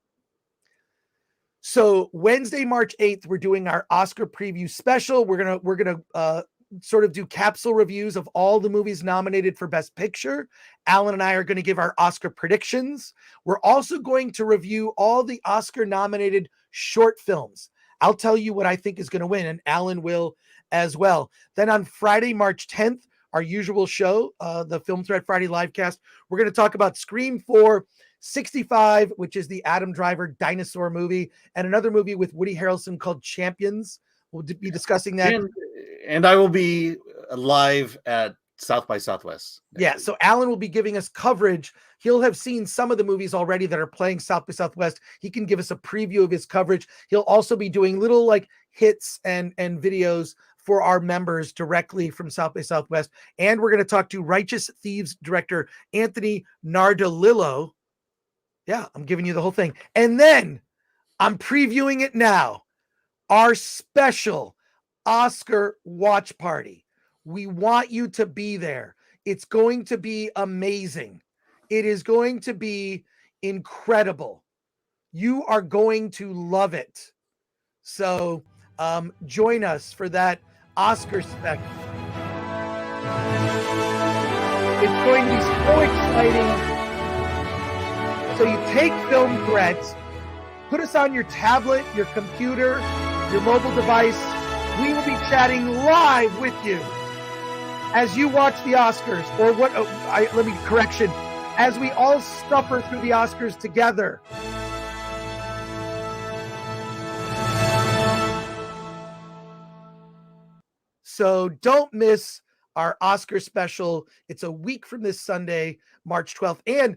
So Wednesday, March 8th, we're doing our Oscar preview special. We're gonna sort of do capsule reviews of all the movies nominated for Best Picture. Alan and I are going to give our Oscar predictions. We're also going to review all the Oscar nominated short films. I'll tell you what I think is going to win, and Alan will as well. Then on Friday, March 10th, our usual show, the Film Threat Friday Livecast, we're going to talk about Scream 4, 65, which is the Adam Driver dinosaur movie, and another movie with Woody Harrelson called Champions. We'll be discussing that. And I will be live at South by Southwest. Yeah, so Alan will be giving us coverage. He'll have seen some of the movies already that are playing South by Southwest. He can give us a preview of his coverage. He'll also be doing little like hits and videos for our members directly from South by Southwest. And we're going to talk to Righteous Thieves director Anthony Nardolillo. Yeah, I'm giving you the whole thing. And then I'm previewing it now. Our special Oscar watch party. We want you to be there. It's going to be amazing. It is going to be incredible. You are going to love it. So join us for that Oscar spec. It's going to be so exciting. So you take Film Threats, put us on your tablet, your computer, your mobile device. We will be chatting live with you as you watch the Oscars, or what? Correction. As we all suffer through the Oscars together. So don't miss our Oscar special. It's a week from this Sunday, March 12th. And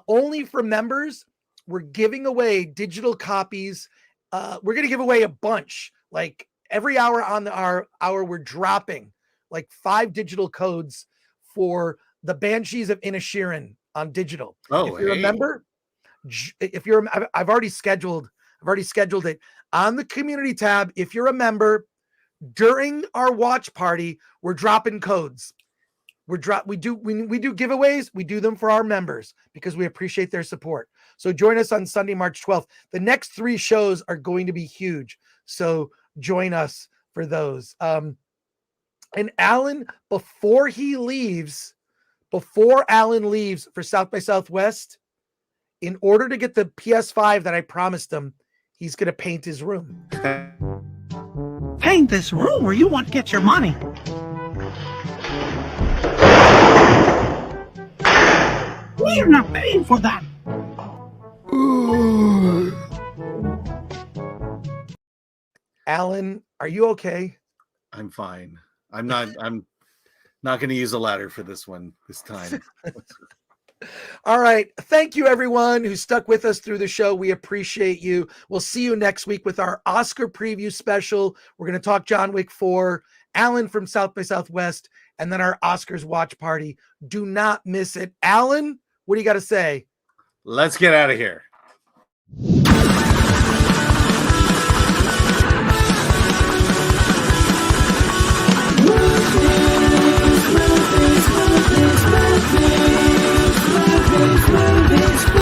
only for members, we're giving away digital copies. We're going to give away a bunch. Like every hour on our hour, we're dropping like 5 digital codes for the Banshees of Inisherin on digital. Oh, if you're a member, I've already scheduled it on the community tab. If you're a member, during our watch party, we're dropping codes. We do giveaways. We do them for our members because we appreciate their support. So join us on Sunday, March 12th. The next 3 shows are going to be huge. So join us for those. And Alan, before Alan leaves for South by Southwest, in order to get the PS5 that I promised him, he's going to paint his room. Paint this room or you won't get your money. We're not paying for that. Alan, are you okay? I'm fine. I'm not going to use a ladder for this one this time. All right. Thank you, everyone who stuck with us through the show. We appreciate you. We'll see you next week with our Oscar preview special. We're going to talk John Wick 4, Alan from South by Southwest, and then our Oscars watch party. Do not miss it. Alan, what do you got to say? Let's get out of here.